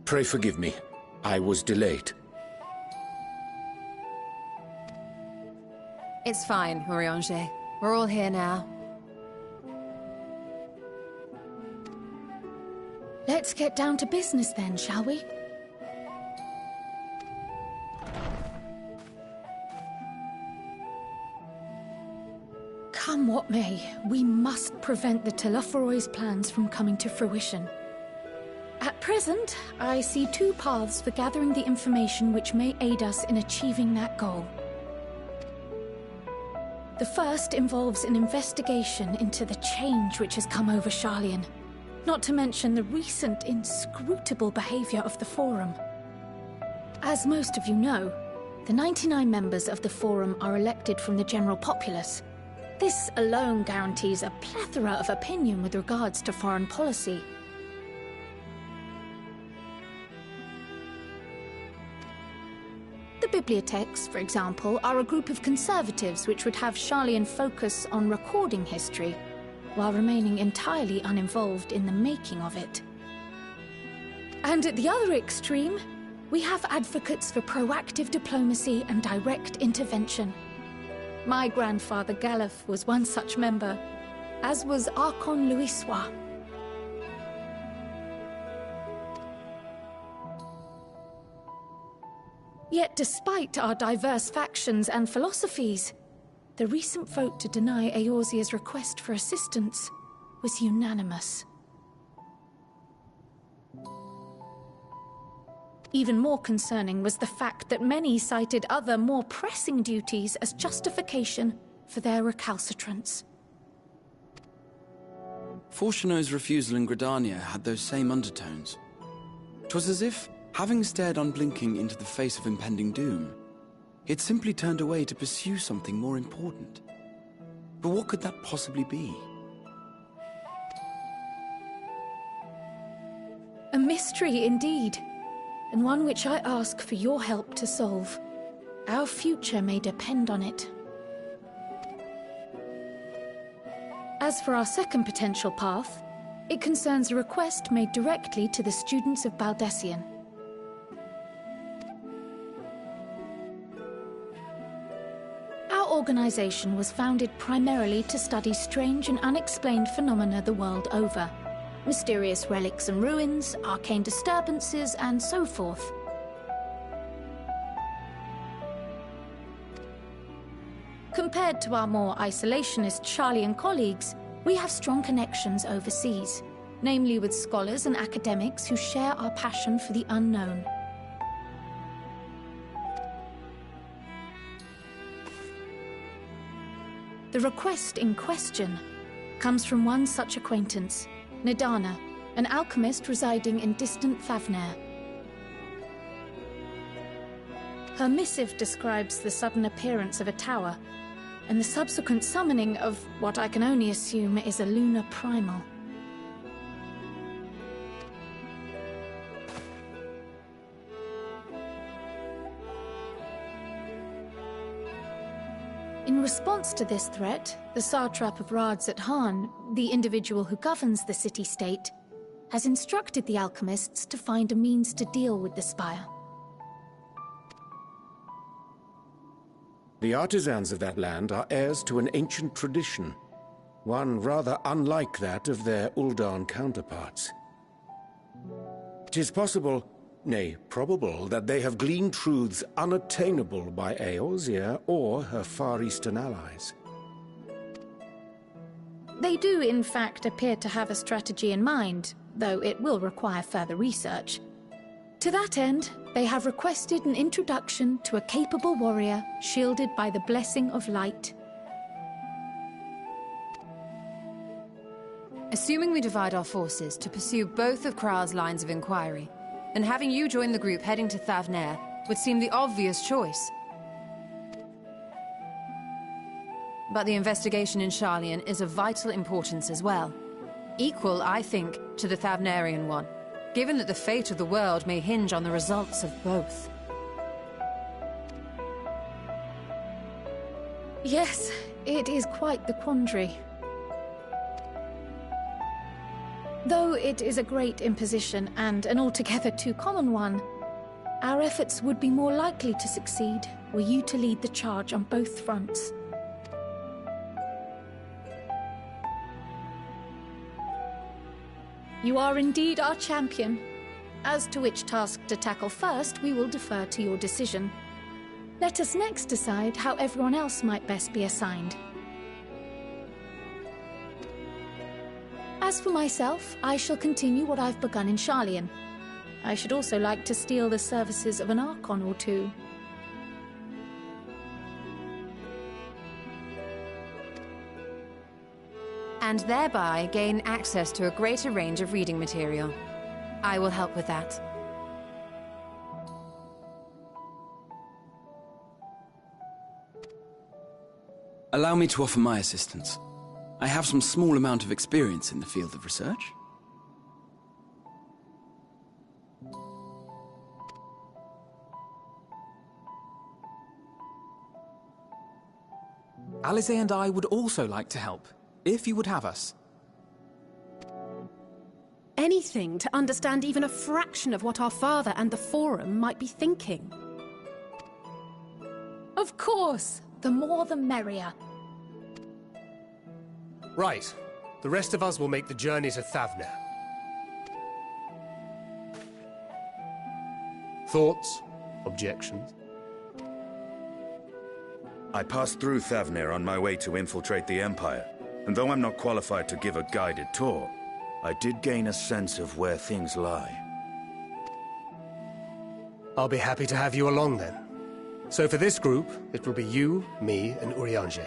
Pray forgive me. I was delayed. It's fine, Urianger. We're all here now. Let's get down to business then, shall we? Come what may, we must prevent the Telophoroi's plans from coming to fruition. At present, I see two paths for gathering the information which may aid us in achieving that goal. The first involves an investigation into the change which has come over Sharlayan, not to mention the recent inscrutable behavior of the Forum. As most of you know, the 99 members of the Forum are elected from the general populace. This alone guarantees a plethora of opinion with regards to foreign policy. The bibliotheques, for example, are a group of conservatives which would have Sharlayan focus on recording history, while remaining entirely uninvolved in the making of it. And at the other extreme, we have advocates for proactive diplomacy and direct intervention. My grandfather Galef was one such member, as was Archon Louisois. Yet despite our diverse factions and philosophies, the recent vote to deny Eorzea's request for assistance was unanimous. Even more concerning was the fact that many cited other, more pressing duties as justification for their recalcitrance. Fortuno's refusal in Gridania had those same undertones. 'Twas as if, having stared unblinking into the face of impending doom, he had simply turned away to pursue something more important. But what could that possibly be? A mystery indeed, and one which I ask for your help to solve. Our future may depend on it. As for our second potential path, it concerns a request made directly to the students of Baldessian. Our organization was founded primarily to study strange and unexplained phenomena the world over. Mysterious relics and ruins, arcane disturbances, and so forth. Compared to our more isolationist Sharlayan colleagues, we have strong connections overseas, namely with scholars and academics who share our passion for the unknown. The request in question comes from one such acquaintance, Nidana, an alchemist residing in distant Favner. Her missive describes the sudden appearance of a tower, and the subsequent summoning of what I can only assume is a lunar primal. In response to this threat, the satrap of Radzat Han, the individual who governs the city-state, has instructed the alchemists to find a means to deal with the spire. The artisans of that land are heirs to an ancient tradition, one rather unlike that of their Uldan counterparts. It is possible, nay, probable, that they have gleaned truths unattainable by Eorzea or her Far Eastern allies. They do, in fact, appear to have a strategy in mind, though it will require further research. To that end, they have requested an introduction to a capable warrior shielded by the blessing of light. Assuming we divide our forces to pursue both of Kral's lines of inquiry, then having you join the group heading to Thavnair would seem the obvious choice. But the investigation in Sharlayan is of vital importance as well. Equal, I think, to the Thavnarian one, given that the fate of the world may hinge on the results of both. Yes, it is quite the quandary. Though it is a great imposition and an altogether too common one, our efforts would be more likely to succeed were you to lead the charge on both fronts. You are indeed our champion. As to which task to tackle first, we will defer to your decision. Let us next decide how everyone else might best be assigned. As for myself, I shall continue what I've begun in Sharlayan. I should also like to steal the services of an Archon or two. And thereby gain access to a greater range of reading material. I will help with that. Allow me to offer my assistance. I have some small amount of experience in the field of research. Alize and I would also like to help, if you would have us. Anything to understand even a fraction of what our father and the Forum might be thinking. Of course! The more the merrier. Right. The rest of us will make the journey to Thavner. Thoughts? Objections? I passed through Thavner on my way to infiltrate the Empire, and though I'm not qualified to give a guided tour, I did gain a sense of where things lie. I'll be happy to have you along then. So for this group, it will be you, me, and Urianger.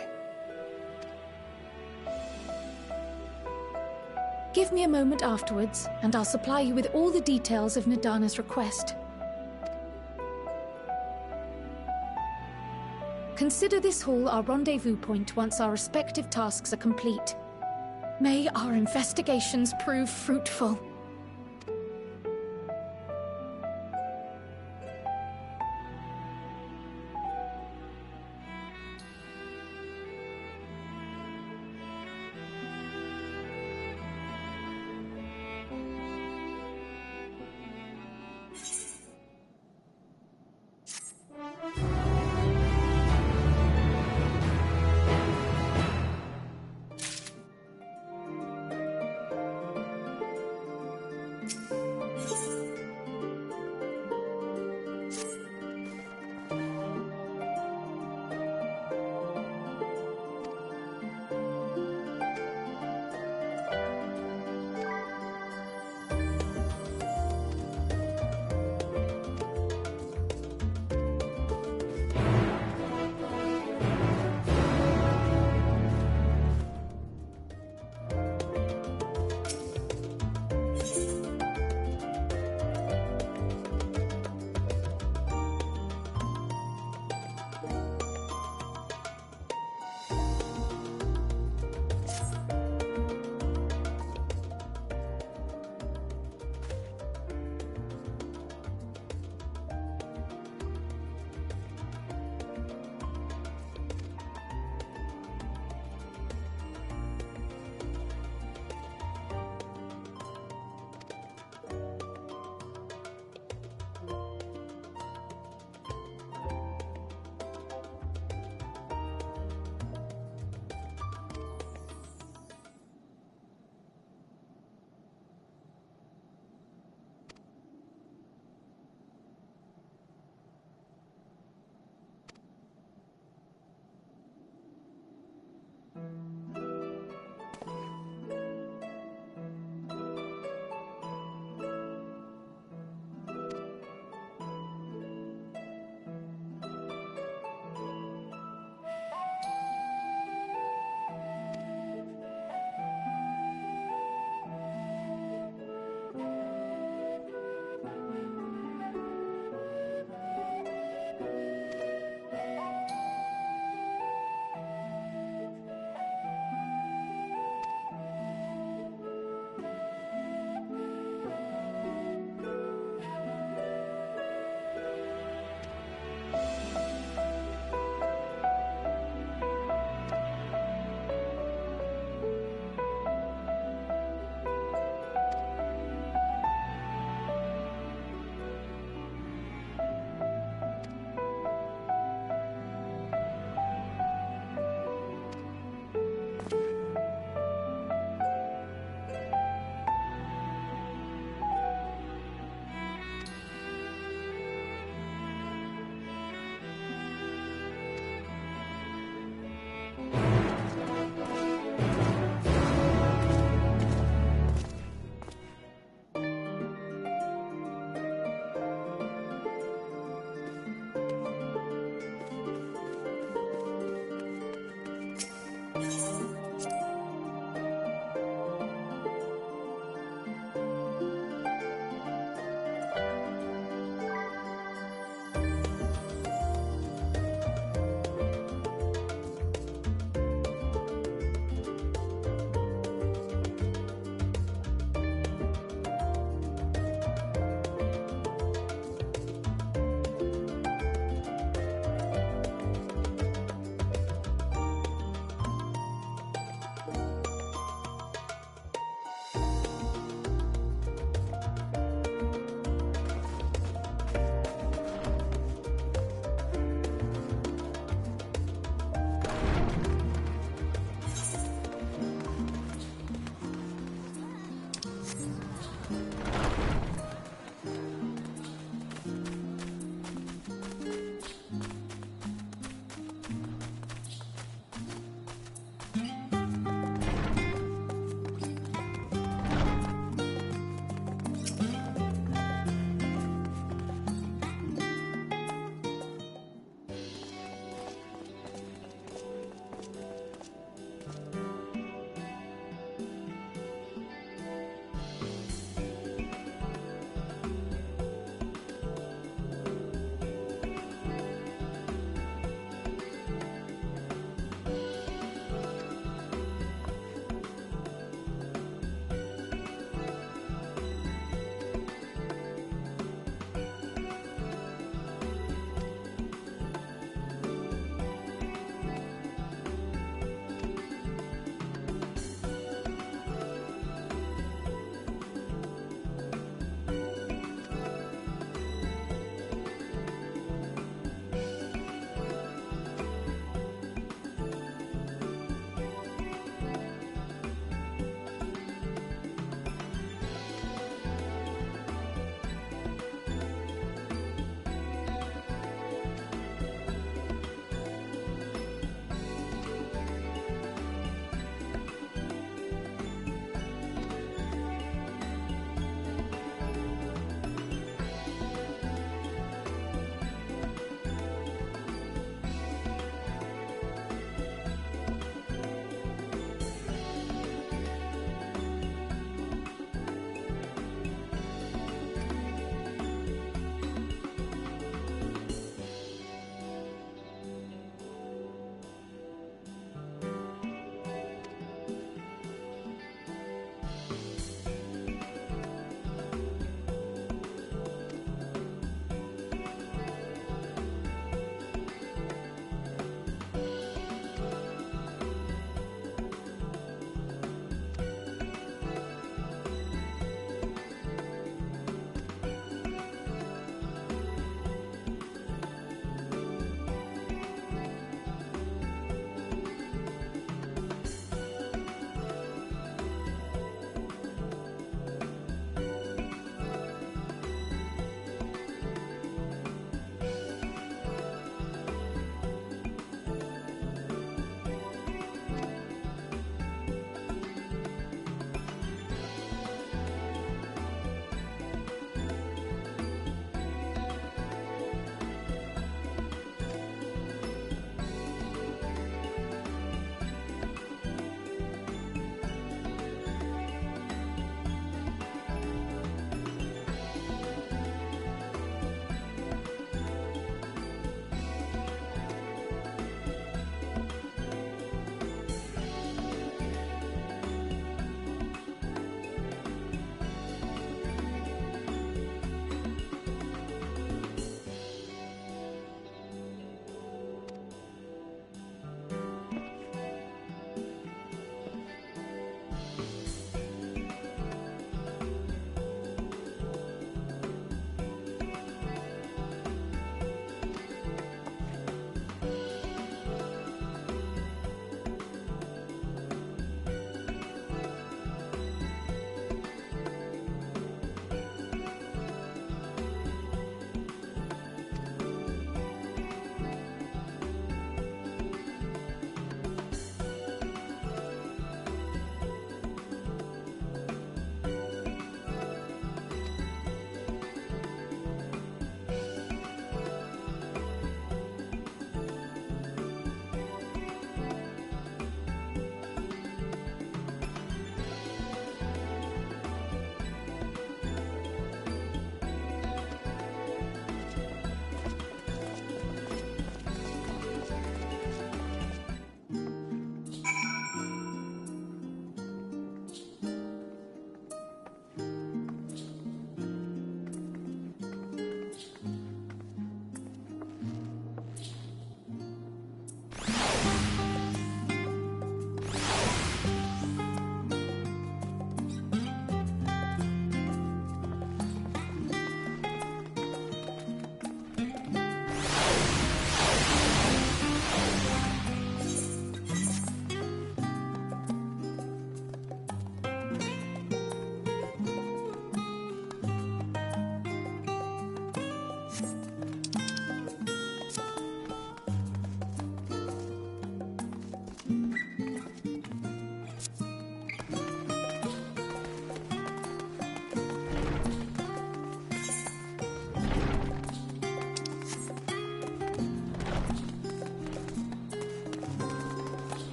Give me a moment afterwards, and I'll supply you with all the details of Nadana's request. Consider this hall our rendezvous point once our respective tasks are complete. May our investigations prove fruitful.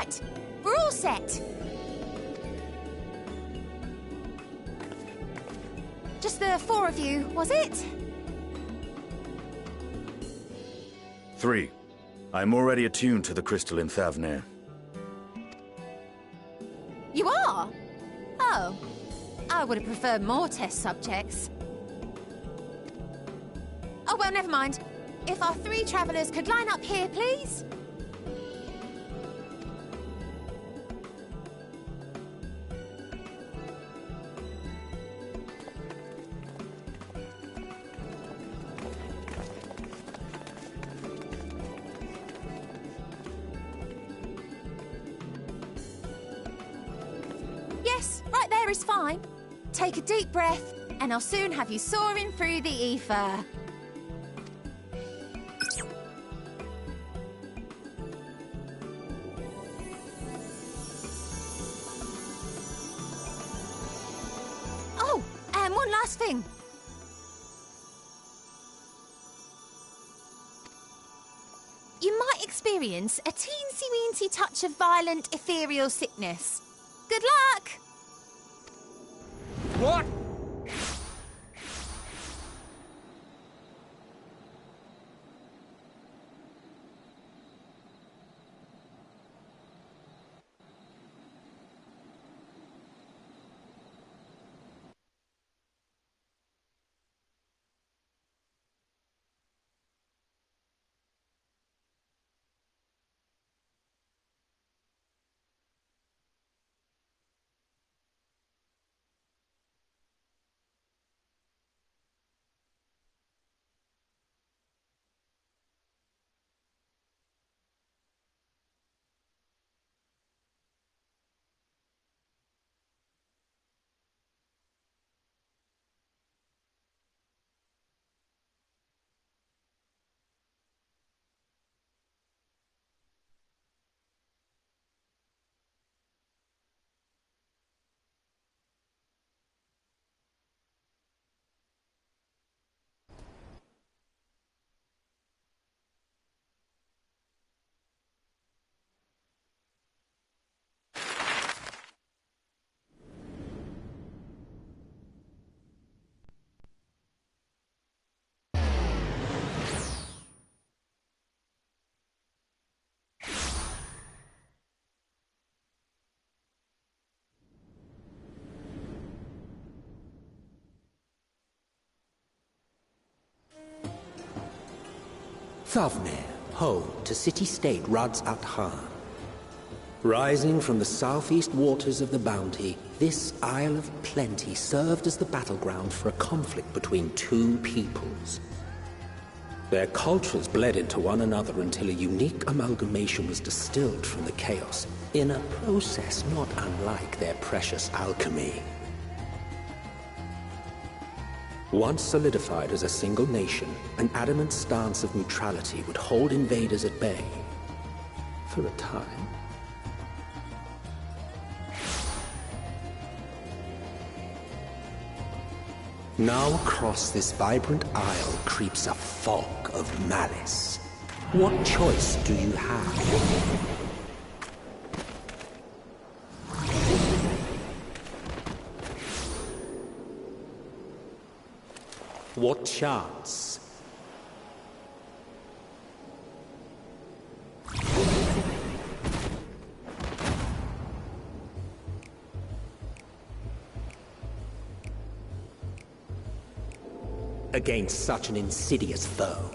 Right, we're all set. Just the 4 of you, was it? 3. I'm already attuned to the crystal in Thavnir. You are? Oh. I would have preferred more test subjects. Oh, well, never mind. If our 3 travelers could line up here, please. Yes, right there is fine. Take a deep breath, and I'll soon have you soaring through the ether. Oh, and one last thing. You might experience a teensy-weensy touch of violent ethereal sickness. Good luck! What? Thavnir, home to city-state Rads at Han. Rising from the southeast waters of the Bounty, this Isle of Plenty served as the battleground for a conflict between 2 peoples. Their cultures bled into one another until a unique amalgamation was distilled from the chaos, in a process not unlike their precious alchemy. Once solidified as a single nation, an adamant stance of neutrality would hold invaders at bay. For a time. Now across this vibrant isle creeps a fog of malice. What choice do you have? What chance? Against such an insidious foe.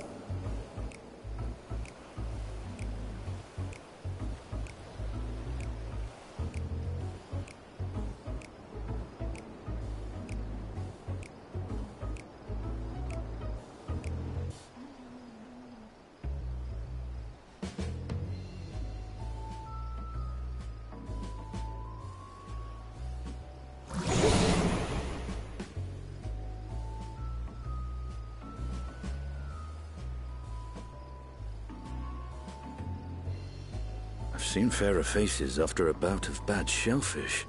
I've seen fairer faces after a bout of bad shellfish.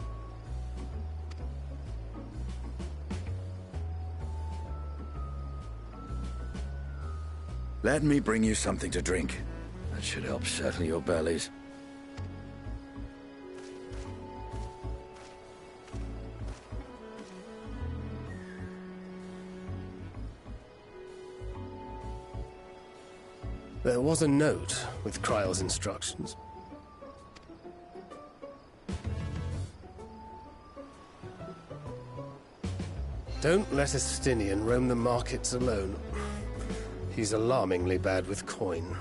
Let me bring you something to drink. That should help settle your bellies. There was a note with Kryle's instructions. Don't let a Stinian roam the markets alone. He's alarmingly bad with coin.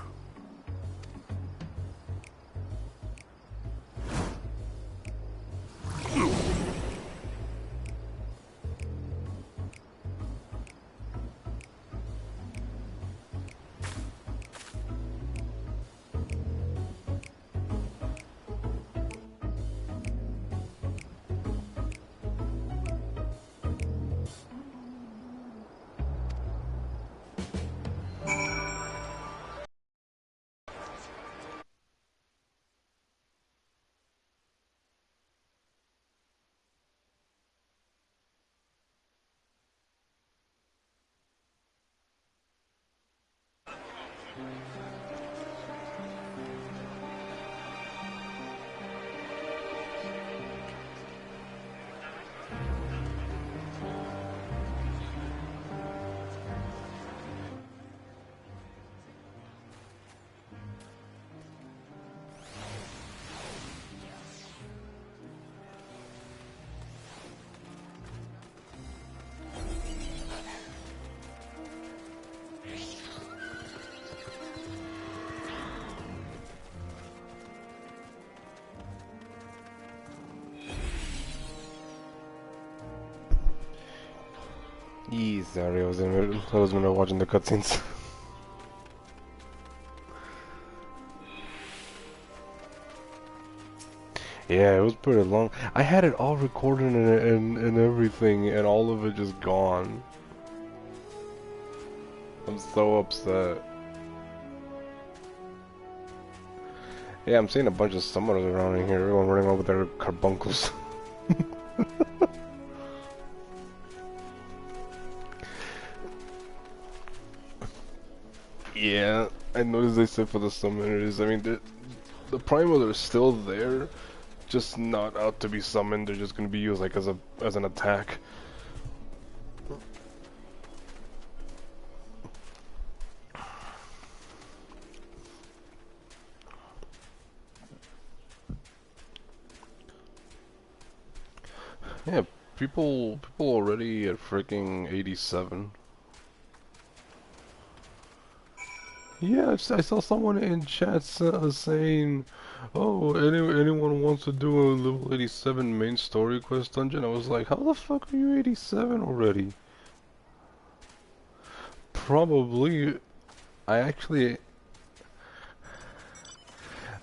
Sorry, I was in the middle watching the cutscenes. Yeah, it was pretty long. I had it all recorded and everything, and all of it just gone. I'm so upset. Yeah, I'm seeing a bunch of summoners around in here. Everyone running around with their carbuncles. Yeah, I noticed they said for the summoners. I mean, the primals are still there, just not out to be summoned. They're just gonna be used like as an attack. Yeah, people already at freaking 87. Yeah, I saw someone in chat saying, "Oh, anyone wants to do a level 87 main story quest dungeon?" I was like, "How the fuck are you 87 already?" Probably. I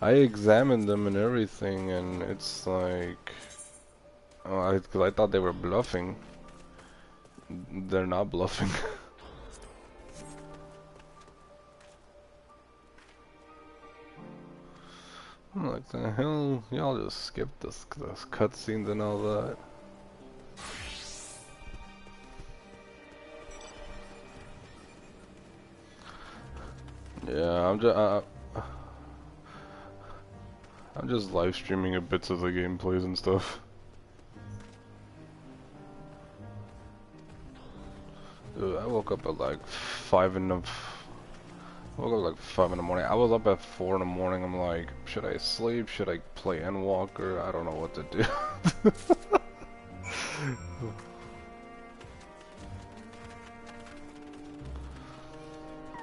examined them and everything, and it's like, because I thought they were bluffing. They're not bluffing. I'm like, the hell? Y'all just skip this cutscenes and all that. Yeah, I'm just live streaming a bits of the gameplays and stuff. Dude, I woke up at like 5 in the... I woke up like 5 in the morning. I was up at 4 in the morning. I'm like, should I sleep? Should I play Endwalker? I don't know what to do.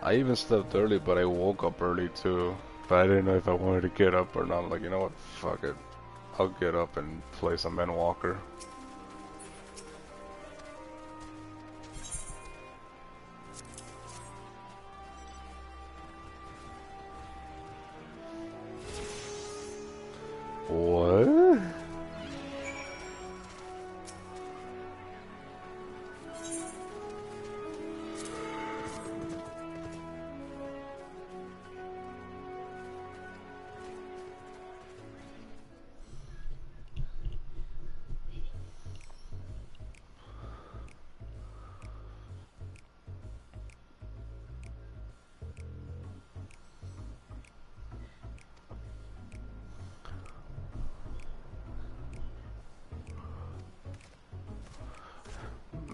I even slept early, but I woke up early too. But I didn't know if I wanted to get up or not. I'm like, you know what? Fuck it. I'll get up and play some Endwalker. What?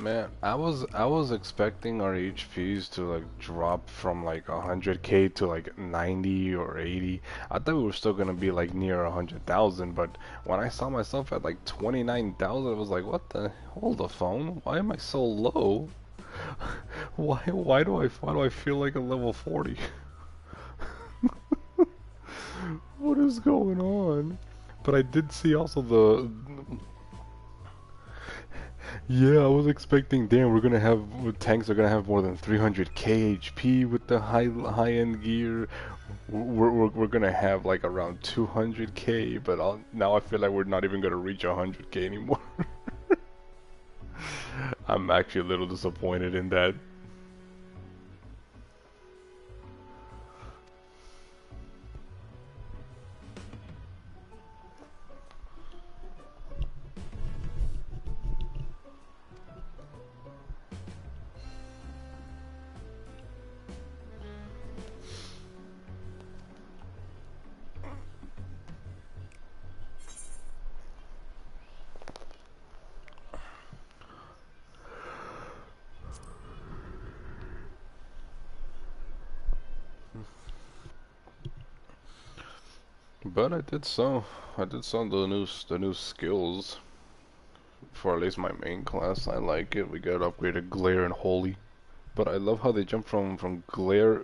Man, I was expecting our HPs to like drop from like 100k to like 90 or 80. I thought we were still gonna be like near 100,000, but when I saw myself at like 29,000, I was like, what the? Hold the phone. Why am I so low? Why do I feel like a level 40? What is going on? But I did see also the. Yeah, I was expecting, damn, tanks are gonna have more than 300k HP with the high-end gear. We're gonna have like around 200k, but now I feel like we're not even gonna reach 100k anymore. I'm actually a little disappointed in that. But I did some the new skills for at least my main class. I like it. We got upgraded Glare and Holy, but I love how they jump from Glare.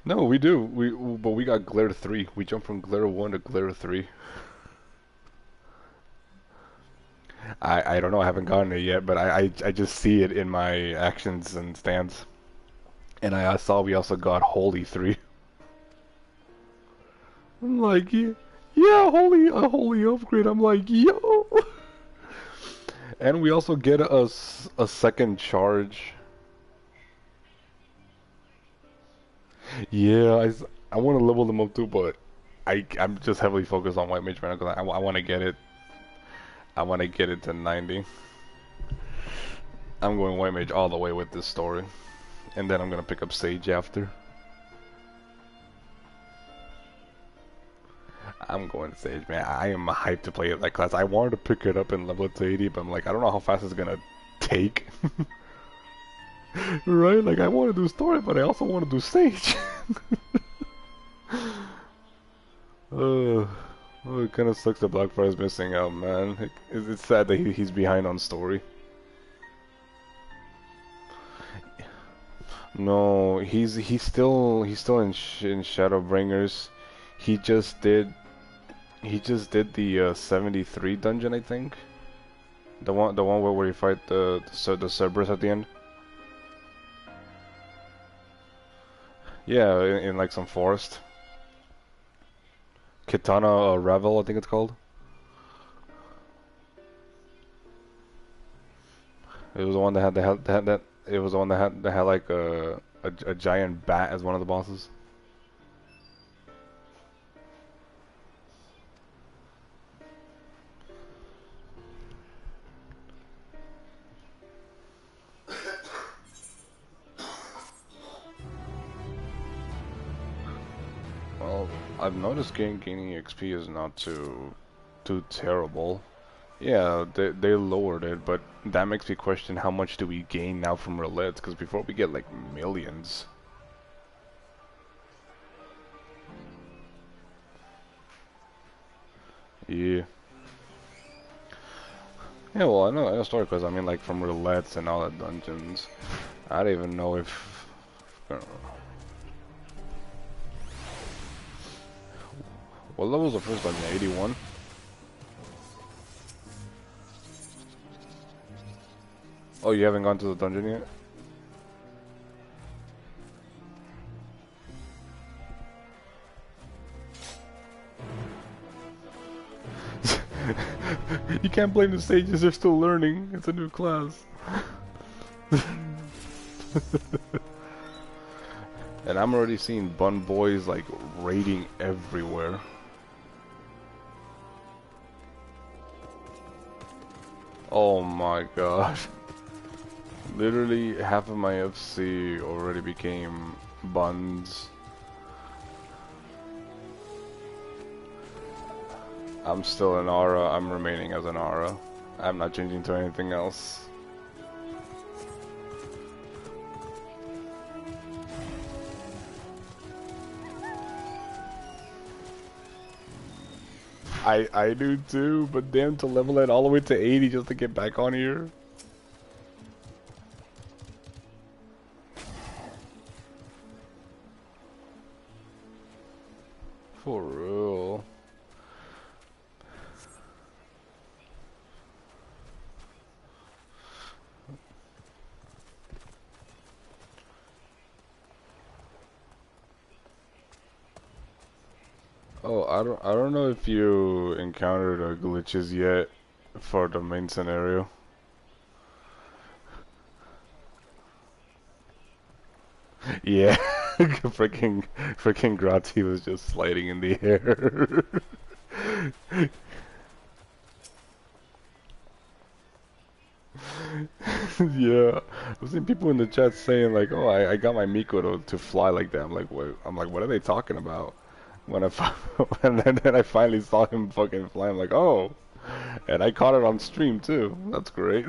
No, we do. But we got Glare 3. We jump from Glare 1 to Glare 3. I don't know. I haven't gotten it yet, but I just see it in my actions and stance. And I saw we also got Holy 3. I'm like, yeah, a holy upgrade. I'm like, yo. And we also get a second charge. Yeah, I want to level them up too, but I'm just heavily focused on White Mage right now because I want to get it. I want to get it to 90. I'm going White Mage all the way with this story, and then I'm gonna pick up Sage after. I'm going Sage, man. I am hyped to play that class. I wanted to pick it up and level it to 80, but I'm like, I don't know how fast it's gonna take. Right? Like, I want to do story, but I also want to do Sage. Oh, it kind of sucks that Blackfire's missing out, man. It's sad that he's behind on story. No, he's still in Shadowbringers. He just did the 73 dungeon, I think. The one where you fight the Cerberus at the end. Yeah, in like some forest. Kitana Revel, I think it's called. It was the one that had that. It was the one that had like a giant bat as one of the bosses. Well, I've noticed gaining XP is not too terrible. Yeah, they lowered it, but that makes me question how much do we gain now from roulettes? Because before we get like millions. Yeah. Yeah, well, I know story because I mean like from roulettes and all the dungeons. I don't even know if. What level was the first dungeon? 81. Oh, you haven't gone to the dungeon yet? You can't blame the sages, they're still learning. It's a new class. And I'm already seeing bun boys like raiding everywhere. Oh my gosh. Literally half of my FC already became buns. I'm still an Aura, I'm remaining as an Aura. I'm not changing to anything else. I do too, but damn, to level it all the way to 80 just to get back on here. For real. Oh, I don't know if you encountered glitches yet for the main scenario. Yeah, freaking Grati was just sliding in the air. Yeah, I've seen people in the chat saying like, "Oh, I got my Miko to fly like that." I'm like, "What?" I'm like, "What are they talking about?" When and then I finally saw him fucking fly. I'm like, "Oh," and I caught it on stream too. That's great.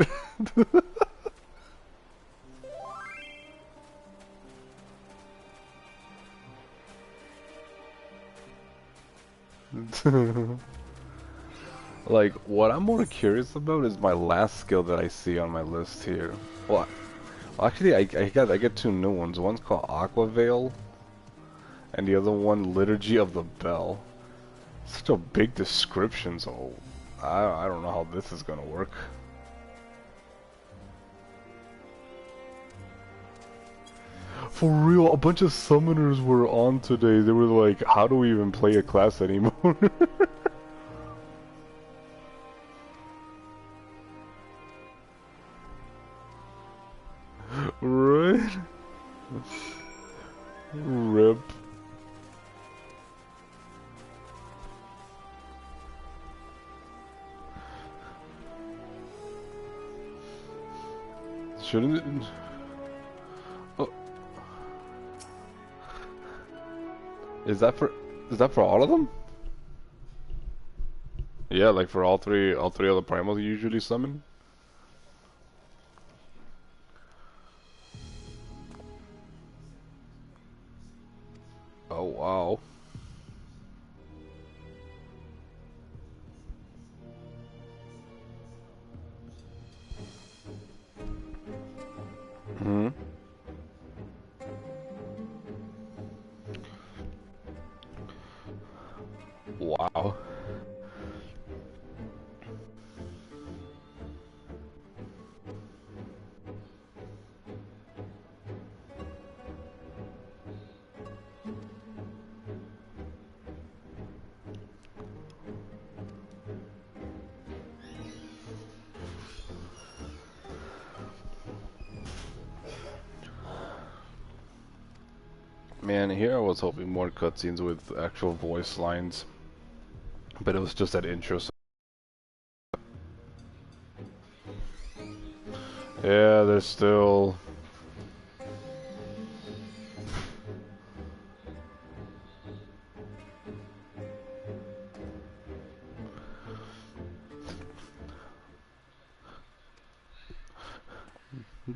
Like, what I'm more curious about is my last skill that I see on my list here. Well, actually, I get two new ones. One's called Aqua Veil, and the other one, Liturgy of the Bell. Such a big description, so I don't know how this is gonna work. For real, a bunch of summoners were on today. They were like, how do we even play a class anymore? Right? Rip. Shouldn't it? Oh. Is that for all of them? Yeah, like for all three other primals you usually summon? Oh wow. Hmm. Wow. Man, here I was hoping more cutscenes with actual voice lines, but it was just that intro. Yeah, there's still...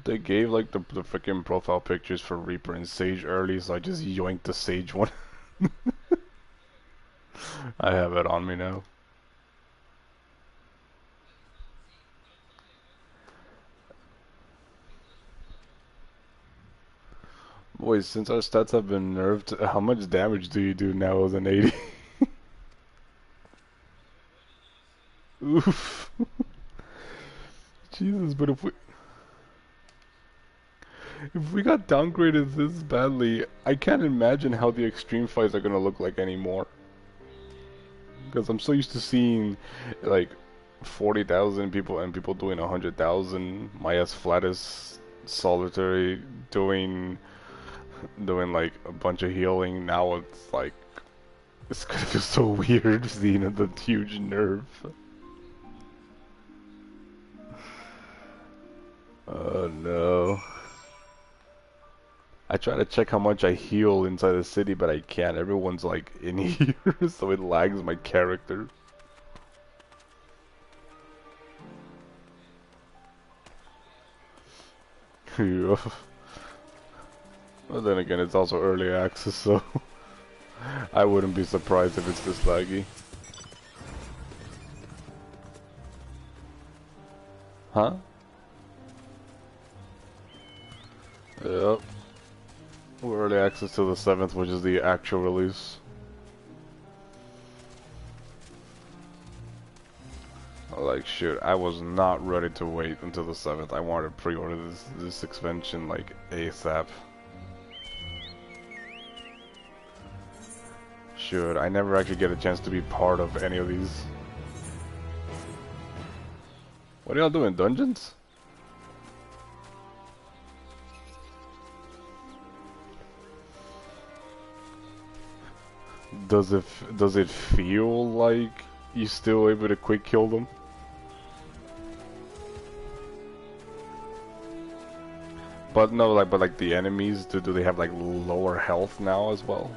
They gave like the freaking profile pictures for Reaper and Sage early, so I just yoinked the Sage one. I have it on me now. Boys, since our stats have been nerfed, how much damage do you do now with an 80? Oof. Jesus, but if we got downgraded this badly, I can't imagine how the extreme fights are gonna look like anymore. Because I'm so used to seeing like 40,000 people and people doing 100,000. My ass Flatus solitary doing like a bunch of healing. Now it's like it's gonna feel so weird seeing the huge nerf. Oh no. I try to check how much I heal inside the city, but I can't. Everyone's like in here, so it lags my character. Yeah. Well, then again, it's also early access, so I wouldn't be surprised if it's this laggy. Huh? Yep. We're early access till the 7th, which is the actual release. Like, shit, I was not ready to wait until the 7th. I wanted to pre-order this expansion, like, ASAP. Should I never actually get a chance to be part of any of these. What are y'all doing, dungeons? Does it feel like you're still able to quick kill them? But no, like the enemies, do they have like lower health now as well?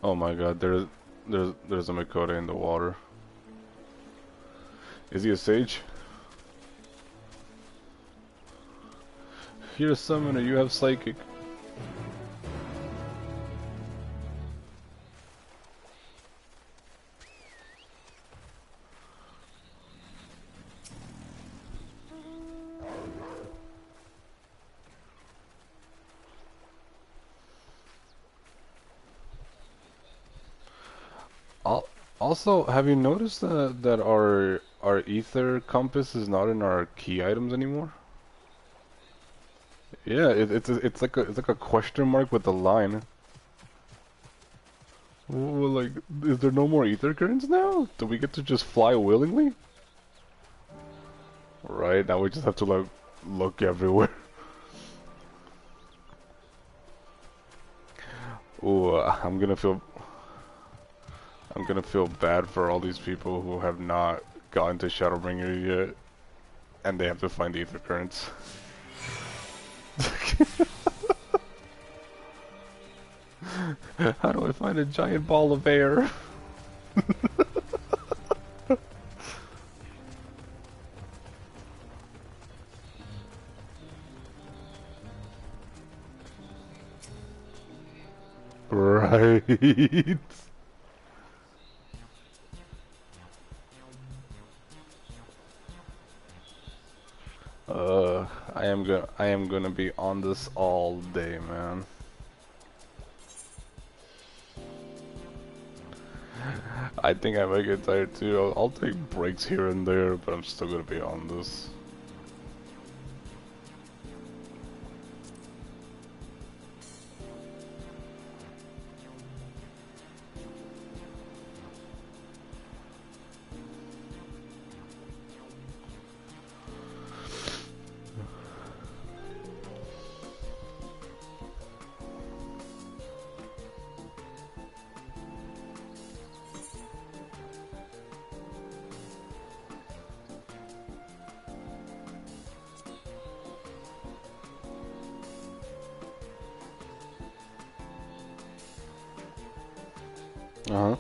Oh my god, there's a Makota in the water. Is he a sage? You're a summoner, you have psychic. Also, have you noticed that our ether compass is not in our key items anymore? Yeah, it's like a question mark with a line. Well, like, is there no more ether currents now? Do we get to just fly willingly? Right, now we just have to like look everywhere. Ooh, I'm gonna feel bad for all these people who have not gotten to Shadowbringer yet, and they have to find the ether currents. How do I find a giant ball of air? Right. I am gonna be on this all day, man. I think I might get tired too. I'll take breaks here and there, but I'm still gonna be on this. Uh-huh.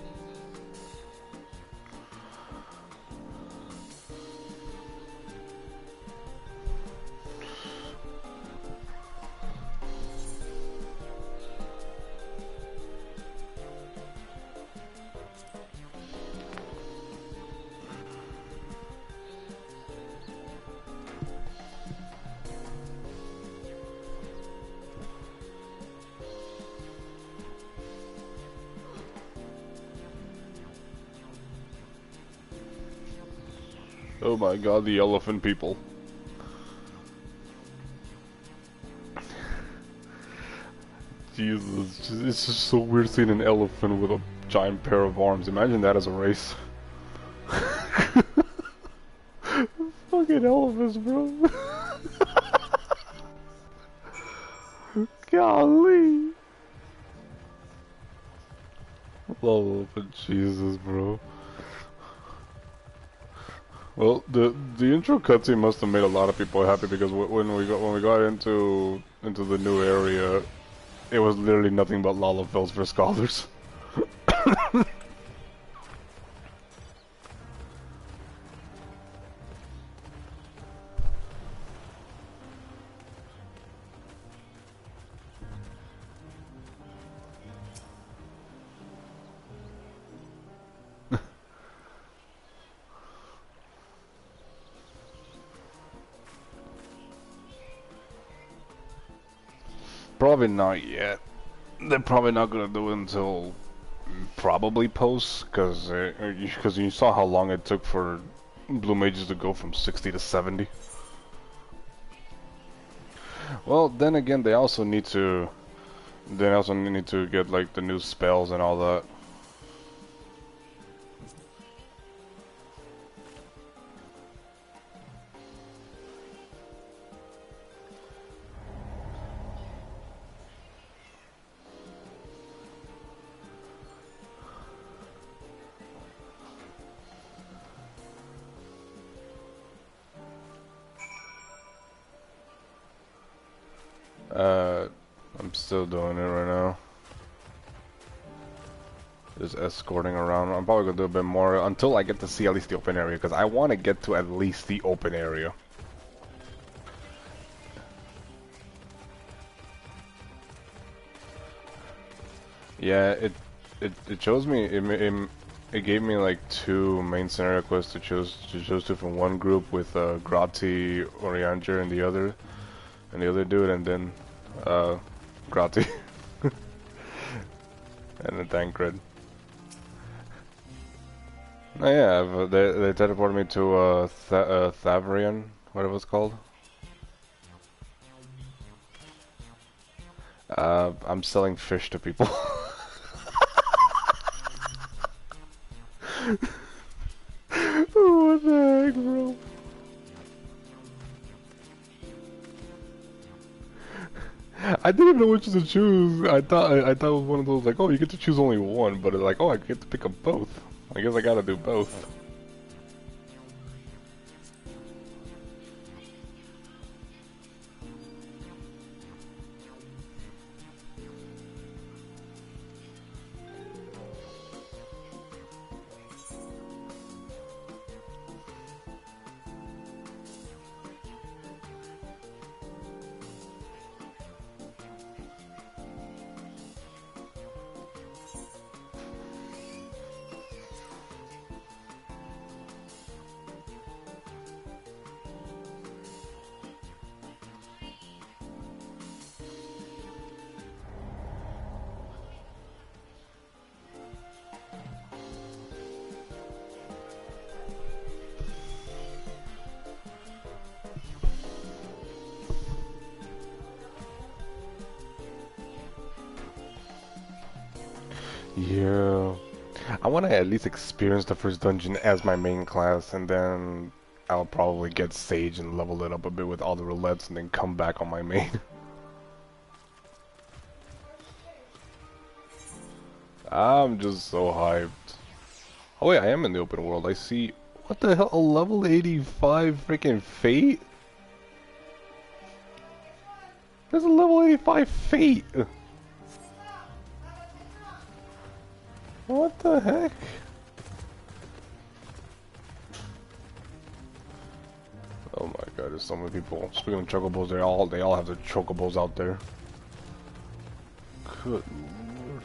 Oh my god, the elephant people. Jesus, it's just so weird seeing an elephant with a giant pair of arms. Imagine that as a race. Fucking elephants, bro. Golly. Oh, but Jesus, bro. Well, the intro cutscene must have made a lot of people happy because when we got into the new area, it was literally nothing but Lalafels for scholars. probably not yet. They're probably not gonna do it until probably post, because you saw how long it took for blue mages to go from 60 to 70. Well, then again, they also need to get like the new spells and all that. I'm still doing it right now. Just escorting around. I'm probably gonna do a bit more until I get to see at least the open area, because I want to get to at least the open area. Yeah, it shows me it gave me like 2 main scenario quests to choose to from one group with Grati, Orianger, and the other dude, and then Grati and a Tancred. Oh yeah, they teleported me to Thavrian, what it was called. I'm selling fish to people. What the heck, bro? I didn't even know which to choose. I thought it was one of those like, oh, you get to choose only one, but it's like, oh, I get to pick up both. I guess I gotta do both. Yeah, I want to at least experience the first dungeon as my main class, and then I'll probably get Sage and level it up a bit with all the roulettes, and then come back on my main. I'm just so hyped. Oh wait, I am in the open world. I see. What the hell? A level 85 freaking Fate? There's a level 85 Fate! What the heck? Oh my god, there's so many people. Speaking of chocobos, they all have their chocobos out there. Good lord.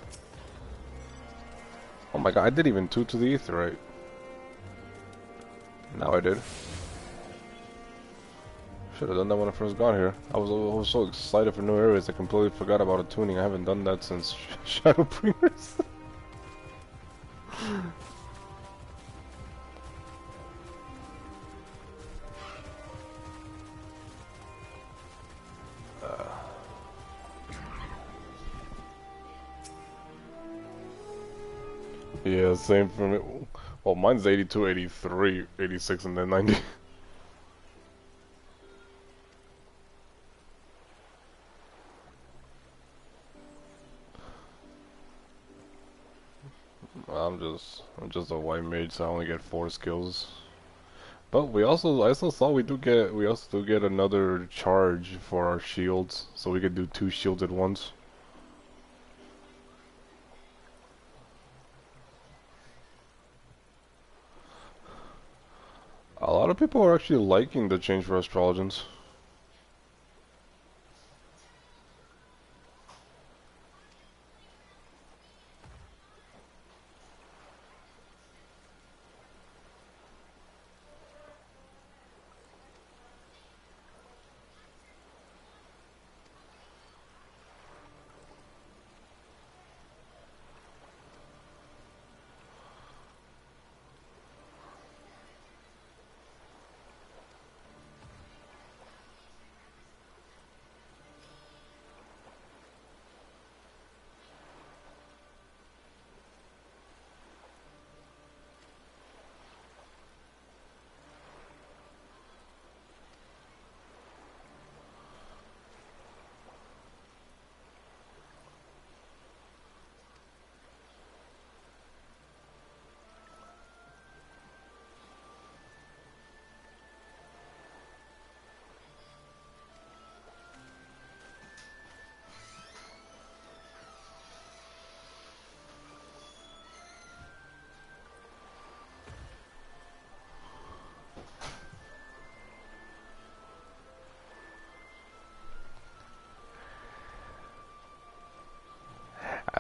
Oh my god, I did even 2 to the Aetheryte. Now I did. Should have done that when I first got here. I was so excited for new areas, I completely forgot about a tuning. I haven't done that since Shadowbringers. Yeah, same for me. Well, mine's 82, 83, 86, and then 90. I'm just a white mage, so I only get 4 skills. But I also saw we also do get another charge for our shields, so we could do 2 shields at once. A lot of people are actually liking the change for astrologans.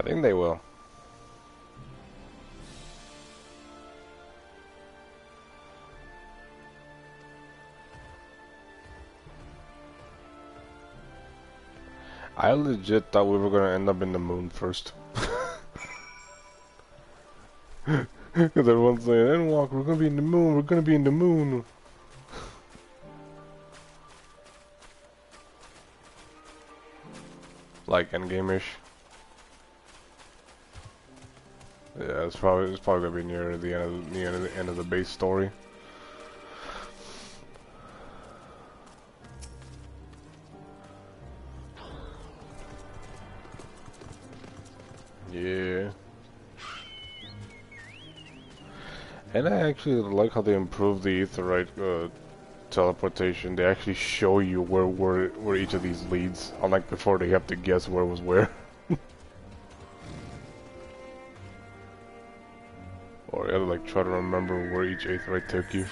I think they will. I legit thought we were gonna end up in the moon first. Because everyone's saying, Endwalker, we're gonna be in the moon, we're gonna be in the moon. Like endgame-ish. Yeah, it's probably gonna be near the end of the base story. Yeah. And I actually like how they improved the Aetherite teleportation. They actually show you where each of these leads, unlike before they have to guess where was where. Or you have to like try to remember where each Aetherite took you.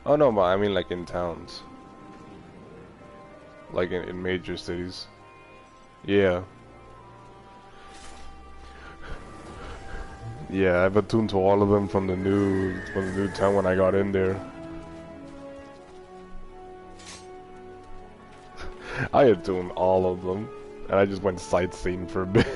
Oh no, but I mean like in towns. Like in major cities. Yeah. Yeah, I've attuned to all of them from the new town when I got in there. I attuned all of them, and I just went sightseeing for a bit.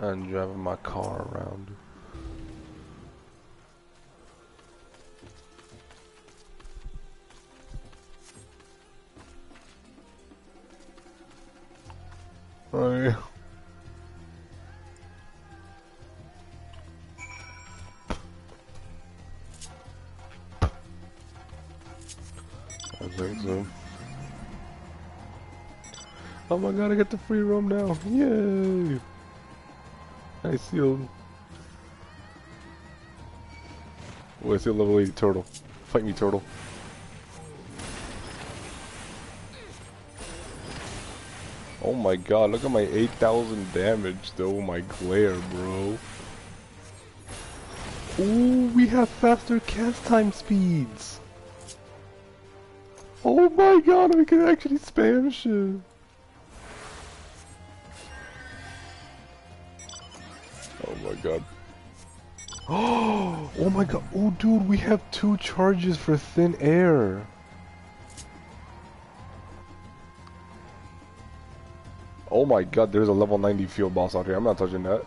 I'm driving my car around. Oh yeah. I think so. Oh my god, I get the free roam now. Yay! I sealed. Oh, I see a level 80 turtle. Fight me, turtle. Oh my god, look at my 8,000 damage though, my glare, bro. Ooh, we have faster cast time speeds. Oh my god, we can actually spam shit. Oh my god. Oh my god. Oh dude, we have 2 charges for thin air. Oh my god, there's a level 90 field boss out here. I'm not touching that.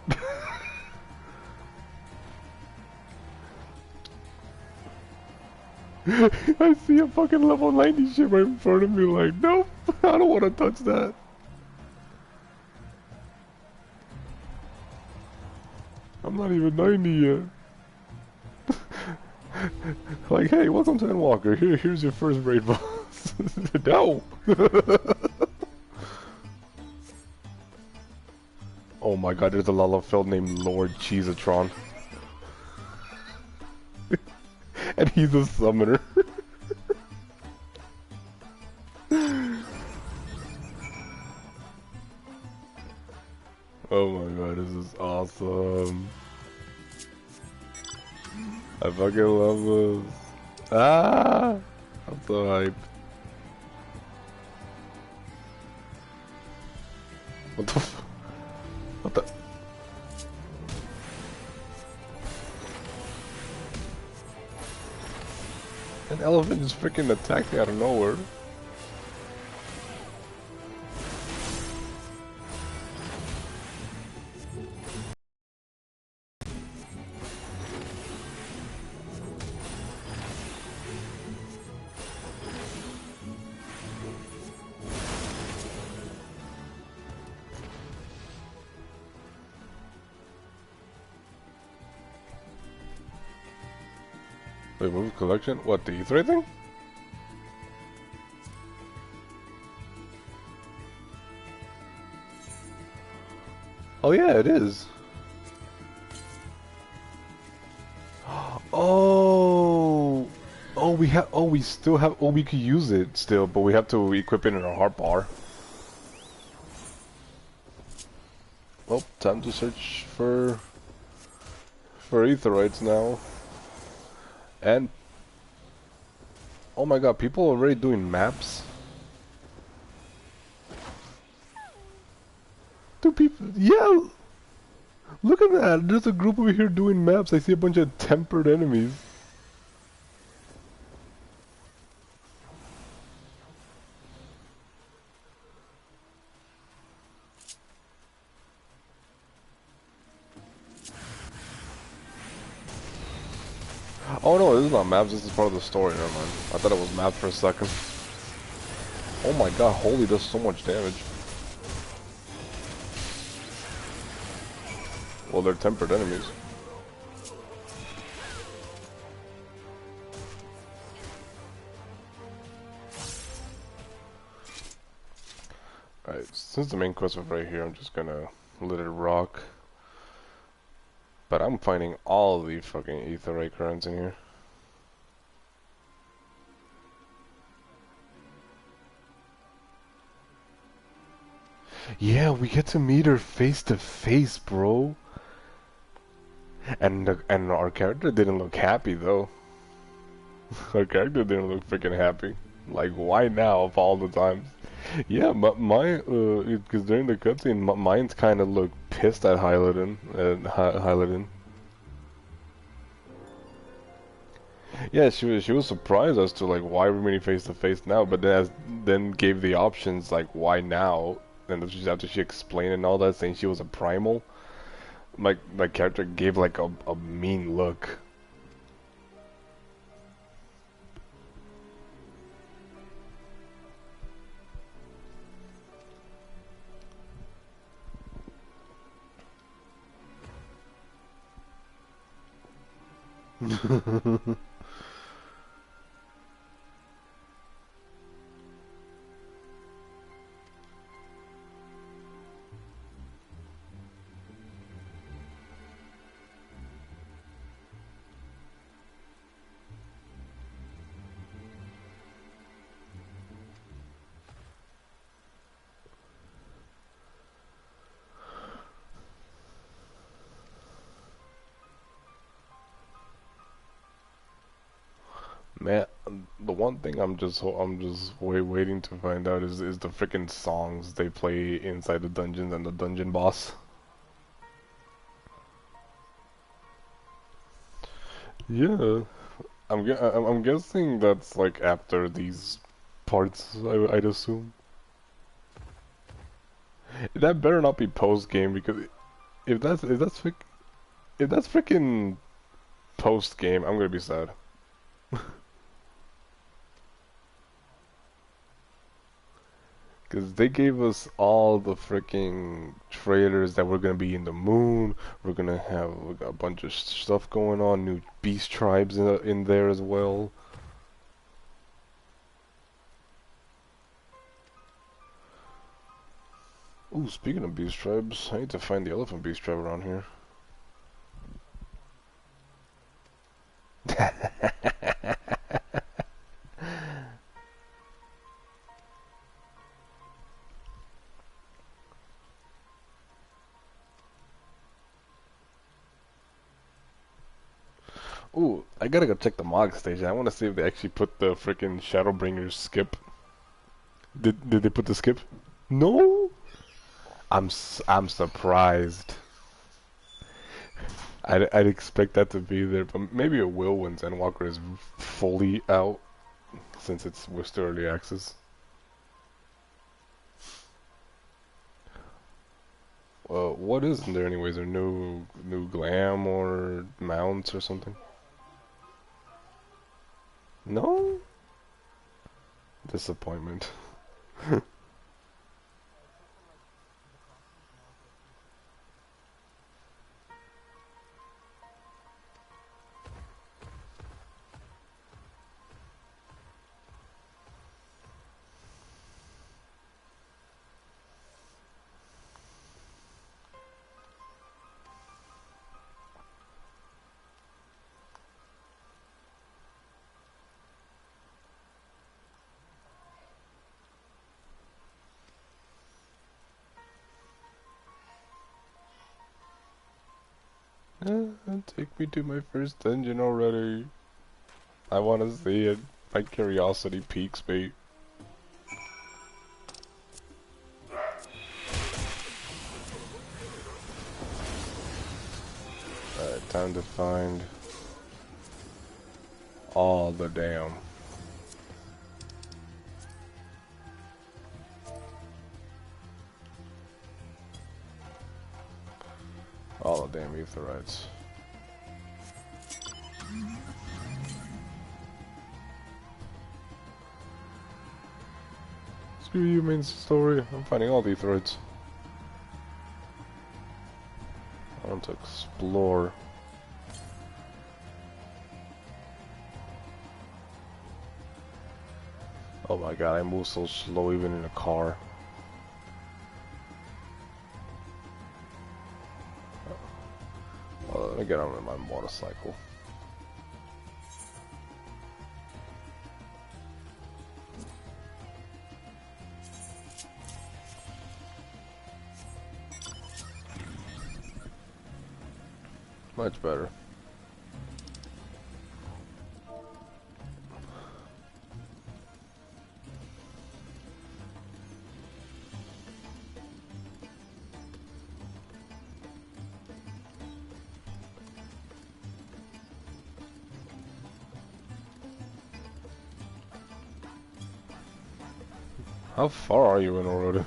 I see a fucking level 90 shit right in front of me like, nope, I don't want to touch that. I'm not even 90 yet. Like, hey, welcome to Endwalker. Here's your first raid boss. No! Oh my god, there's a Lalafell named Lord Cheesatron. And he's a summoner. Oh my god, this is awesome. I fucking love this. Ah! I'm so hyped. What the f- What the- An elephant just freaking attacked me out of nowhere. Wait, move collection? What, the E3 thing? Oh yeah, it is. Oh, we still have. Oh, we could use it still, but we have to equip it in our heart bar. Well, time to search for aetherytes now. And oh my god, people are already doing maps. Do people? Yeah. Look at that. There's a group over here doing maps. I see a bunch of tempered enemies. Oh no, this is not maps, this is part of the story, never mind. I thought it was maps for a second. Oh my god, holy, does so much damage. Well, they're tempered enemies. Alright, since the main quest was right here, I'm just gonna let it rock. But I'm finding all the fucking aetheryte currents in here. Yeah, we get to meet her face to face, bro. And our character didn't look happy though. Our character didn't look freaking happy. Like, why now of all the times? Yeah, but because during the cutscene, mine's kind of looked pissed at Hyladin. Yeah, she was surprised as to like why we're meeting face to face now, but then gave the options like why now, and after she explained and all that, saying she was a primal. My character gave like a mean look. Man, the one thing I'm just waiting to find out is the freaking songs they play inside the dungeons and the dungeon boss. Yeah, I'm guessing that's like after these parts. I'd assume. That better not be post game, because if that's freaking post game, I'm gonna be sad. Because they gave us all the freaking trailers that we're going to be in the moon. We're going to have a bunch of stuff going on. New beast tribes in there as well. Ooh, speaking of beast tribes, I need to find the elephant beast tribe around here. Ooh, I gotta go check the Mog station. I want to see if they actually put the freaking Shadowbringers skip. Did they put the skip? No. I'm surprised. I'd expect that to be there, but maybe it will when Endwalker is fully out, since we're still early access. Well, what is in there anyways? Are no new glam or mounts or something? No? Disappointment. take me to my first dungeon already. I want to see it. My curiosity piques me. Alright, time to find all the damn. All the damn Aetherites. Screw you, main story. I'm finding all the Aetherites. I want to explore. Oh my god, I move so slow even in a car. Let me get on my motorcycle. Much better. How far are you in already?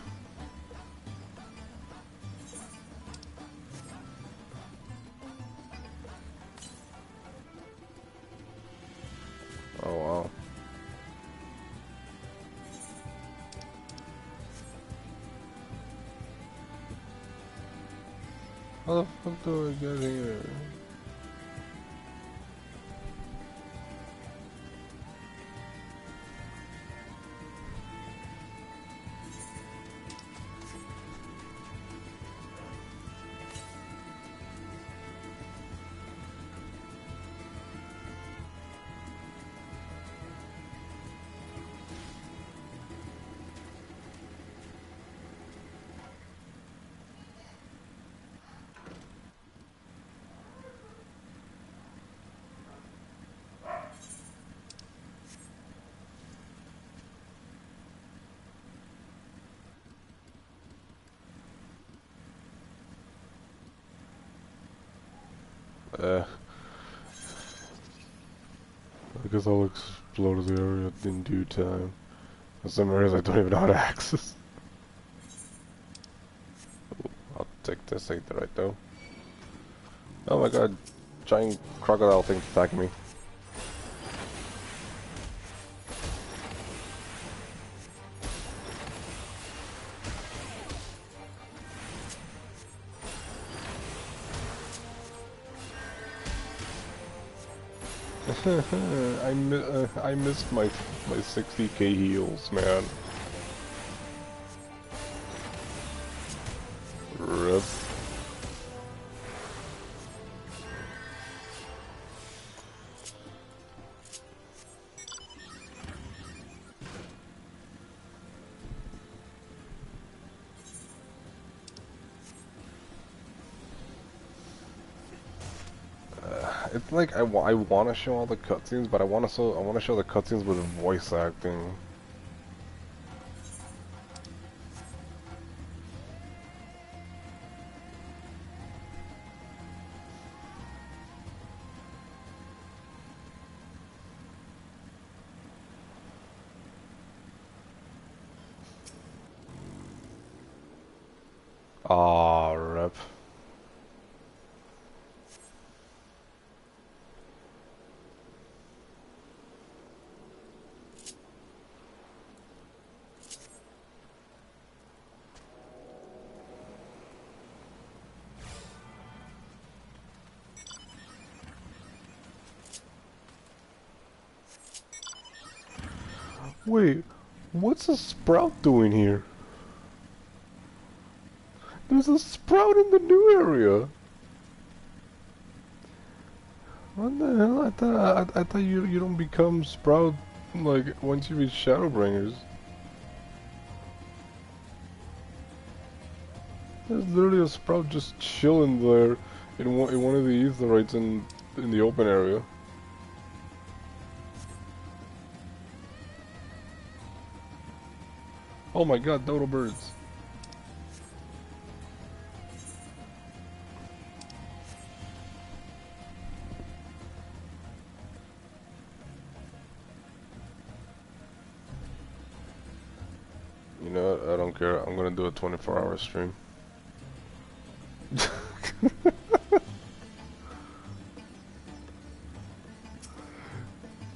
Oh wow. How the fuck do I get here? I guess I'll explore the area in due time. There's some areas I don't even know how to access. Ooh, I'll take this right though. Oh my god, giant crocodile thing attacking me. I missed my 60k heals, man. Rip. It's like I want to show all the cutscenes, but I want to show the cutscenes with voice acting. Ah, rip. Wait, what's a sprout doing here? There's a sprout in the new area. What the hell? I thought you don't become sprout like once you reach Shadowbringers. There's literally a sprout just chilling there in one of the aetherytes in the open area. Oh my god, dodo birds. You know what? I don't care. I'm gonna do a 24-hour stream.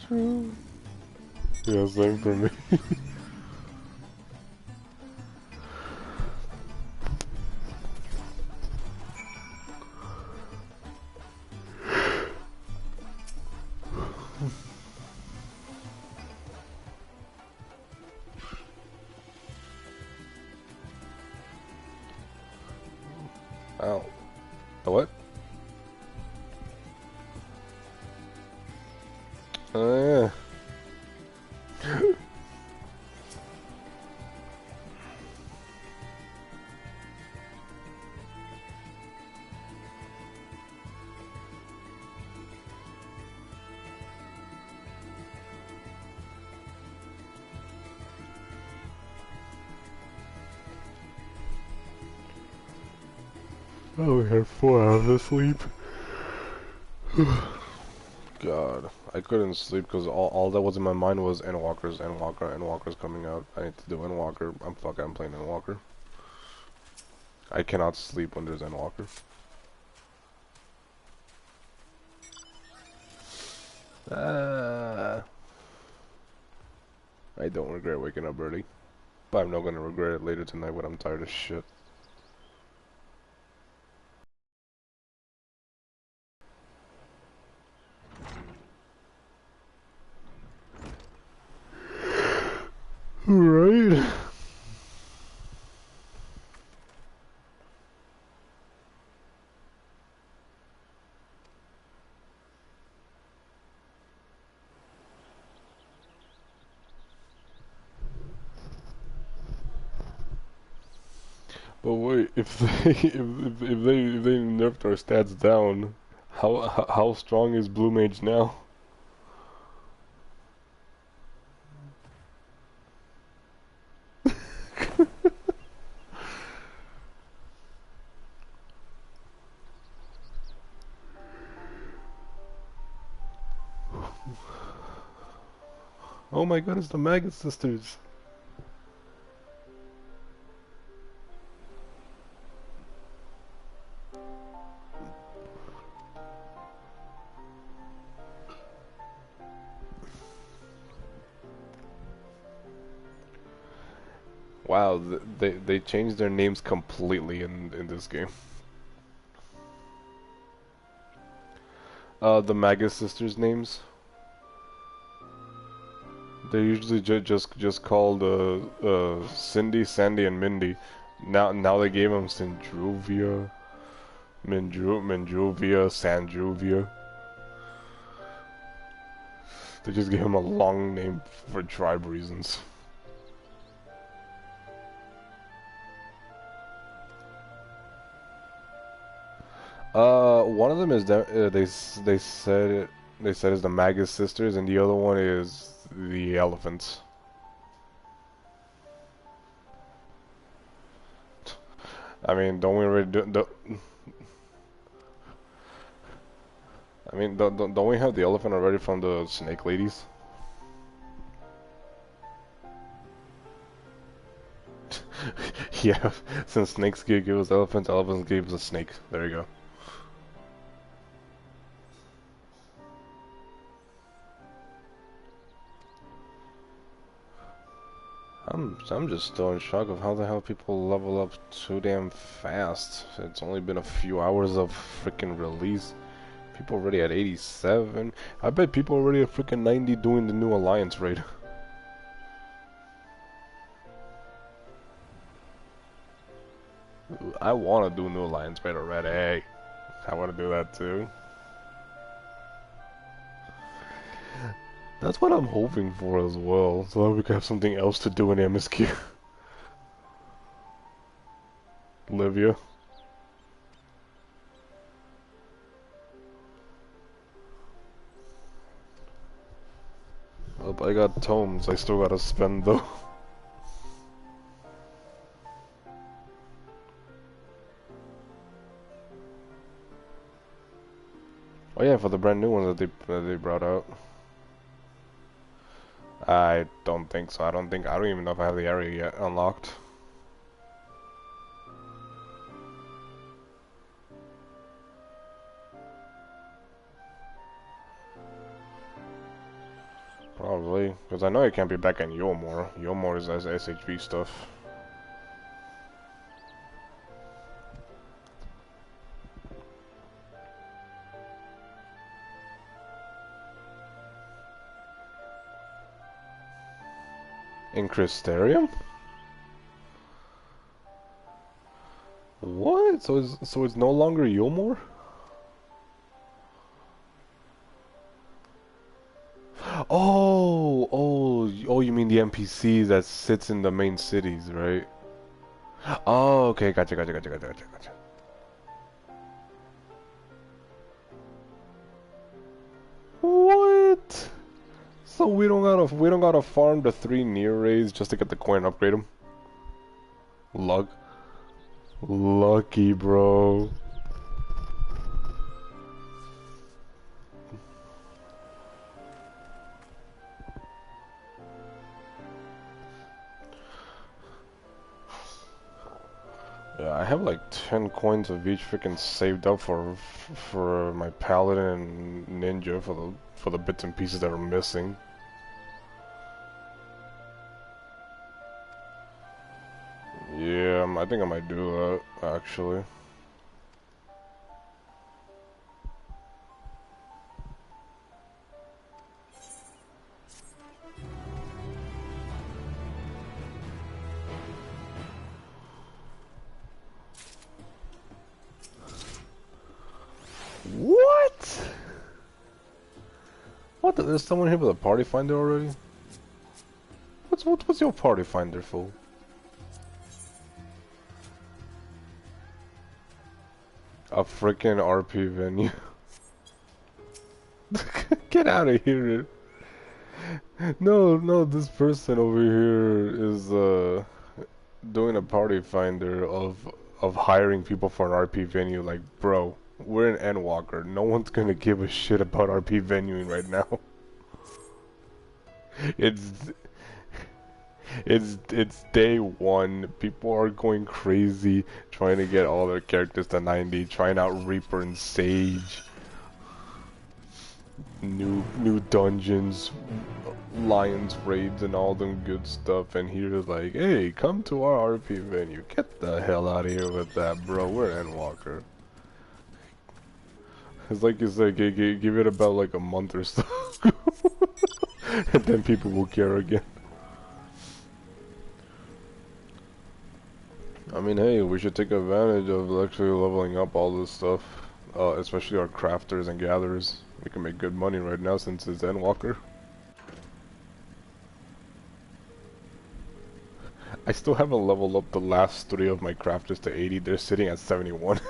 True. Yeah, same for me. Ow. A what? Oh yeah. Oh, we had 4 hours of sleep. God, I couldn't sleep because all that was in my mind was endwalkers, endwalkers coming out. I need to do endwalker. I'm playing endwalker. I cannot sleep when there's endwalker. I don't regret waking up early, but I'm not gonna regret it later tonight when I'm tired as shit. Right. But wait, if they if they nerfed our stats down, how strong is Blue Mage now? Oh my god, it's the Maggot Sisters. Wow, they changed their names completely in this game. The Maggot Sisters names. They're usually just called Cindy, Sandy, and Mindy. Now they gave them Sandruvia, Mindruvia, Sandruvia. They just gave him a long name for tribe reasons. One of them is they said is the Magus sisters, and the other one is the elephants. I mean, don't we already do? I mean, don't we have the elephant already from the snake ladies? Yeah, since snakes give us elephants, elephants give us a snake. There you go. I'm just still in shock of how the hell people level up so damn fast. It's only been a few hours of freaking release. People already at 87. I bet people already at freaking 90 doing the new alliance raid. I want to do new alliance raid already. I want to do that too. That's what I'm hoping for as well, so that we can have something else to do in MSQ. Livia. I got tomes. I still gotta spend though. Oh yeah, for the brand new one that they brought out. I don't think so. I don't even know if I have the area yet unlocked. Probably, because I know it can't be back in Yulmore. Yulmore is SHV stuff. In Crystarium? What? So it's no longer Yulmore? Oh, you mean the NPC that sits in the main cities, right? Oh, okay, gotcha. What? So we don't gotta farm the 3 near rays just to get the coin and upgrade them? Lucky, bro. Yeah, I have like 10 coins of each freaking saved up for my paladin and ninja for the bits and pieces that are missing. Yeah, I think I might do that actually. What? What? There's someone here with a party finder already? What's your party finder for? A freaking RP venue. Get out of here. No, this person over here is doing a party finder of hiring people for an RP venue. Like, bro, we're an endwalker. No one's gonna give a shit about RP venuing right now. It's day one. People are going crazy trying to get all their characters to 90, trying out Reaper and Sage. New dungeons, Lions raids and all them good stuff, and here's like, hey, come to our RP venue. Get the hell out of here with that, bro. We're endwalker. It's like you said, give it about like a month or so. And then people will care again. I mean, hey, we should take advantage of actually leveling up all this stuff, especially our crafters and gatherers. We can make good money right now since it's endwalker. I still haven't leveled up the last 3 of my crafters to 80. They're sitting at 71.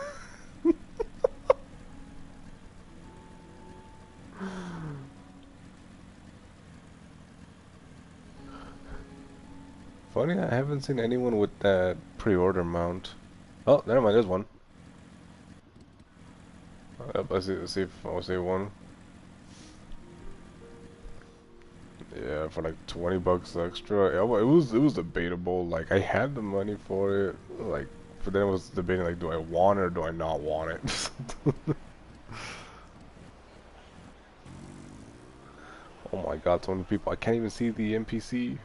Funny, I haven't seen anyone with that pre-order mount. Oh, never mind, there's one. Yep, I see one. Yeah, for like 20 bucks extra. Yeah, well, it was debatable. Like, I had the money for it. Like, but then it was debating, like, do I want it or do I not want it? Oh my god, so many people. I can't even see the NPC.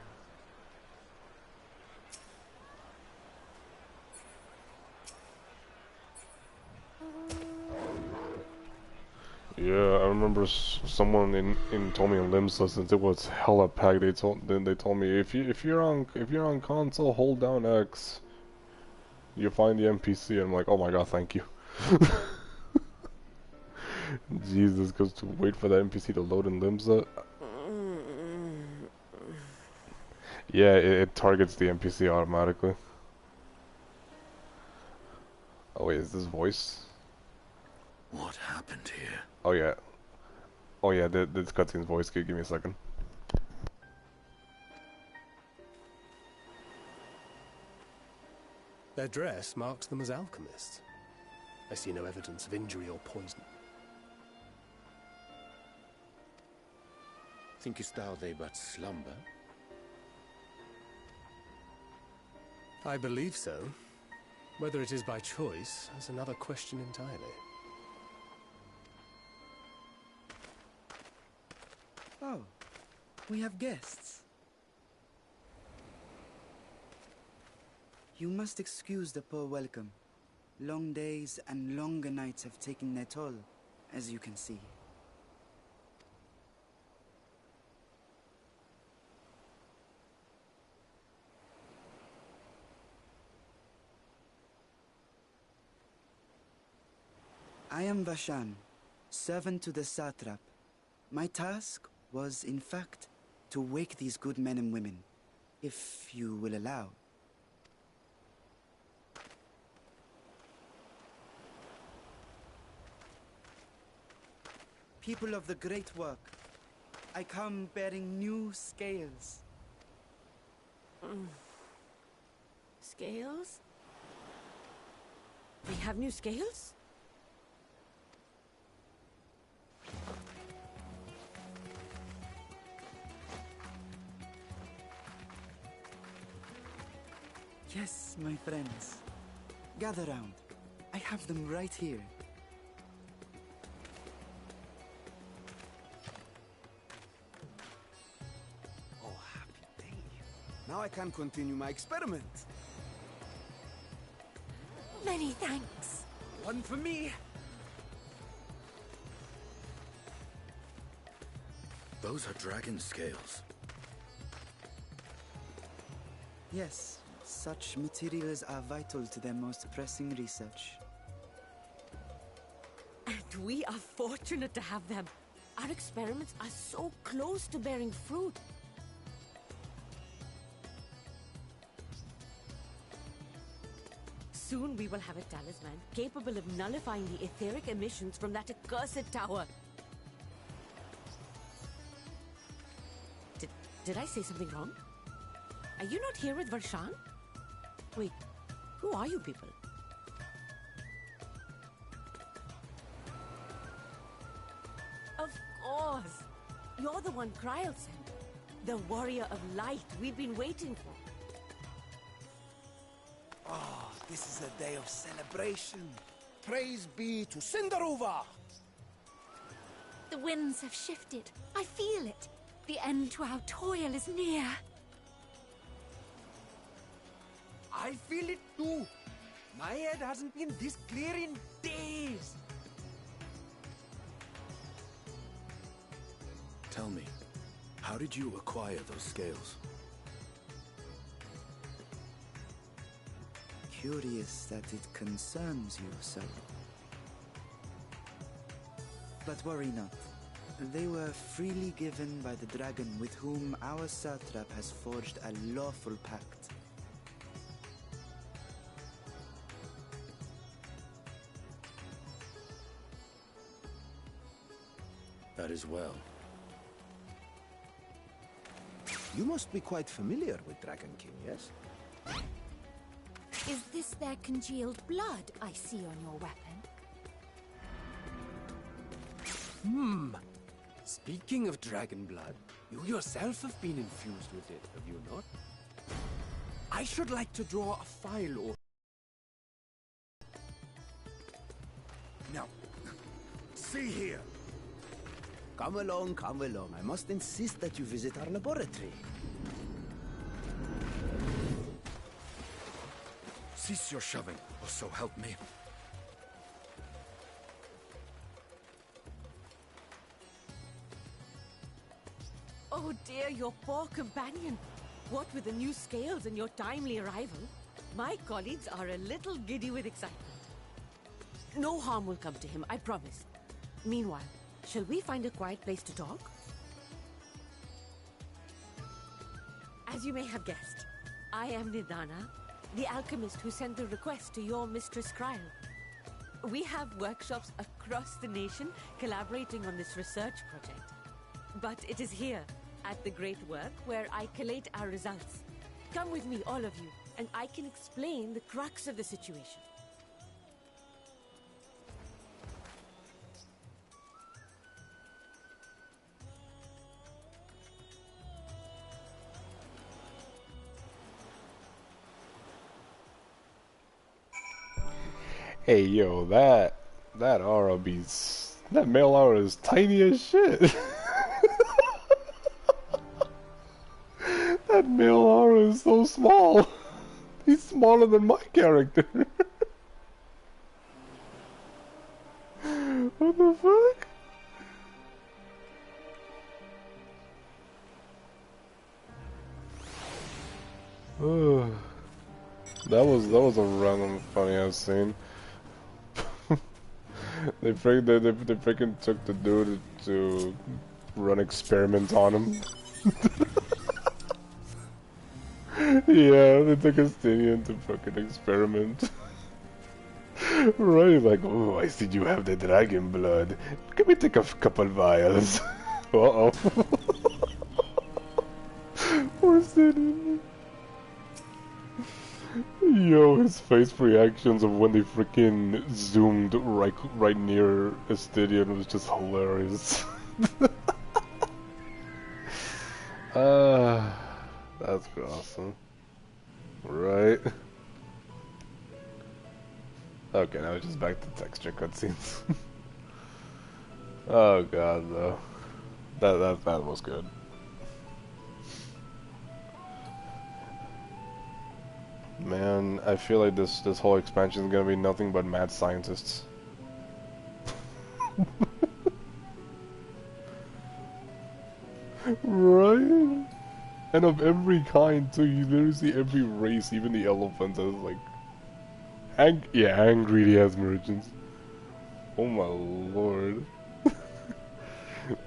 Yeah, I remember someone told me in Limsa, since it was hella packed. They told me if you're on console, hold down X. You find the NPC. I'm like, oh my god, thank you. Jesus, because to wait for the NPC to load in Limsa. Yeah, it targets the NPC automatically. Oh wait, is this voice? What happened here? Oh yeah, this cutscene's voice. Give me a second. Their dress marks them as alchemists. I see no evidence of injury or poison. Thinkest thou they but slumber? I believe so. Whether it is by choice is another question entirely. Oh, we have guests. You must excuse the poor welcome. Long days and longer nights have taken their toll, as you can see. I am Vashan, servant to the satrap. My task was, in fact, to wake these good men and women, if you will allow. People of the great work, I come bearing new scales. Scales? We have new scales? Yes, my friends. Gather round. I have them right here. Oh, happy day. Now I can continue my experiment. Many thanks. One for me. Those are dragon scales. Yes, such materials are vital to their most pressing research. And we are fortunate to have them. Our experiments are so close to bearing fruit. Soon we will have a talisman capable of nullifying the etheric emissions from that accursed tower. Did I say something wrong? Are you not here with Varshan? Wait, who are you people? Of course! You're the one Kryl sent. The warrior of light we've been waiting for. Oh, this is a day of celebration. Praise be to Cinderova! The winds have shifted. I feel it. The end to our toil is near. I feel it too. My head hasn't been this clear in days. Tell me, how did you acquire those scales? Curious that it concerns you so. But worry not. They were freely given by the dragon with whom our satrap has forged a lawful pact. That is well. You must be quite familiar with Dragon King, yes? Is this their congealed blood I see on your weapon? Speaking of dragon blood, you yourself have been infused with it, have you not? I should like to draw a file or... Now, see here. Come along, come along. I must insist that you visit our laboratory. Cease your shoving, or so help me. Oh dear, your poor companion. What with the new scales and your timely arrival, my colleagues are a little giddy with excitement. No harm will come to him, I promise. Meanwhile, shall we find a quiet place to talk? As you may have guessed, I am Nidana, the alchemist who sent the request to your Mistress Kryl. We have workshops across the nation collaborating on this research project. But it is here, at the Great Work, where I collate our results. Come with me, all of you, and I can explain the crux of the situation. Hey yo, that aura that male aura is tiny as shit. That male aura is so small. He's smaller than my character. What the fuck? That was a random funny ass scene. They freaking took the dude to run experiments on him. Yeah, they took a Stinian to fucking experiment. Right, like, oh, I see you have the dragon blood. Can we take a couple vials? Uh-oh. Poor Stinian. Yo, his face reactions of when they freaking zoomed right near Estidian was just hilarious. That's awesome. Right? Okay, now it's just back to texture cutscenes. Oh god, though. That was good. Man, I feel like this whole expansion is gonna be nothing but mad scientists. Right? And of every kind too, you literally see every race, even the elephants, as like angry ass merchants. Oh my lord.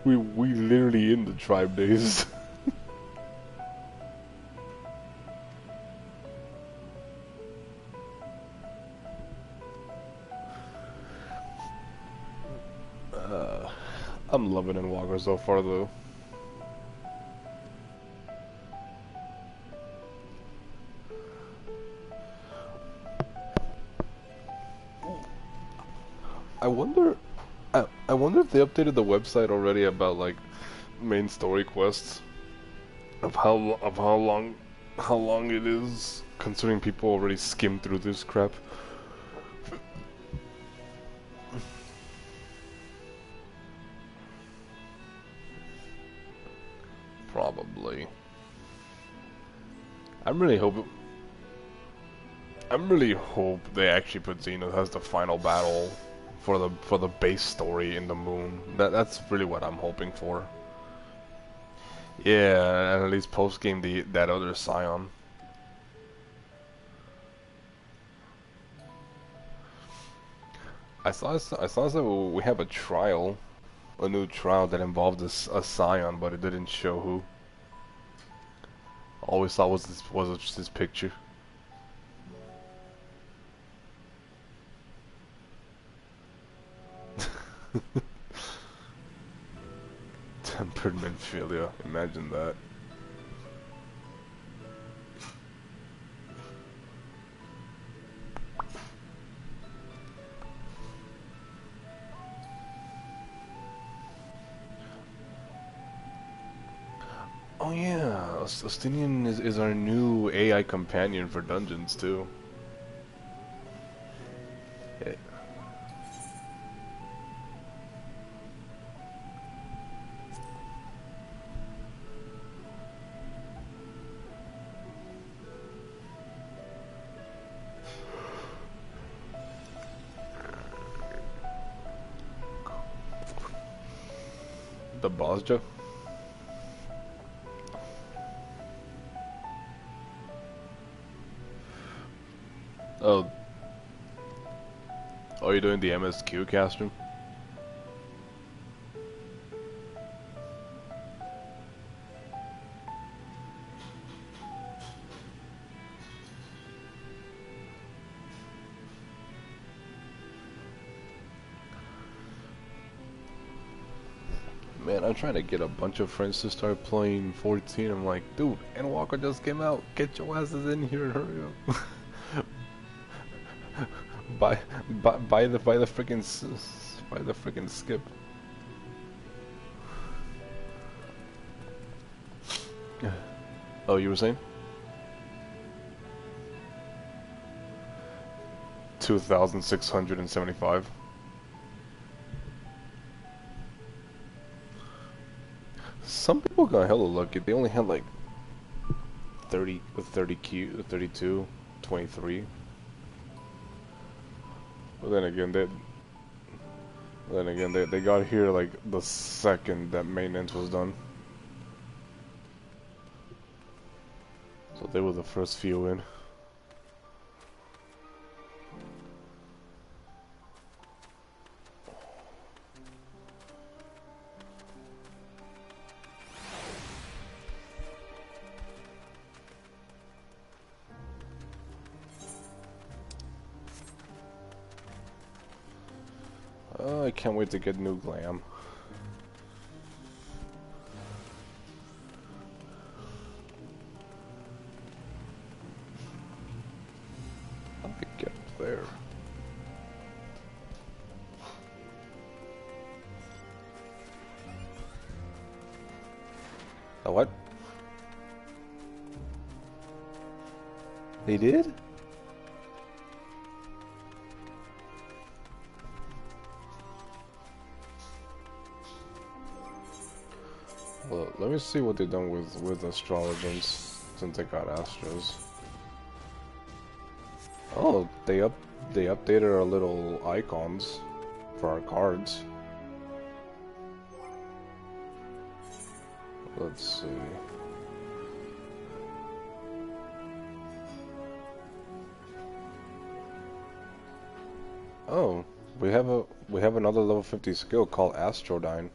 we literally in the tribe days. I'm loving Endwalker so far though. I wonder if they updated the website already about like main story quests of how long it is, considering people already skimmed through this crap. Probably. I really hope they actually put Zenith as the final battle for the base story in the moon. That's really what I'm hoping for. Yeah, and at least post game that other Scion. I saw that we have a new trial that involved a Scion, but it didn't show who. All we saw was this picture. Temperament failure. Imagine that. Oh yeah, Ostinian is our new AI companion for dungeons too. Yeah. The boss Joe? Oh, are you doing the MSQ casting? Man, I'm trying to get a bunch of friends to start playing 14. I'm like, dude, Endwalker just came out. Get your asses in here and hurry up. buy the freaking skip. Oh, you were saying? 2,675. Some people got hella lucky. They only had like 30 Q, 32, 23. But then again, they got here like the second that maintenance was done. So they were the first few in. I can't wait to get new glam. How did I get up there? A what? They did? Well, let me see what they've done with astrologers since they got astros. Oh, they updated our little icons for our cards. Let's see. Oh, we have another level 50 skill called Astrodyne.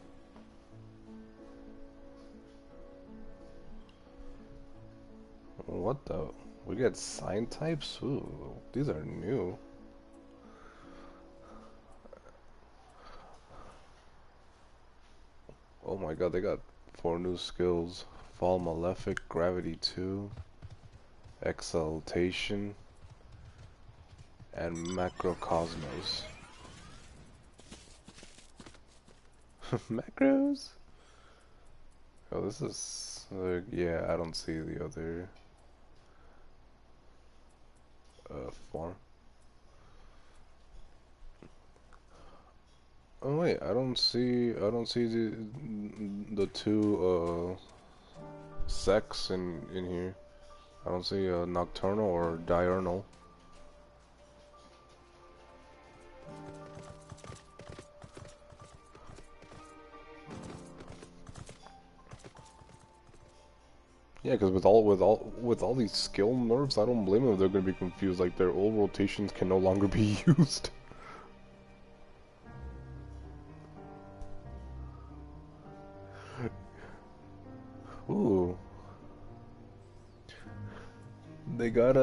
What the? We get sign types? Ooh, these are new. Oh my god, they got 4 new skills. Fall Malefic, Gravity 2, Exaltation, and Macrocosmos. Macros? Oh, this is... yeah, I don't see the other... form. Oh wait, I don't see the 2 sects in here. I don't see nocturnal or diurnal. Yeah, because with all these skill nerfs, I don't blame them if they're gonna be confused. Like their old rotations can no longer be used. Ooh, they got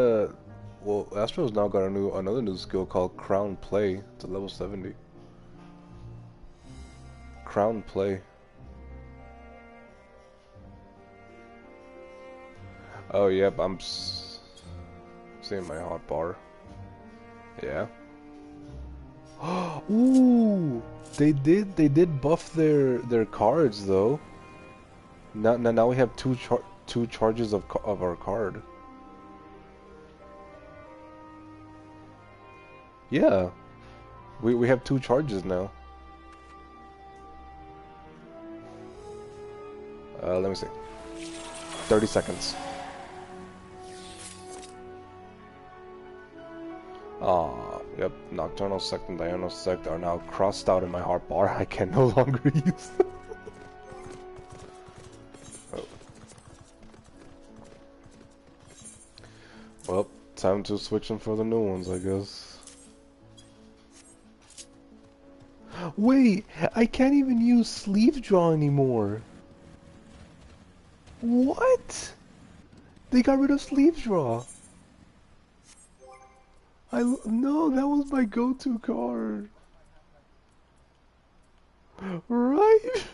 well, Astro's now got another new skill called Crown Play. It's a level 70. Crown Play. Oh, yep, I'm seeing my hotbar. Yeah. Ooh, they did buff their cards though. Now we have two charges of our card. Yeah, we have 2 charges now. Let me see. 30 seconds. Yep, Nocturnal Sect and Diurnal Sect are now crossed out in my hotbar. I can no longer use them. Oh. Well, time to switch them for the new ones, I guess. Wait, I can't even use sleeve draw anymore. What? They got rid of sleeve draw. No, that was my go-to card. Right?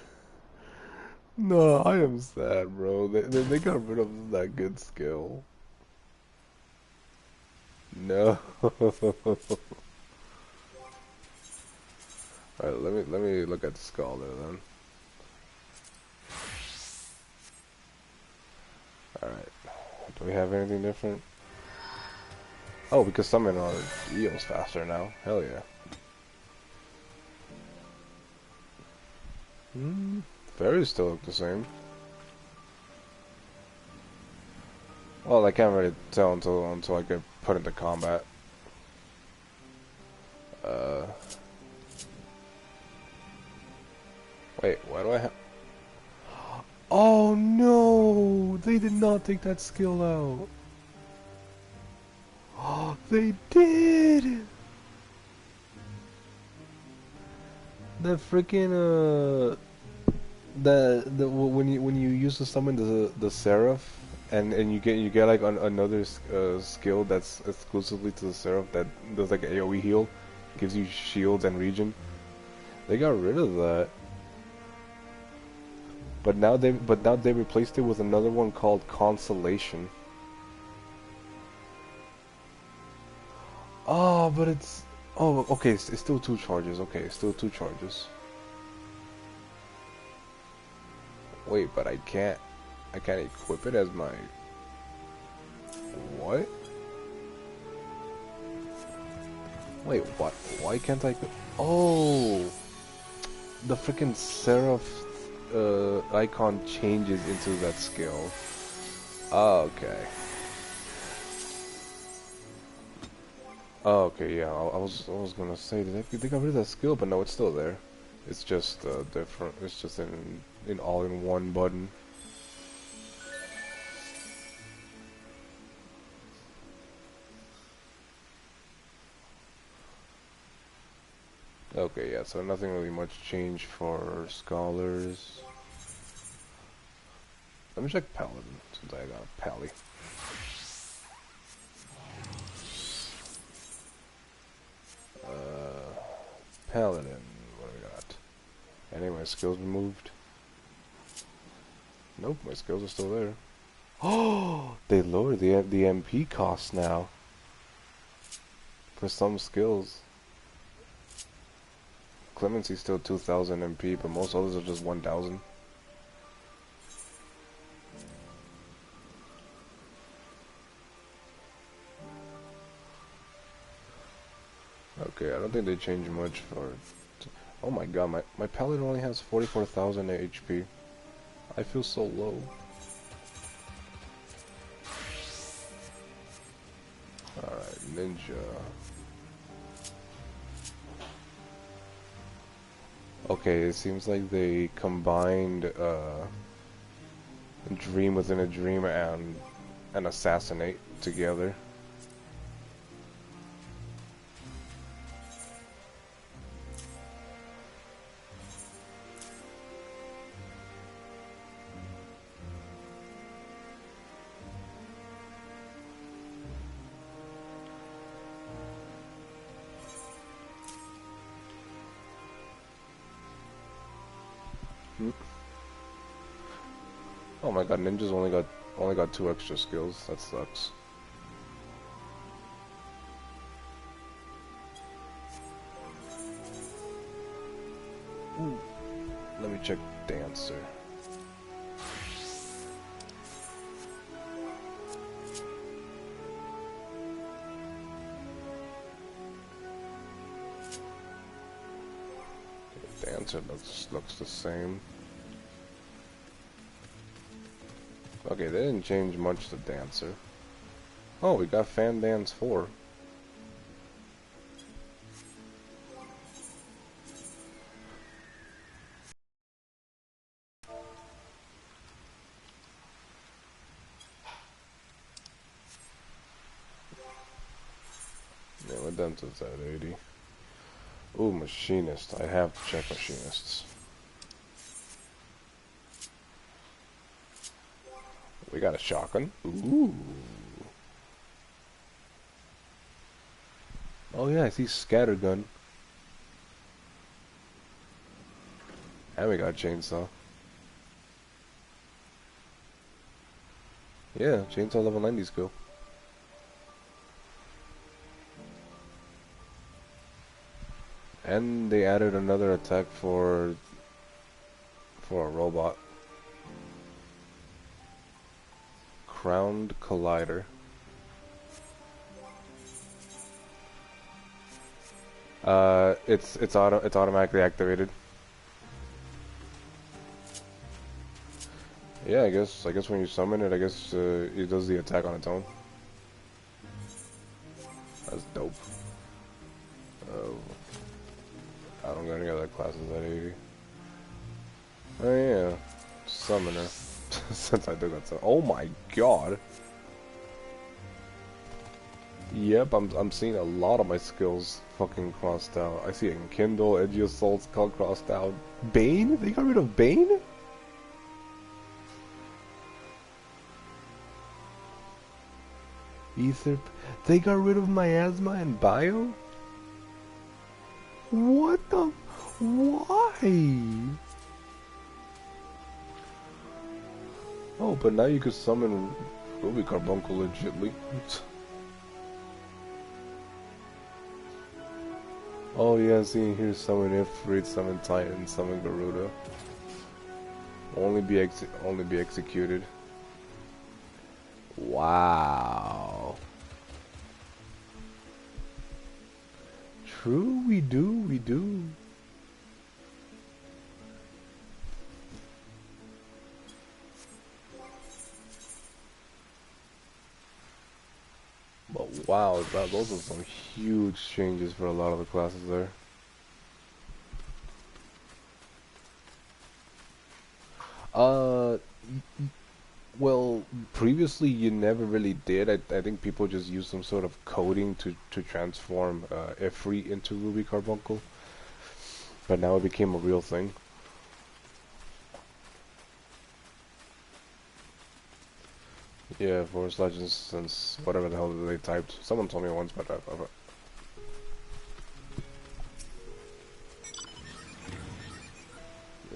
No, I am sad, bro. They got rid of that good skill. No. Alright, let me look at the scholar then. Alright. Do we have anything different? Oh, we can summon our Eos faster now. Hell yeah. Fairies still look the same. Well, I can't really tell until I get put into combat. Wait, why do I have... Oh no! They did not take that skill out. Oh, they did! The freaking the when you use to summon the seraph and you get like another skill that's exclusively to the seraph that does like AoE heal, gives you shields and regen. They got rid of that. But now they replaced it with another one called Consolation. Oh, but it's... Oh, okay, it's still 2 charges. Okay, it's still 2 charges. Wait, but I can't equip it as my... What? Wait, what? Why can't I... Oh! The freaking Seraph icon changes into that skill. Oh, okay. Oh, okay, yeah, I was gonna say they got rid of that skill, but no, it's still there. It's just different. It's just in all-in-one button. Okay, yeah, so nothing really much changed for scholars. Let me check Paladin, since I got Pally. Paladin, what do we got? Any of my skills removed? Nope, my skills are still there. Oh, they lowered the MP cost now. For some skills. Clemency's still 2000 MP, but most others are just 1000. Okay, I don't think they changed much for... Oh my god, my Paladin only has 44,000 HP. I feel so low. Alright, Ninja. Okay, it seems like they combined Dream Within a Dream and Assassinate together. Oh my god, Ninja's only got 2 extra skills. That sucks. Ooh. Let me check Dancer. Dancer looks the same. Okay, they didn't change much to Dancer. Oh, we got Fan Dance 4. Yeah, we're done to that 80. Ooh, Machinist. I have to check Machinists. We got a shotgun. Ooh. Oh yeah, I see Scattergun. And we got a chainsaw. Yeah, chainsaw level 90 skill. And they added another attack for a robot. Crowned Collider. It's automatically activated. Yeah, I guess when you summon it, I guess it does the attack on its own. That's dope. Oh, I don't got any other classes at 80. Oh yeah, summoner. Since I do got some. Oh my god. Yep, I'm seeing a lot of my skills fucking crossed out. I see Enkindle, Edgy Assault, Skull crossed out. Bane? They got rid of Bane? Ether. They got rid of Miasma and Bio? What the? Why? Oh, but now you can summon Ruby Carbuncle legitly. Oh yeah, see here, summon Ifrit, summon Titan, summon Garuda. Only be executed. Wow. True, we do. But wow, those are some huge changes for a lot of the classes there. Well, previously you never really did. I think people just used some sort of coding to transform Ifrit into Ruby Carbuncle. But now it became a real thing. Yeah, Forest Legends since whatever the hell they typed. Someone told me once, but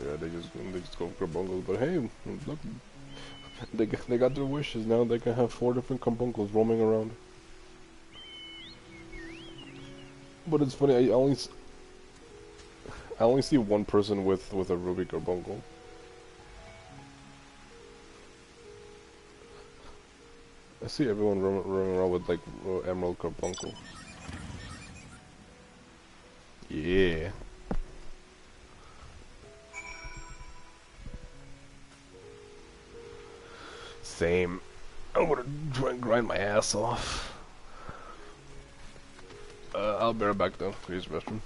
yeah, they just go for Carbuncles. But hey, look, they got their wishes now. They can have 4 different Carbuncles roaming around. But it's funny. I only see one person with a Ruby Carbuncle. I see everyone running around with like Emerald Carbuncle. Yeah. Same. I'm gonna try and grind my ass off. I'll be right back though. Use the restroom.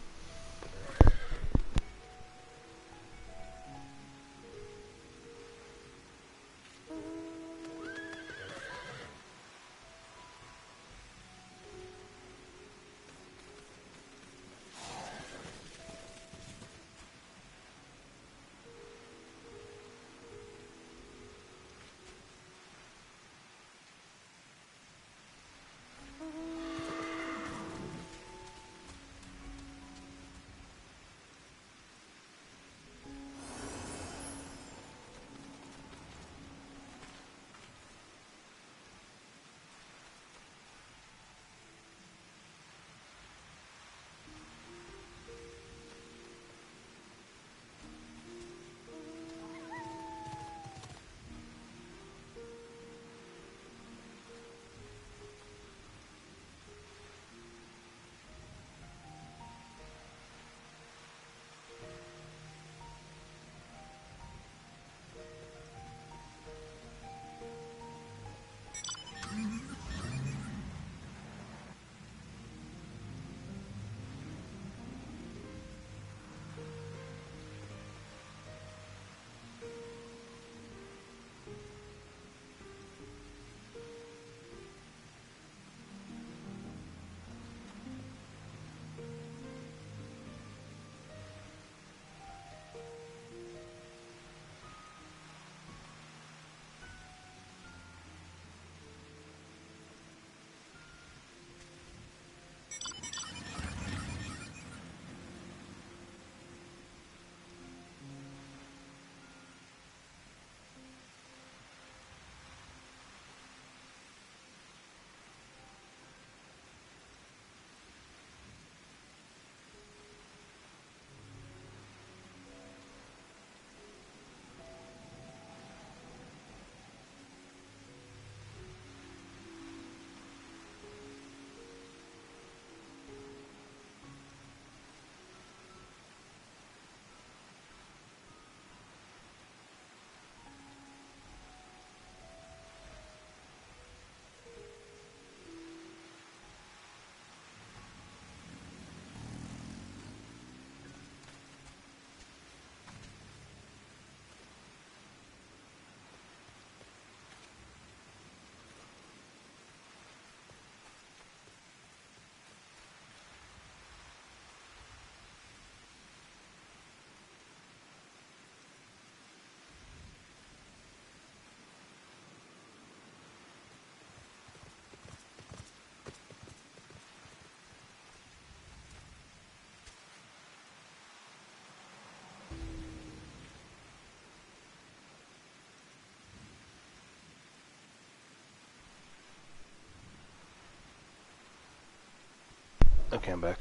Okay, I'm back.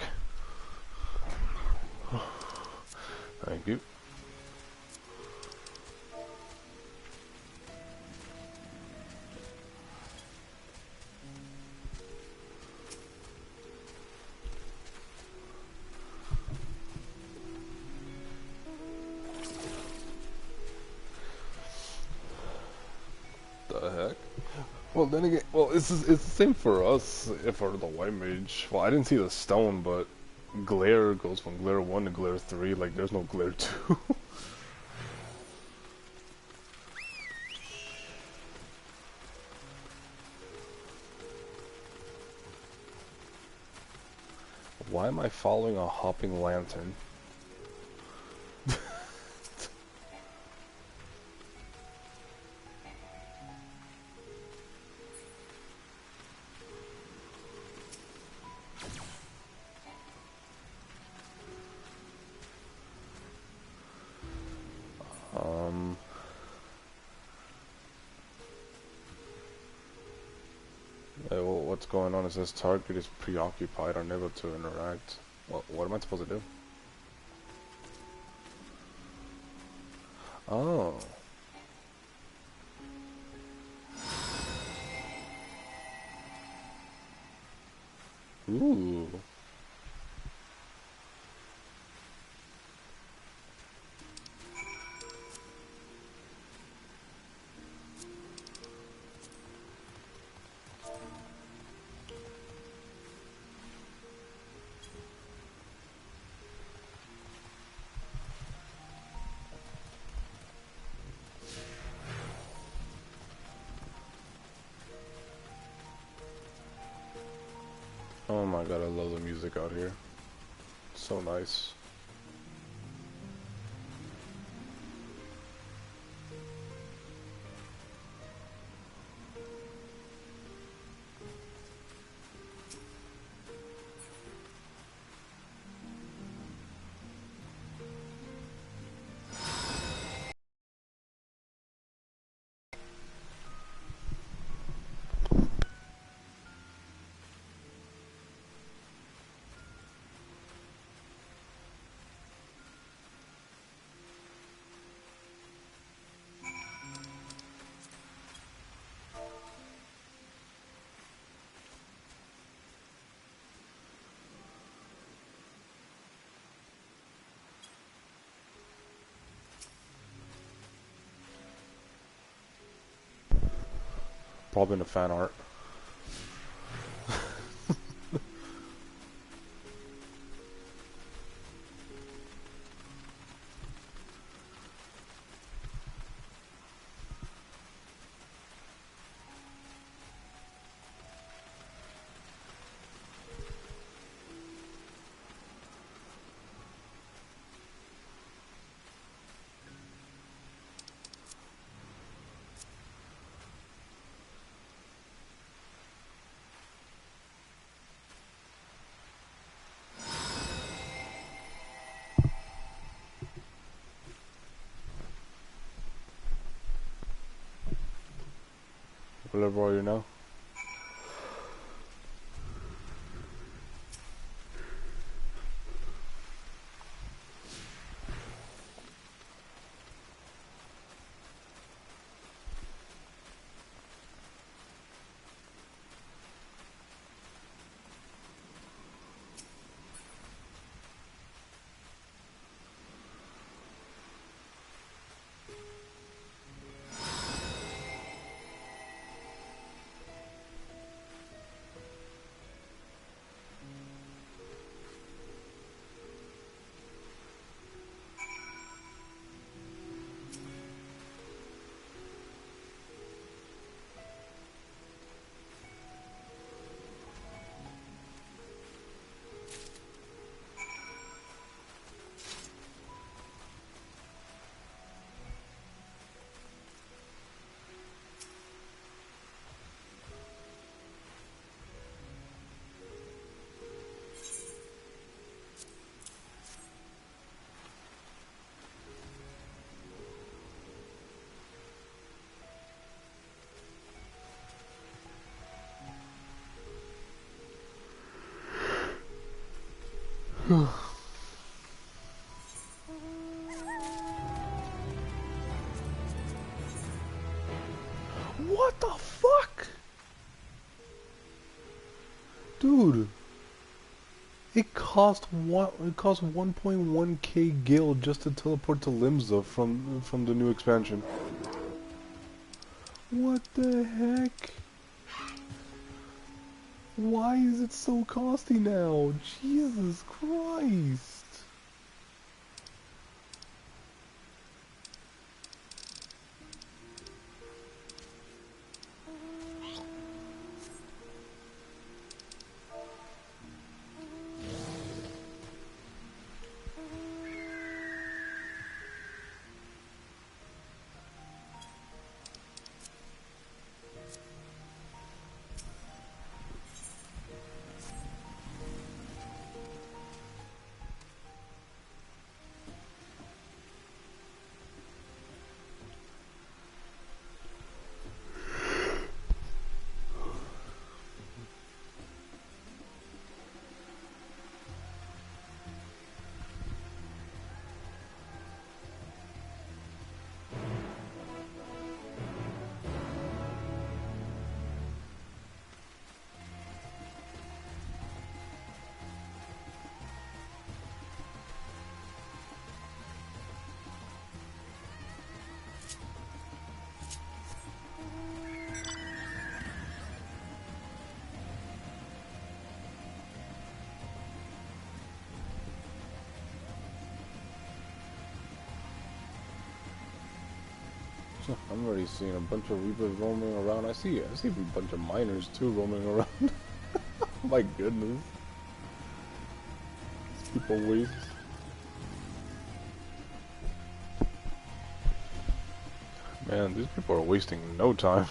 Thank you. The heck? Well, then again, well, it's the same for us, for the white mage. Well, I didn't see the stone, but glare goes from glare 1 to glare 3, like there's no glare 2. Why am I following a hopping lantern? What's going on? It says target is preoccupied, unable to interact. What am I supposed to do? Oh. Ooh. Oh my god, I love the music out here. It's so nice. Probably in the fan art. What level are you now? What the fuck? Dude. It cost 1.1k gil just to teleport to Limsa from the new expansion. What the heck? Why is it so costly now? Jesus Christ. I'm already seeing a bunch of Reapers roaming around. I see a bunch of miners too roaming around. My goodness. These people waste. Man, these people are wasting no time.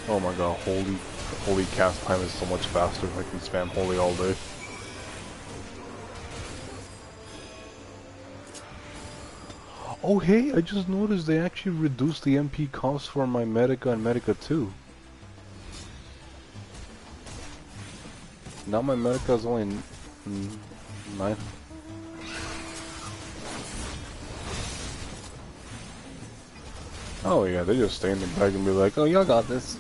Oh my god, holy cast time is so much faster. I can spam holy all day. Oh hey, I just noticed they actually reduced the MP cost for my Medica and Medica 2. Now my Medica is only 9. Oh yeah, they just stay in the back and be like, oh y'all got this.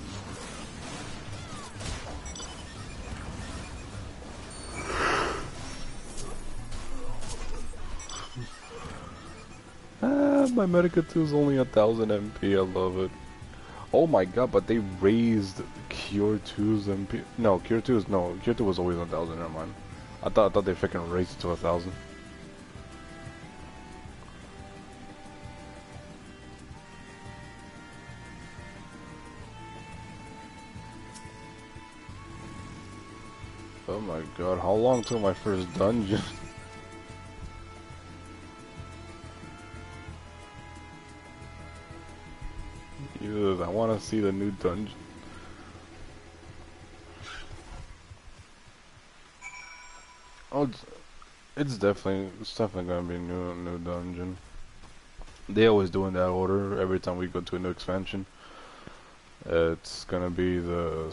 My Medica 2 is only 1000 MP, I love it. Oh my god, but they raised Cure 2's MP. No, Cure 2 was always 1000, never mind. I thought they freaking raised it to 1000. Oh my god, how long till my first dungeon? Jesus, I want to see the new dungeon. Oh, it's definitely gonna be a new dungeon. They always do in that order every time we go to a new expansion. It's gonna be the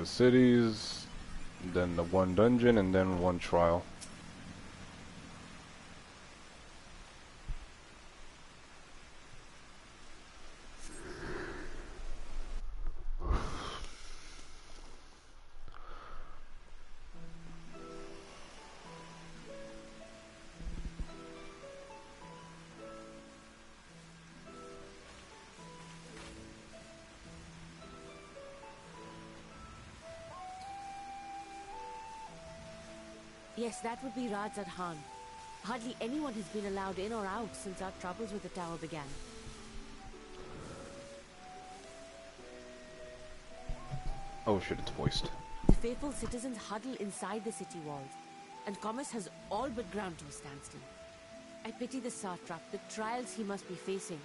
cities, then the one dungeon, and then one trial. Yes, that would be Raj at Han. Hardly anyone has been allowed in or out since our troubles with the tower began. Oh shit, it's voiced. The faithful citizens huddle inside the city walls, and commerce has all but ground to a standstill. I pity the satrap, the trials he must be facing.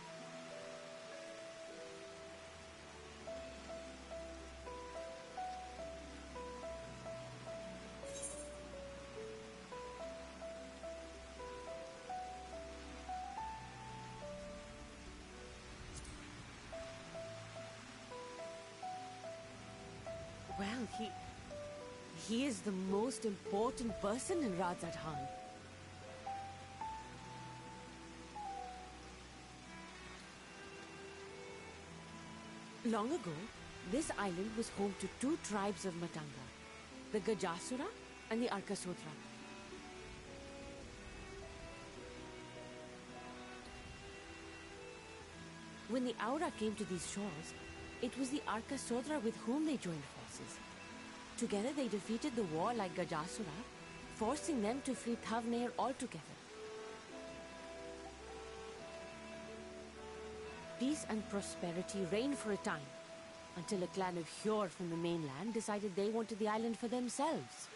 he is the most important person in Radzat-Han. Long ago, this island was home to two tribes of Matanga, the Gajasura and the Arkasodra. When the Aura came to these shores, it was the Arkasodra with whom they joined forces. Together they defeated the warlike Gajasura, forcing them to flee Thavnair altogether. Peace and prosperity reigned for a time, until a clan of Hjor from the mainland decided they wanted the island for themselves.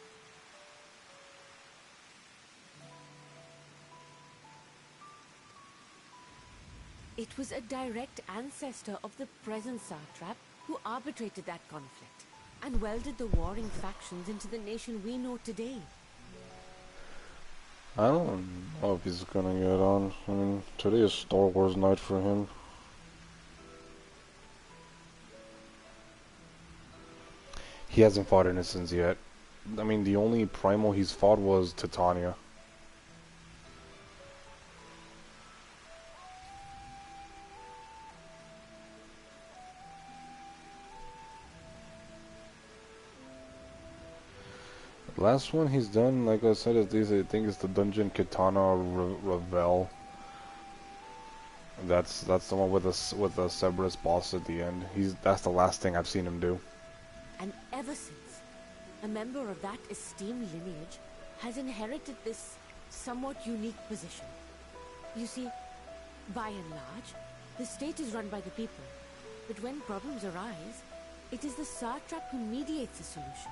It was a direct ancestor of the present satrap who arbitrated that conflict and welded the warring factions into the nation we know today. I don't know if he's gonna get on. I mean, today is Star Wars night for him. He hasn't fought Innocence yet. I mean, the only primal he's fought was Titania. The last one he's done, like I said, is I think it's the Dungeon Kitana Revel. That's the one with the Cerberus boss at the end. That's the last thing I've seen him do. And ever since, a member of that esteemed lineage has inherited this somewhat unique position. You see, by and large, the state is run by the people, but when problems arise, it is the satrap who mediates a solution.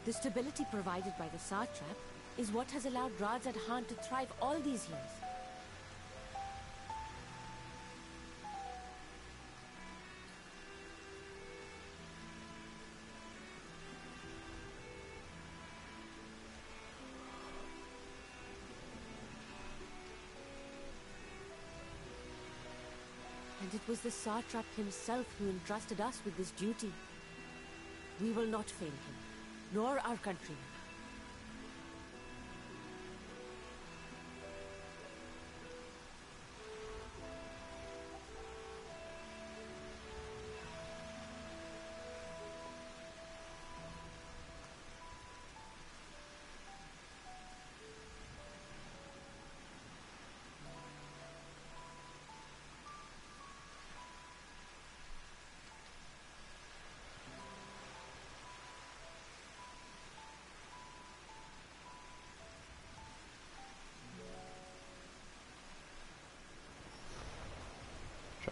The stability provided by the satrap is what has allowed Radzat-Han to thrive all these years. And it was the satrap himself who entrusted us with this duty. We will not fail him, nor our countrymen.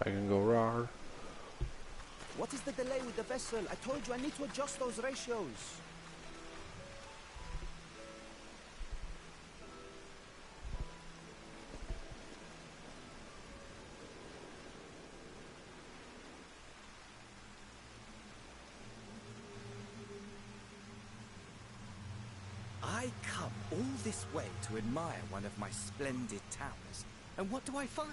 Dragon go rawr. What is the delay with the vessel? I told you I need to adjust those ratios. I come all this way to admire one of my splendid towers, and what do I find?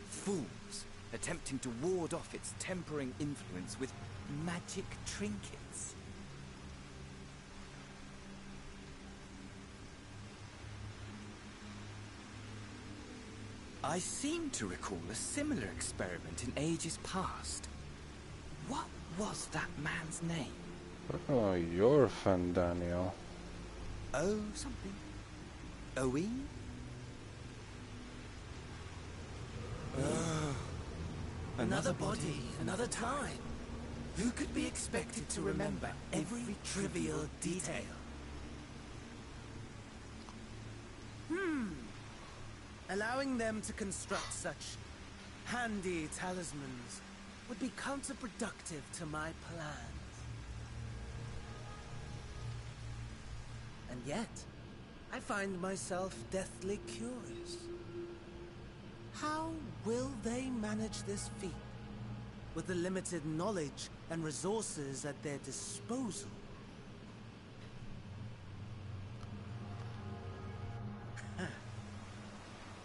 Fools attempting to ward off its tempering influence with magic trinkets. I seem to recall a similar experiment in ages past. What was that man's name? Oh, you're fun, Daniel. Oh, something. Owen? Another body, another time. Who could be expected to remember every trivial detail? Allowing them to construct such handy talismans would be counterproductive to my plans. And yet, I find myself deathly curious. How will they manage this feat with the limited knowledge and resources at their disposal?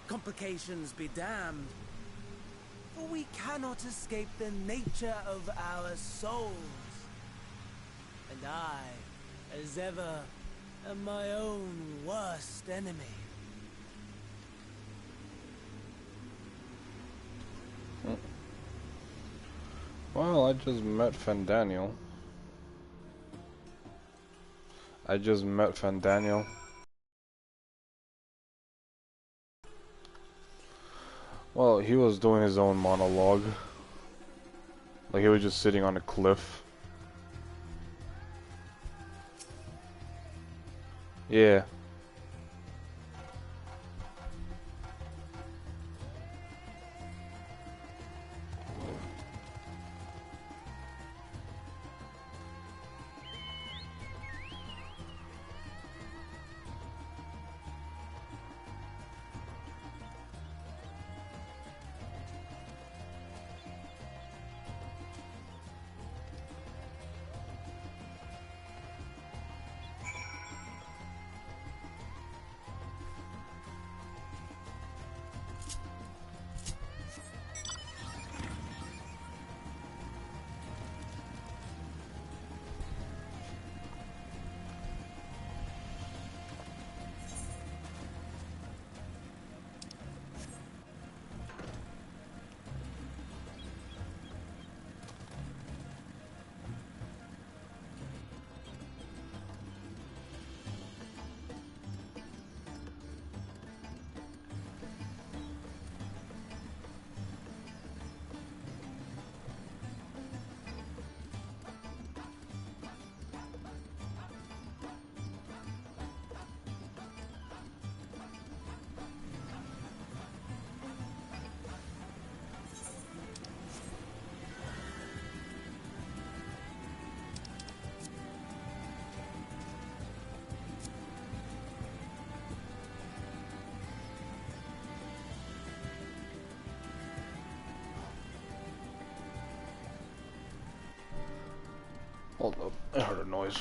Complications be damned. cannot escape the nature of our souls. And I, as ever, am my own worst enemy. Well, I just met Fandaniel. Well, he was doing his own monologue. Like he was just sitting on a cliff. Yeah. Hold up, I heard a noise.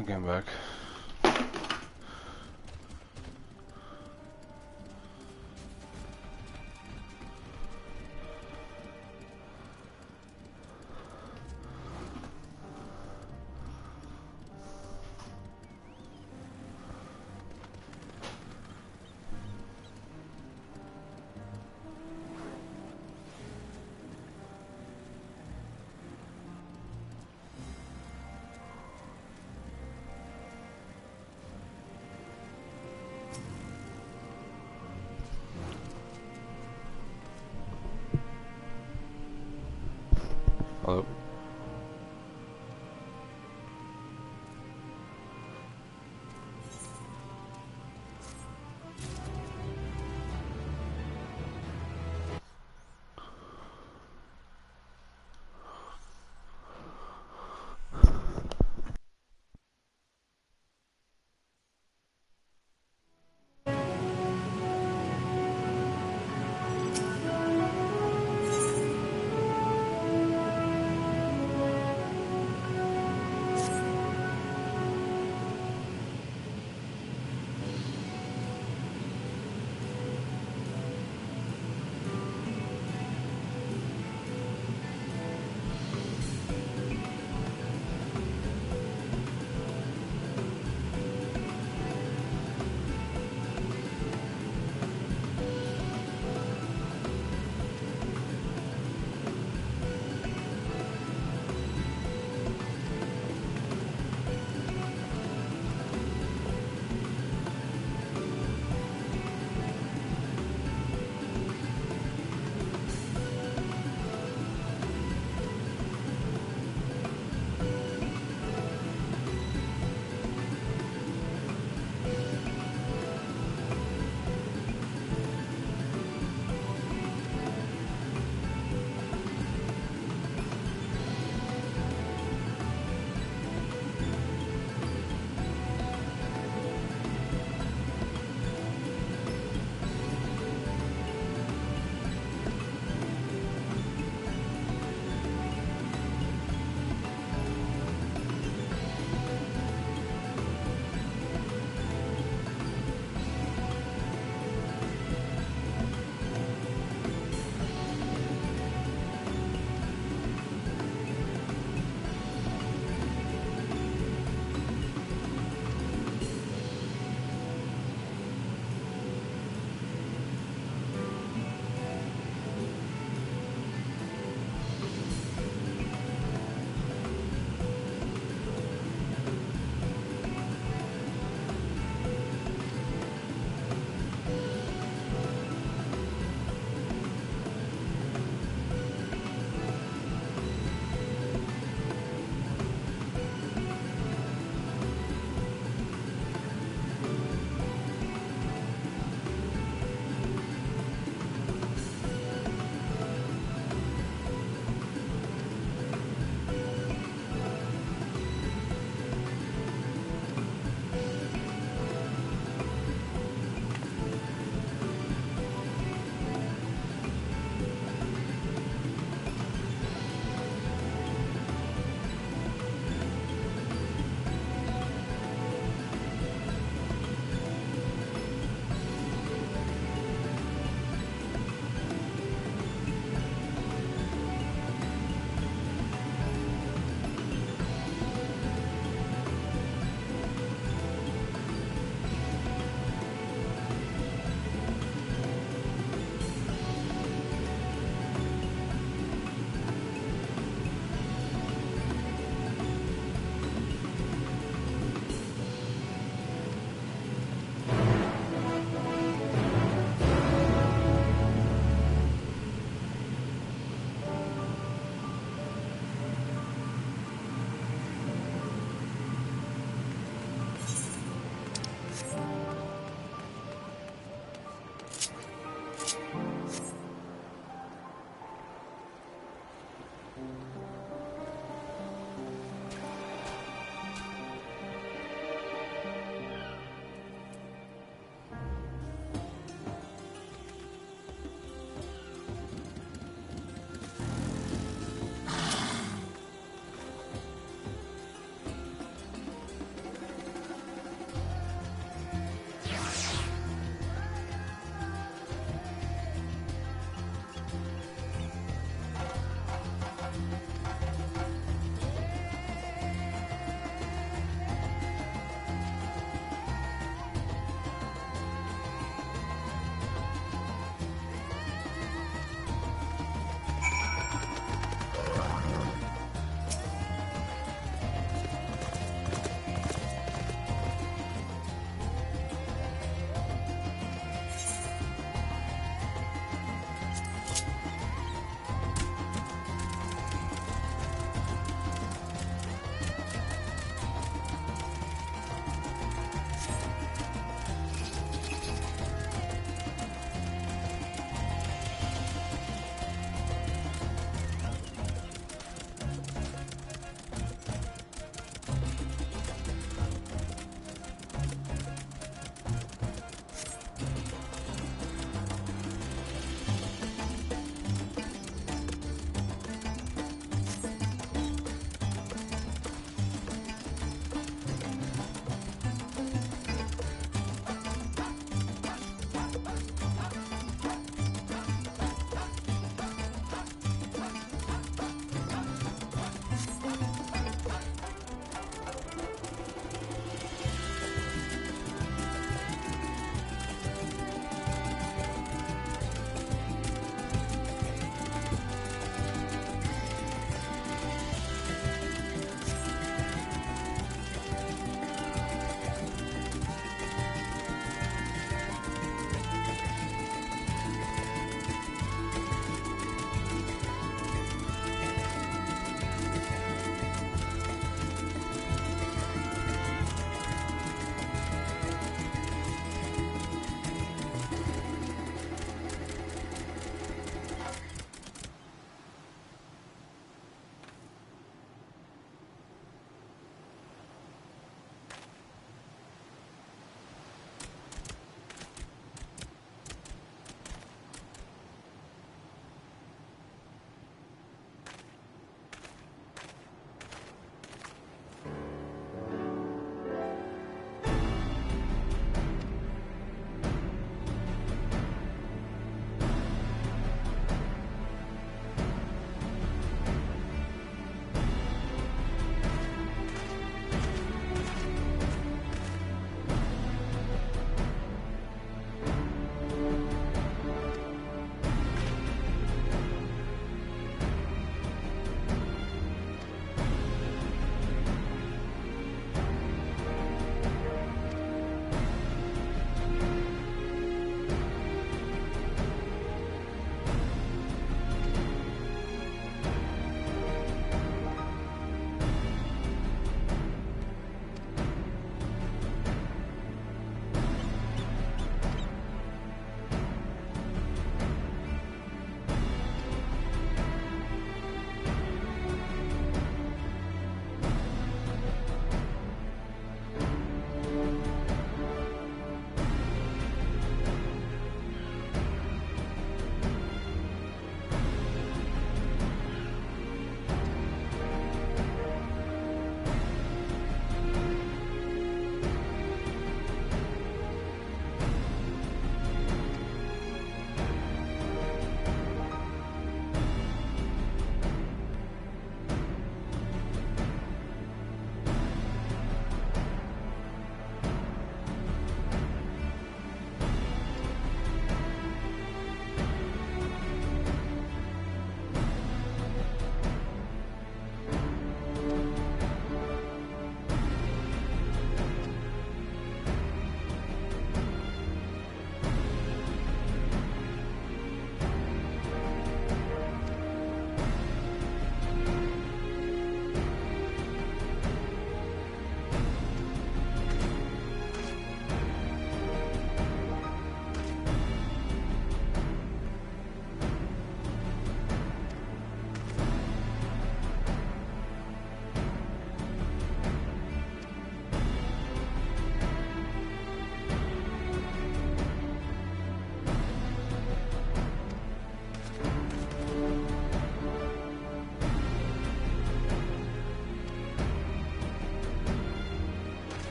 I'm getting back. Hello.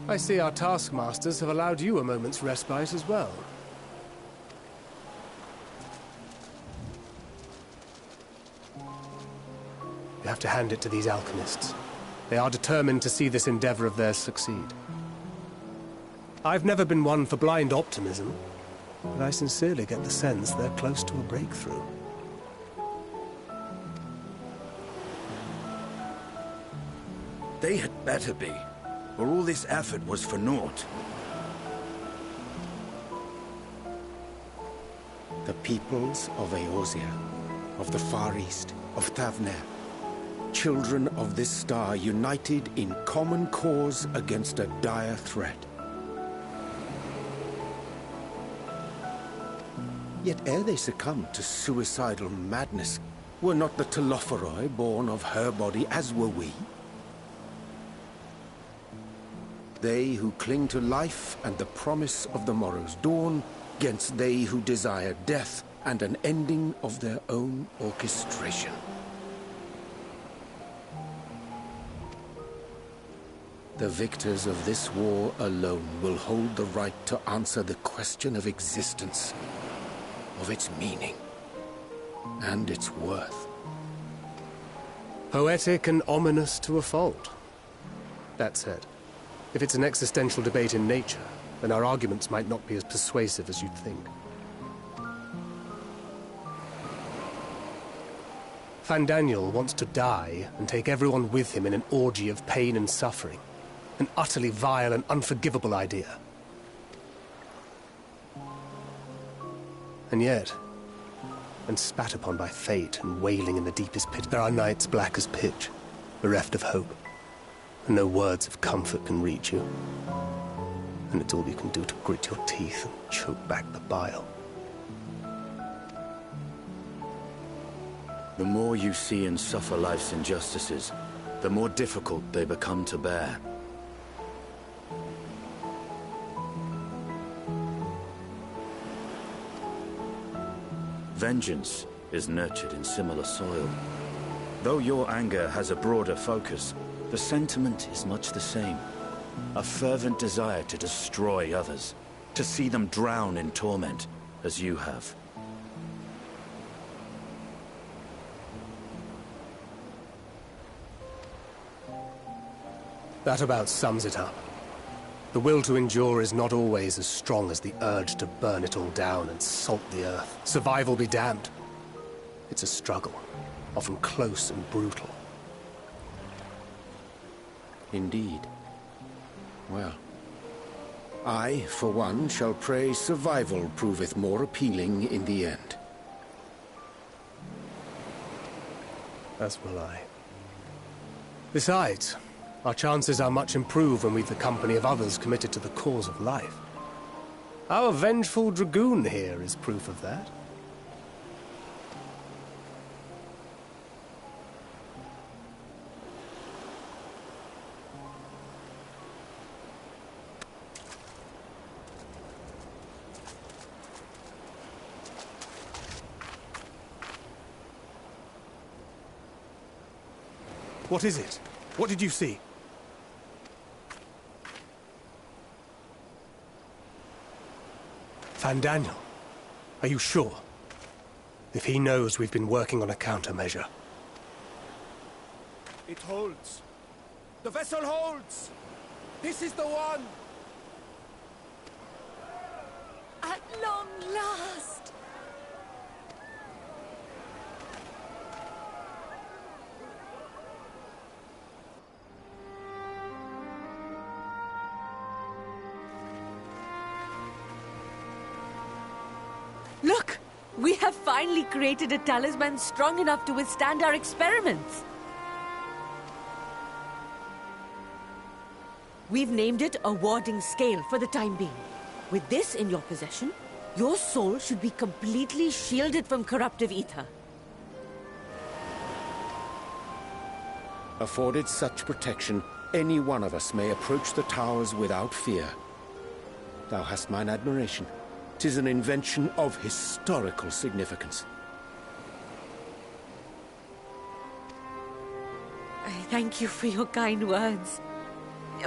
I see our taskmasters have allowed you a moment's respite as well. You have to hand it to these alchemists. They are determined to see this endeavor of theirs succeed. I've never been one for blind optimism, but I sincerely get the sense they're close to a breakthrough. They had better be, or all this effort was for naught. The peoples of Eorzea, of the Far East, of Thavner, children of this star united in common cause against a dire threat. Yet ere they succumbed to suicidal madness, were not the Telophoroi born of her body as were we? They who cling to life and the promise of the morrow's dawn, against they who desire death and an ending of their own orchestration. The victors of this war alone will hold the right to answer the question of existence, of its meaning, and its worth. Poetic and ominous to a fault. That said, if it's an existential debate in nature, then our arguments might not be as persuasive as you'd think. Fandaniel wants to die and take everyone with him in an orgy of pain and suffering. An utterly vile and unforgivable idea. And yet, when spat upon by fate and wailing in the deepest pit, there are nights black as pitch, bereft of hope, and no words of comfort can reach you. And it's all you can do to grit your teeth and choke back the bile. The more you see and suffer life's injustices, the more difficult they become to bear. Vengeance is nurtured in similar soil. Though your anger has a broader focus, the sentiment is much the same. A fervent desire to destroy others, to see them drown in torment, as you have. That about sums it up. The will to endure is not always as strong as the urge to burn it all down and salt the earth. Survival be damned. It's a struggle, often close and brutal. Indeed. Well, I, for one, shall pray survival proveth more appealing in the end. As will I. Besides, our chances are much improved when we've the company of others committed to the cause of life. Our vengeful dragoon here is proof of that. What is it? What did you see? Fandaniel, are you sure? If he knows we've been working on a countermeasure. It holds. The vessel holds! This is the one! At long last! Look! We have finally created a talisman strong enough to withstand our experiments! We've named it a warding scale for the time being. With this in your possession, your soul should be completely shielded from corruptive ether. Afforded such protection, any one of us may approach the towers without fear. Thou hast mine admiration. 'Tis an invention of historical significance. I thank you for your kind words.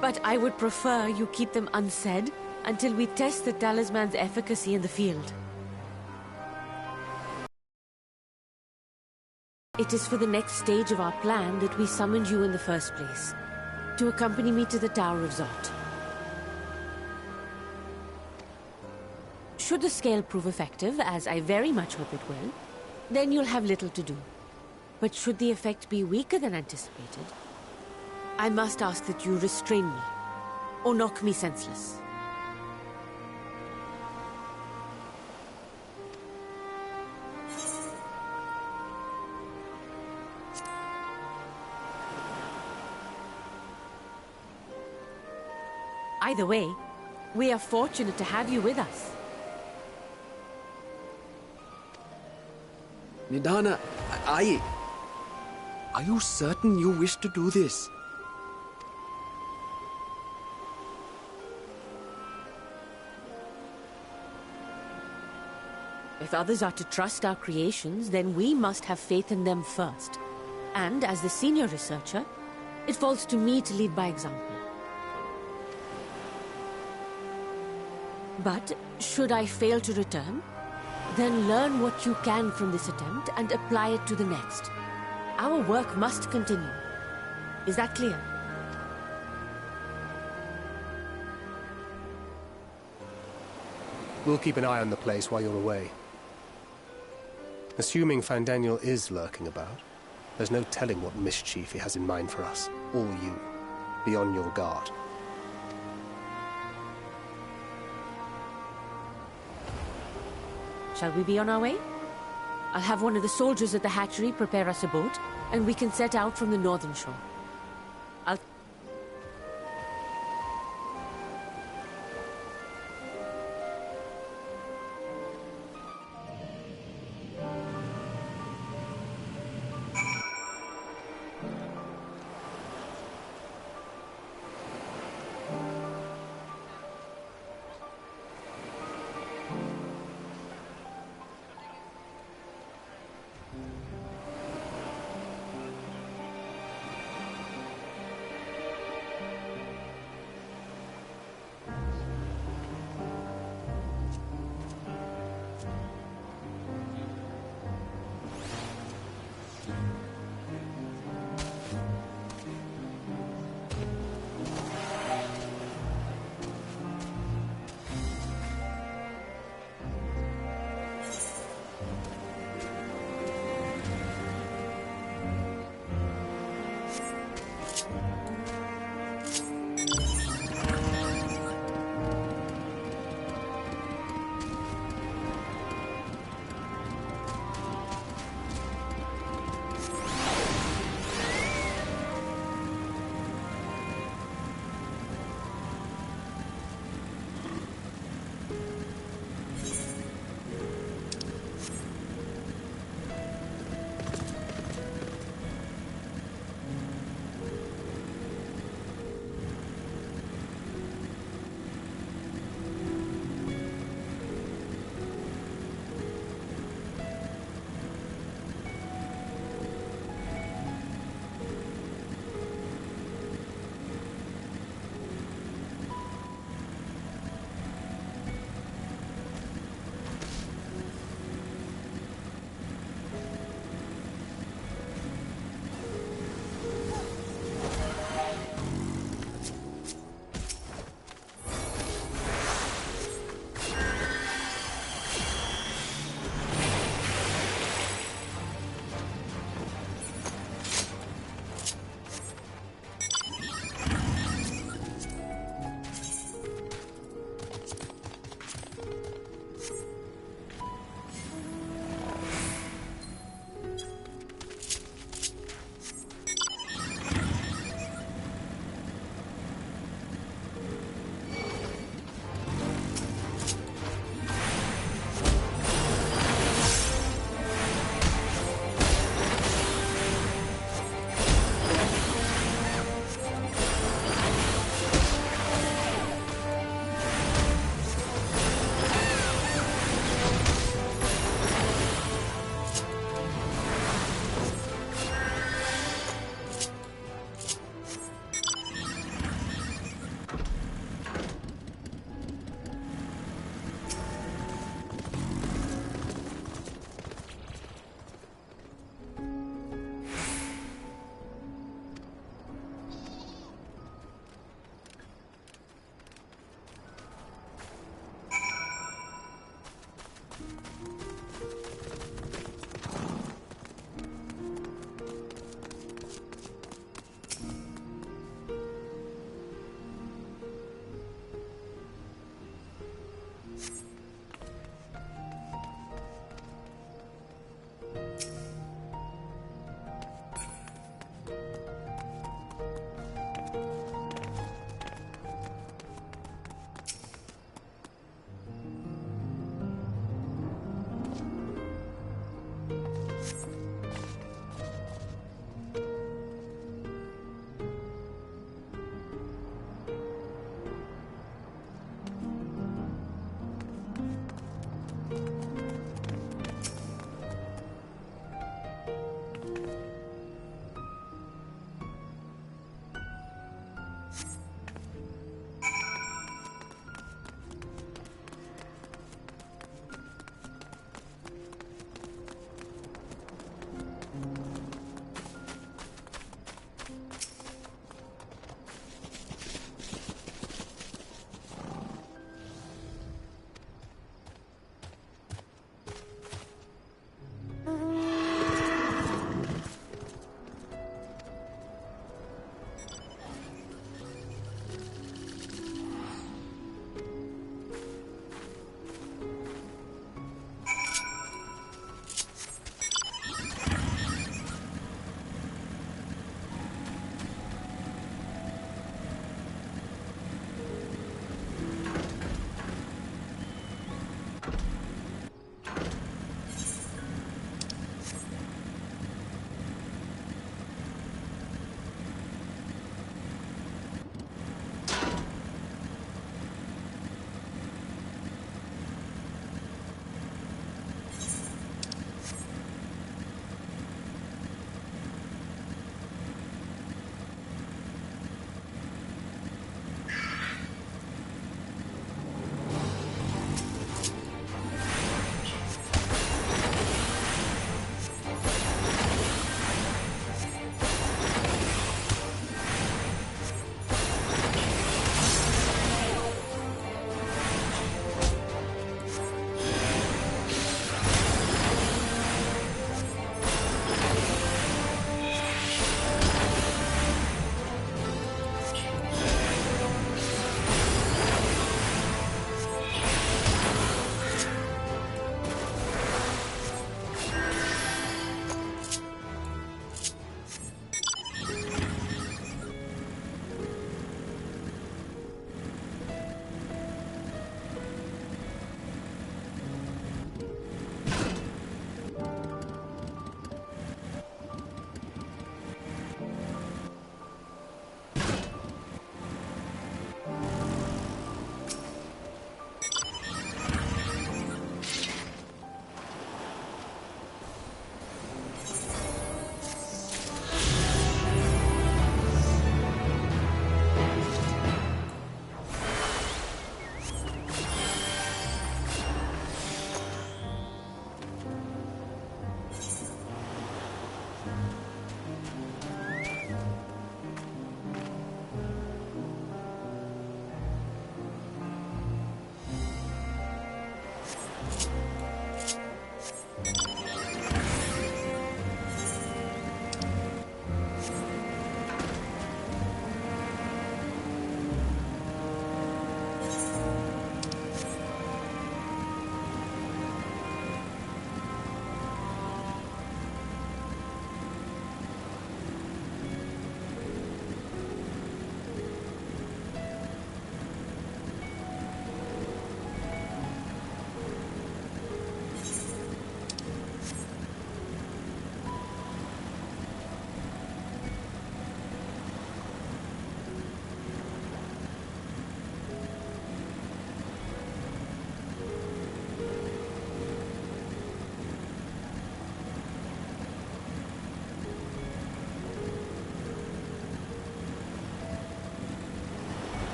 But I would prefer you keep them unsaid until we test the talisman's efficacy in the field. It is for the next stage of our plan that we summoned you in the first place, to accompany me to the Tower of Zot. Should the scale prove effective, as I very much hope it will, then you'll have little to do. But should the effect be weaker than anticipated, I must ask that you restrain me, or knock me senseless. Either way, we are fortunate to have you with us. Nidana, are you certain you wish to do this? If others are to trust our creations, then we must have faith in them first. And as the senior researcher, it falls to me to lead by example. But should I fail to return, then learn what you can from this attempt and apply it to the next. Our work must continue. Is that clear? We'll keep an eye on the place while you're away. Assuming Fandaniel is lurking about, there's no telling what mischief he has in mind for us, or you. Be on your guard. Shall we be on our way? I'll have one of the soldiers at the hatchery prepare us a boat, and we can set out from the northern shore.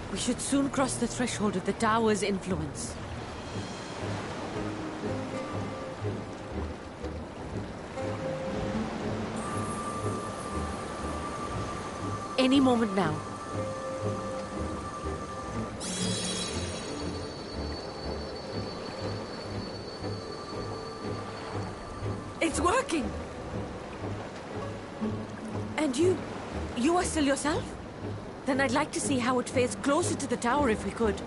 We should soon cross the threshold of the tower's influence. Any moment now. It's working! And you are still yourself? Then I'd like to see how it fares closer to the tower if we could.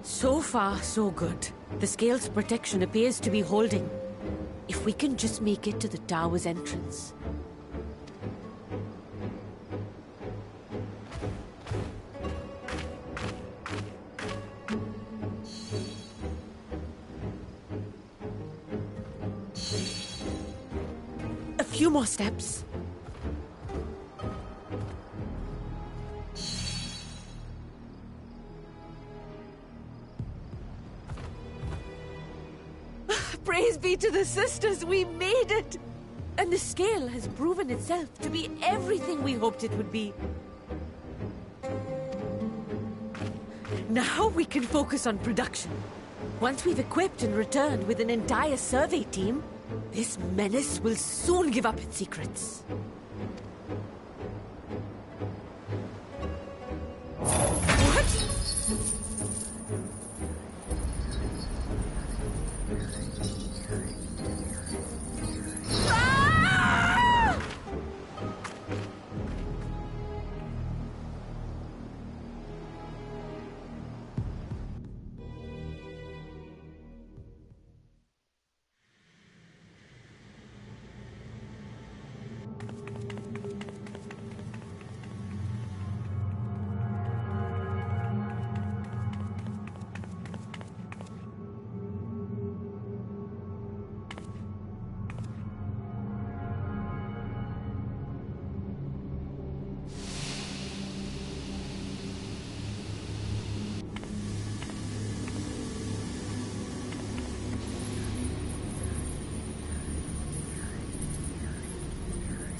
So far, so good. The scale's protection appears to be holding. If we can just make it to the tower's entrance. A few more steps. Praise be to the sisters, we made it! And the scale has proven itself to be everything we hoped it would be. Now we can focus on production. Once we've equipped and returned with an entire survey team, this menace will soon give up its secrets.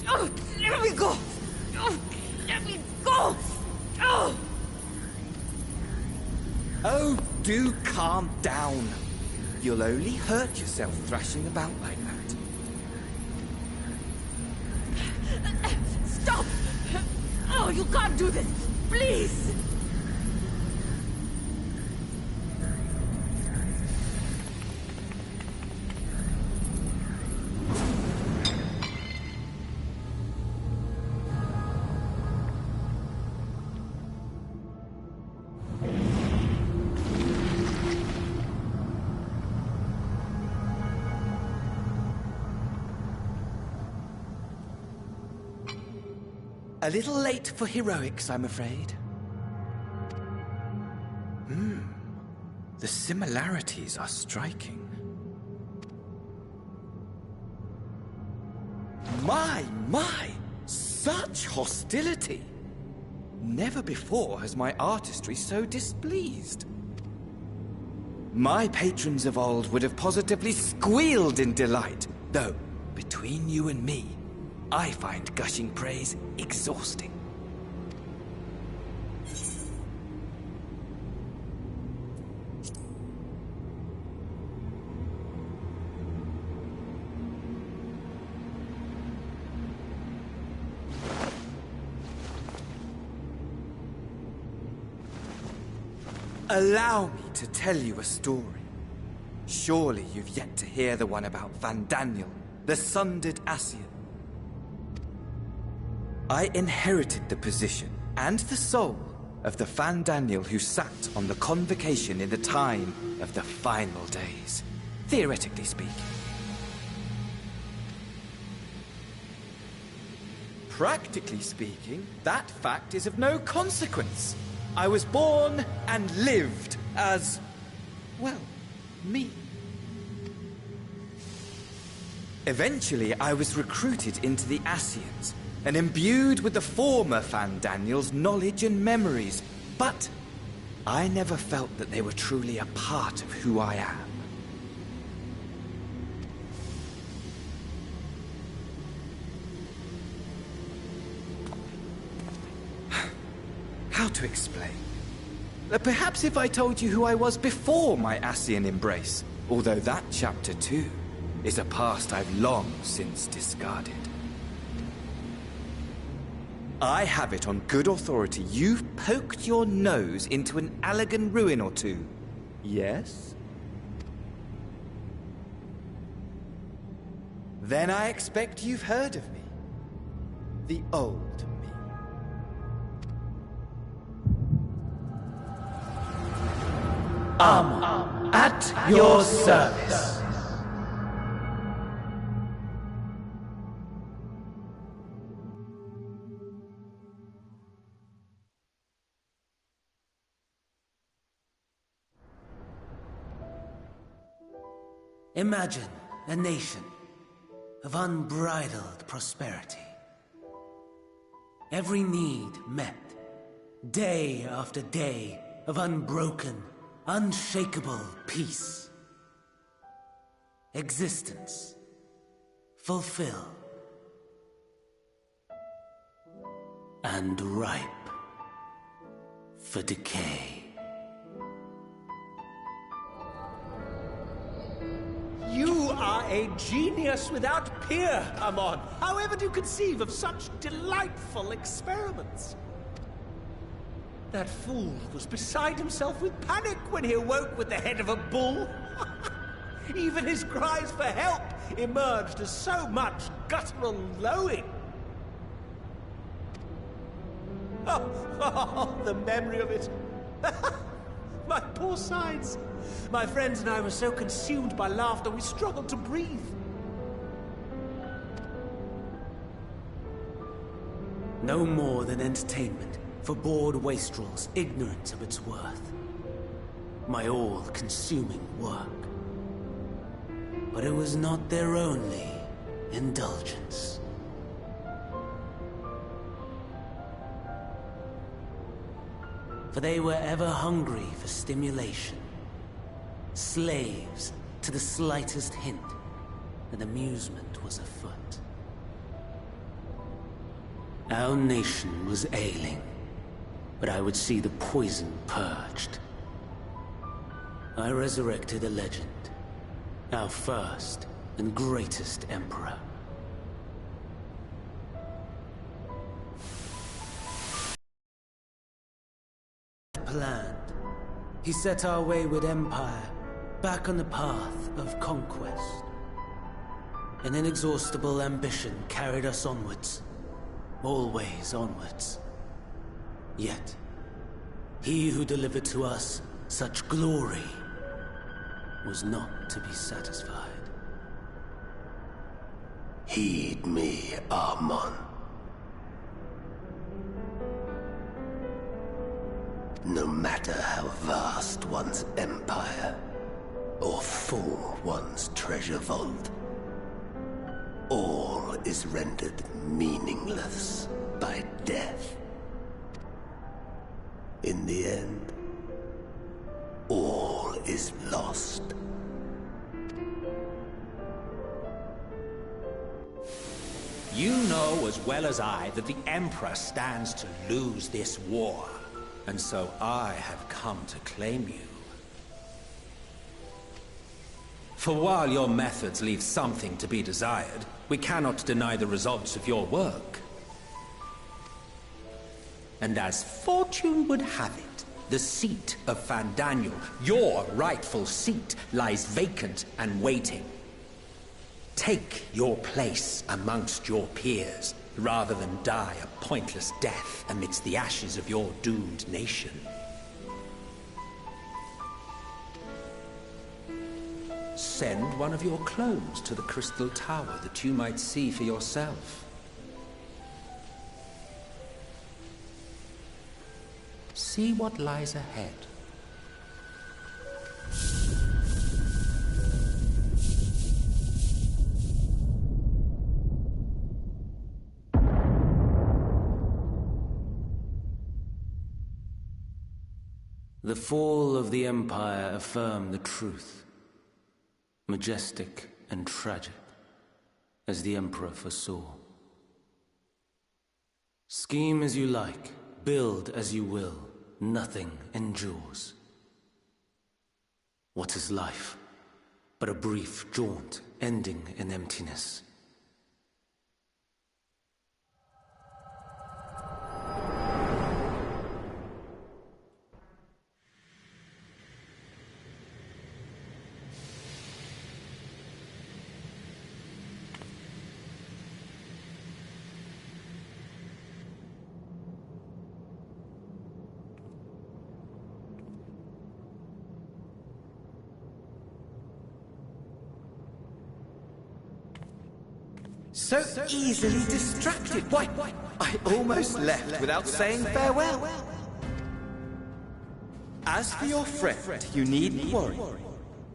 Oh, let me go! Oh, let me go! Oh! Oh, do calm down. You'll only hurt yourself thrashing about like that. Stop! Oh, you can't do this! Please! A little late for heroics, I'm afraid. The similarities are striking. My! Such hostility! Never before has my artistry so displeased. My patrons of old would have positively squealed in delight, though, between you and me, I find gushing praise exhausting. Allow me to tell you a story. Surely you've yet to hear the one about Van Daniel, the sundered Ascian. I inherited the position and the soul of the Van Daniel who sat on the convocation in the time of the final days, theoretically speaking. Practically speaking, that fact is of no consequence. I was born and lived as, well, me. Eventually, I was recruited into the Ascians and imbued with the former Van Daniel's knowledge and memories, but I never felt that they were truly a part of who I am. How to explain? Perhaps if I told you who I was before my Ascian embrace, although that chapter too is a past I've long since discarded. I have it on good authority you've poked your nose into an Allegan ruin or two. Yes? Then I expect you've heard of me. The old me. At your service. Imagine a nation of unbridled prosperity. Every need met, day after day of unbroken, unshakable peace. Existence fulfilled and ripe for decay. You are a genius without peer, Amon. However do you conceive of such delightful experiments? That fool was beside himself with panic when he awoke with the head of a bull. Even his cries for help emerged as so much guttural lowing. Oh, the memory of it. My poor sides. My friends and I were so consumed by laughter we struggled to breathe. No more than entertainment for bored wastrels ignorant of its worth. My all-consuming work. But it was not their only indulgence. For they were ever hungry for stimulation. Slaves to the slightest hint that amusement was afoot. Our nation was ailing, but I would see the poison purged. I resurrected a legend, our first and greatest emperor. Planned. He set our wayward empire back on the path of conquest. An inexhaustible ambition carried us onwards. Always onwards. Yet, he who delivered to us such glory was not to be satisfied. Heed me, Amon. No matter how vast one's empire, or full one's treasure vault, all is rendered meaningless by death. In the end, all is lost. You know as well as I that the Emperor stands to lose this war, and so I have come to claim you. For while your methods leave something to be desired, we cannot deny the results of your work. And as fortune would have it, the seat of Fandaniel, your rightful seat, lies vacant and waiting. Take your place amongst your peers, rather than die a pointless death amidst the ashes of your doomed nation. Send one of your clones to the Crystal Tower that you might see for yourself. See what lies ahead. The fall of the Empire affirmed the truth. Majestic and tragic, as the Emperor foresaw. Scheme as you like, build as you will, nothing endures. What is life but a brief jaunt ending in emptiness? So easily distracted. Why, I almost left without saying farewell. As for your friend, you needn't worry.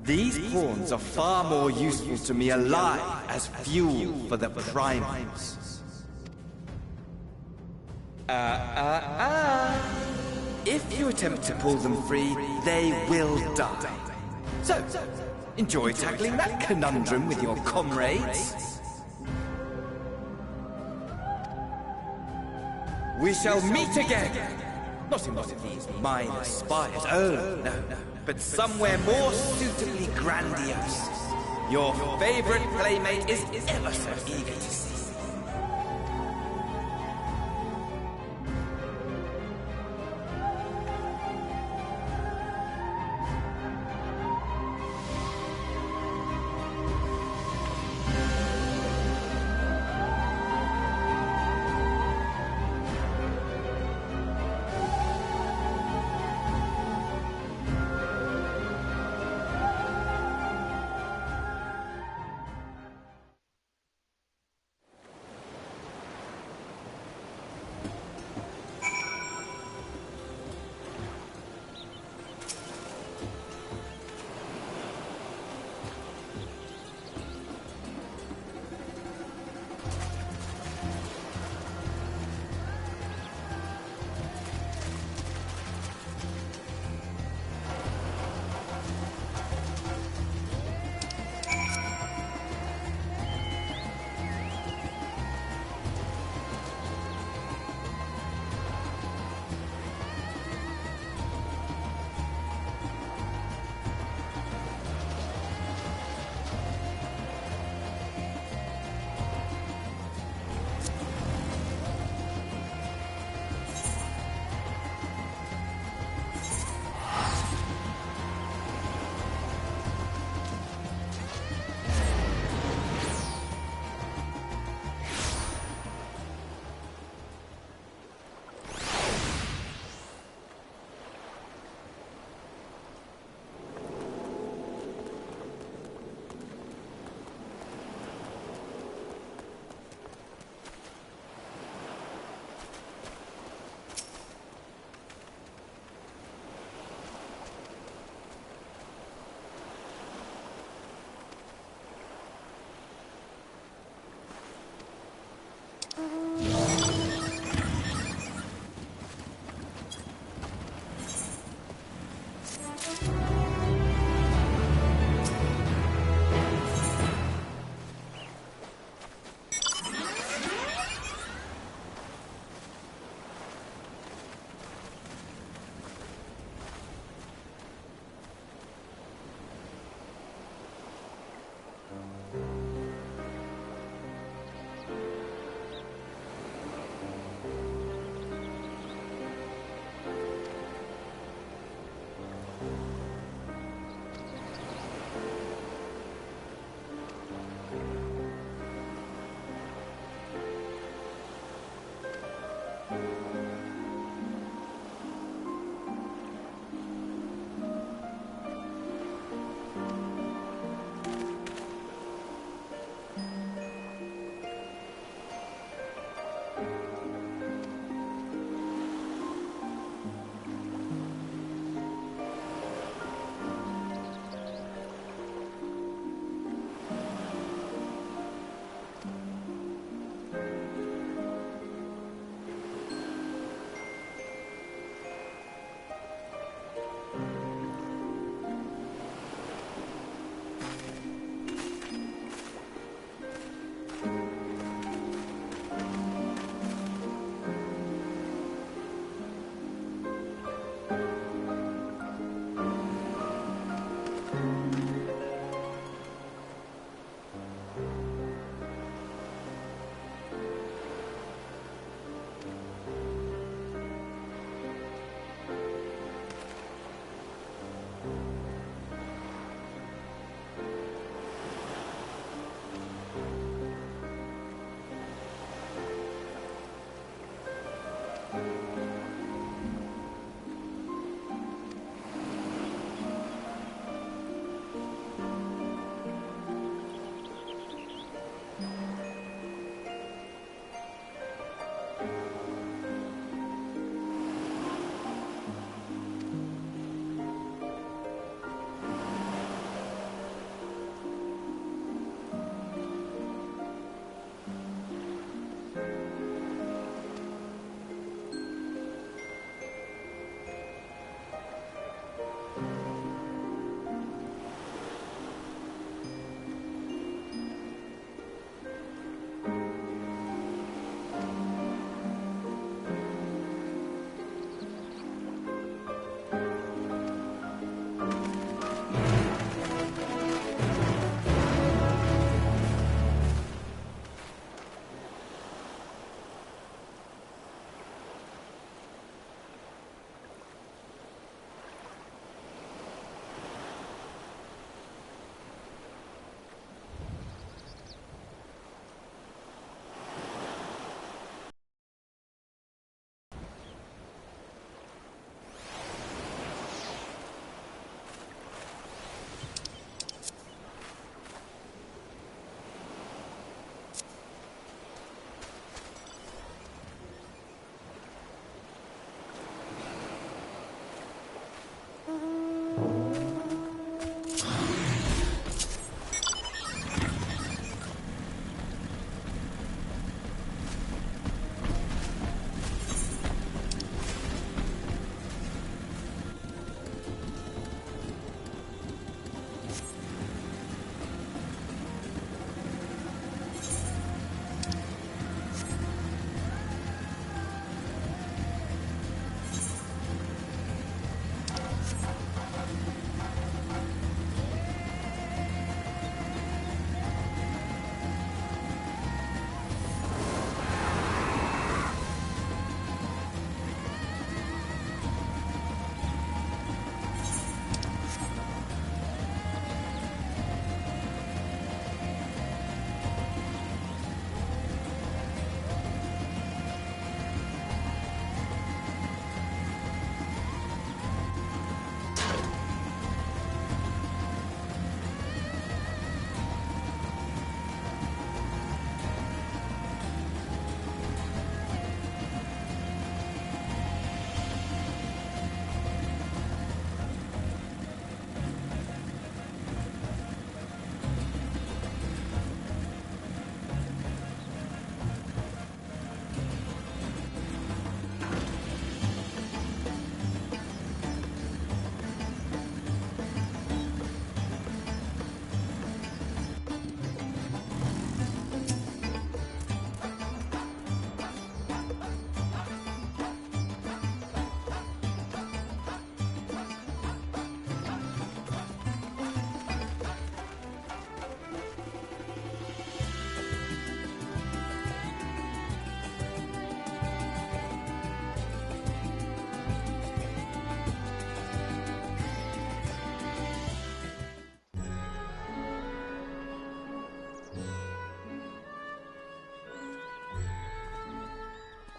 These pawns are far more useful to me alive as fuel for the primals. If you attempt to pull them free, they will die. So, enjoy tackling that conundrum with your comrades. We shall meet again! Not in one of these minor spires, oh no, but somewhere more suitably grandiose. Your favorite playmate is ever so eager to see.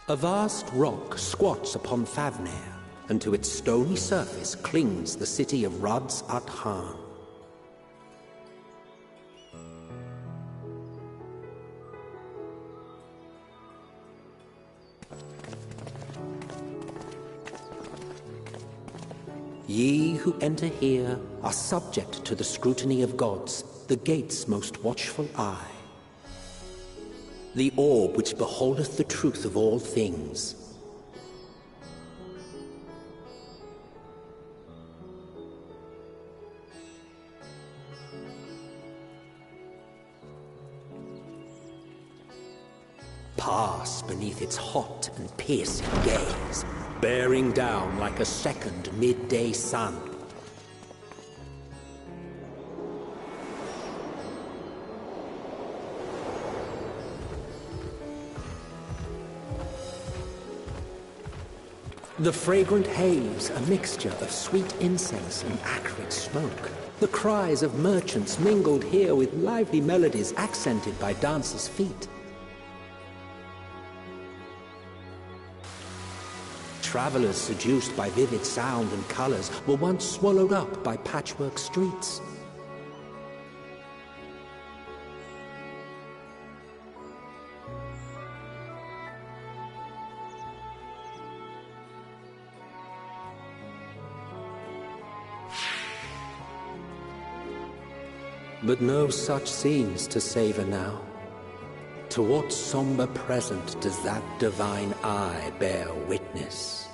A vast rock squats upon Thavnair, and to its stony surface clings the city of Ruds at Han. Ye who enter here are subject to the scrutiny of gods, the gate's most watchful eye. The orb which beholdeth the truth of all things. Pass beneath its hot and piercing gaze, bearing down like a second midday sun. The fragrant haze, a mixture of sweet incense and acrid smoke. The cries of merchants mingled here with lively melodies accented by dancers' feet. Travelers seduced by vivid sound and colors were once swallowed up by patchwork streets. But no such scenes to savor now. To what somber present does that divine eye bear witness?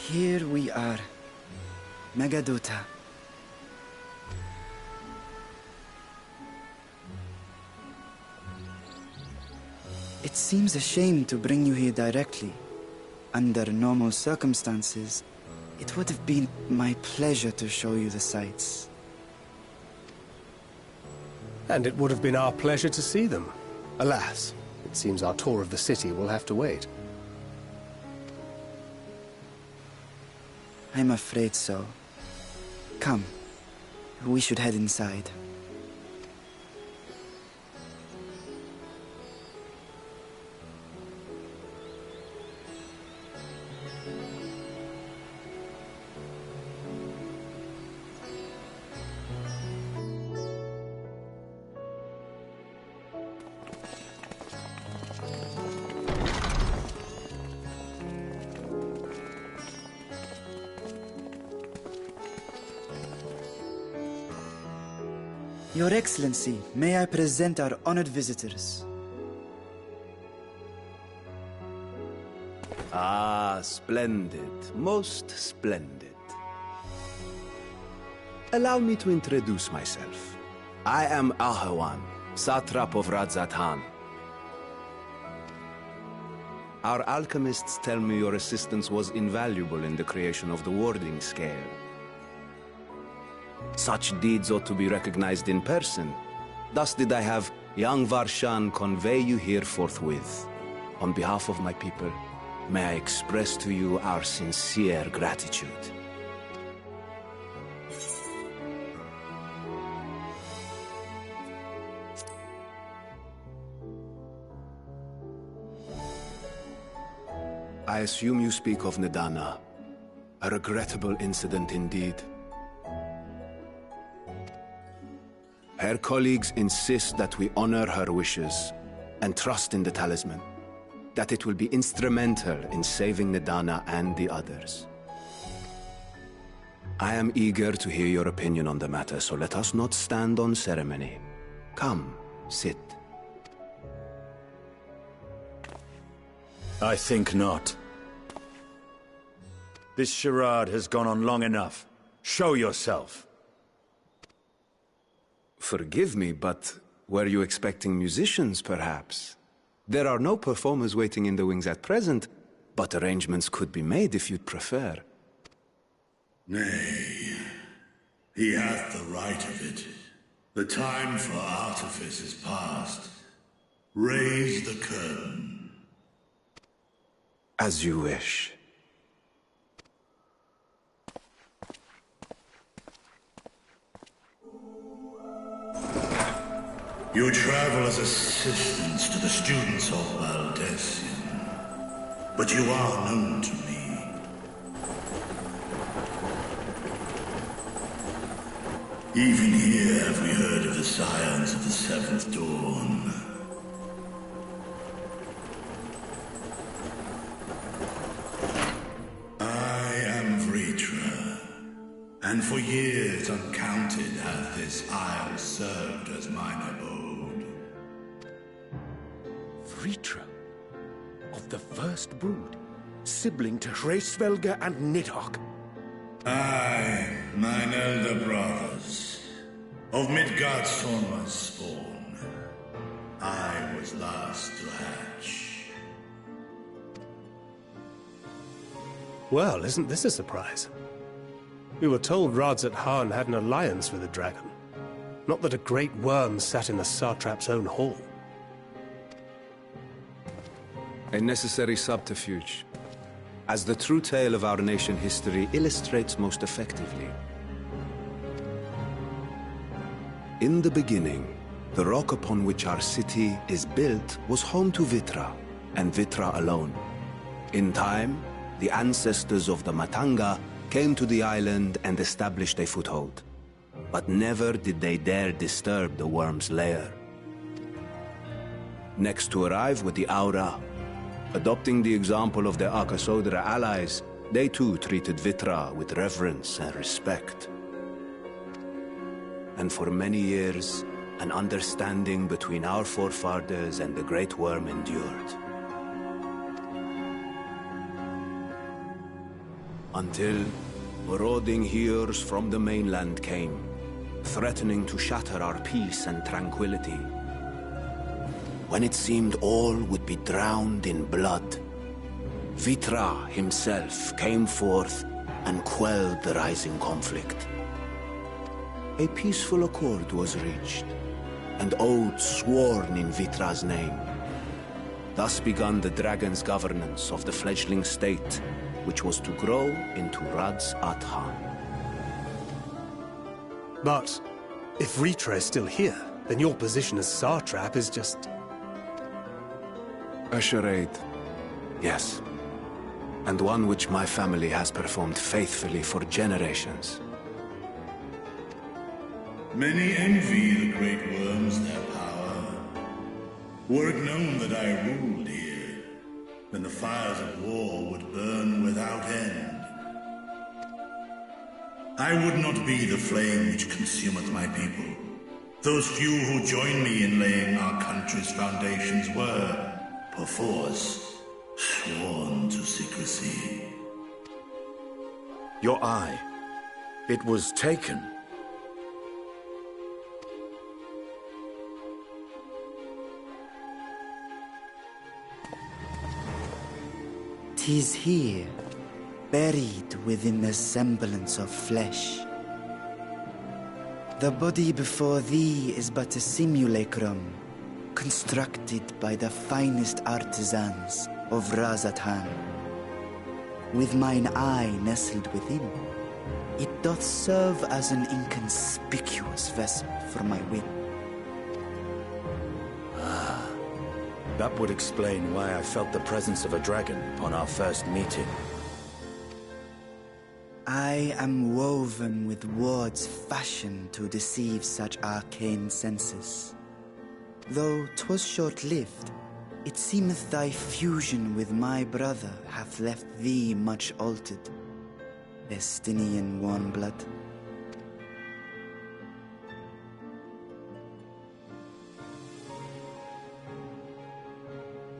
Here we are, Megadota. It seems a shame to bring you here directly. Under normal circumstances, it would have been my pleasure to show you the sights. And it would have been our pleasure to see them. Alas, it seems our tour of the city will have to wait. I'm afraid so. Come, we should head inside. Your Excellency, may I present our honored visitors? Ah, splendid. Most splendid. Allow me to introduce myself. I am Ahawan, satrap of Radzat-Han. Our alchemists tell me your assistance was invaluable in the creation of the warding scale. Such deeds ought to be recognized in person. Thus did I have young Varshan convey you here forthwith. On behalf of my people, may I express to you our sincere gratitude. I assume you speak of Nadana. A regrettable incident indeed. Her colleagues insist that we honor her wishes and trust in the talisman, that it will be instrumental in saving Nadana and the others. I am eager to hear your opinion on the matter, so let us not stand on ceremony. Come, sit. I think not. This charade has gone on long enough. Show yourself. Forgive me, but Were you expecting musicians, perhaps? There are no performers waiting in the wings at present, but arrangements could be made if you'd prefer. Nay, he hath the right of it. The time for artifice is past. Raise the curtain. As you wish. You travel as assistants to the students of Valdesian, but you are known to me. Even here have we heard of the scions of the Seventh Dawn. I am Vritra, and for years uncounted hath this isle served as mine abode. Vritra, of the First Brood, sibling to Hraesvelga and Nidhogg. Aye, mine elder brothers, of Midgardsormr's spawn. I was last to hatch. Well, isn't this a surprise? We were told Rads Han had an alliance with the dragon. Not that a great worm sat in the satrap's own hall. A necessary subterfuge, as the true tale of our nation history illustrates most effectively. In the beginning, the rock upon which our city is built was home to Vitra, and Vitra alone. In time, the ancestors of the Matanga came to the island and established a foothold. But never did they dare disturb the worm's lair. Next to arrive with the Aura, adopting the example of their Akasodra allies, they too treated Vitra with reverence and respect. And for many years, an understanding between our forefathers and the Great Worm endured. Until marauding heroes from the mainland came, threatening to shatter our peace and tranquility. When it seemed all would be drowned in blood, Vitra himself came forth and quelled the rising conflict. A peaceful accord was reached, and oaths sworn in Vitra's name. Thus began the dragon's governance of the fledgling state, which was to grow into Rads Han. But if Vritra is still here, then your position as satrap is just... a charade, yes. And one which my family has performed faithfully for generations. Many envy the great worms their power. Were it known that I ruled here, then the fires of war would burn without end. I would not be the flame which consumeth my people. Those few who join me in laying our country's foundations were, perforce, sworn to secrecy. Your eye. It was taken. "'Tis here, buried within the semblance of flesh. The body before thee is but a simulacrum, constructed by the finest artisans of Razathan. With mine eye nestled within, it doth serve as an inconspicuous vessel for my whim. That would explain why I felt the presence of a dragon upon our first meeting. I am woven with words fashioned to deceive such arcane senses. Though 'twas short-lived, it seemeth thy fusion with my brother hath left thee much altered, Vestinian warmblood.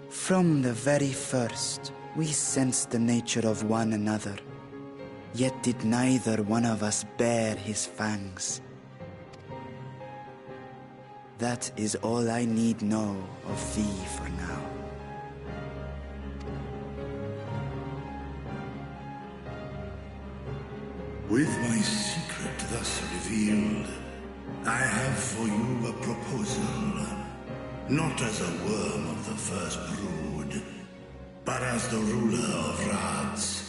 From the very first, we sensed the nature of one another, yet did neither one of us bare his fangs. That is all I need know of thee for now. With my secret thus revealed, I have for you a proposal. Not as a worm of the first brood, but as the ruler of Radz.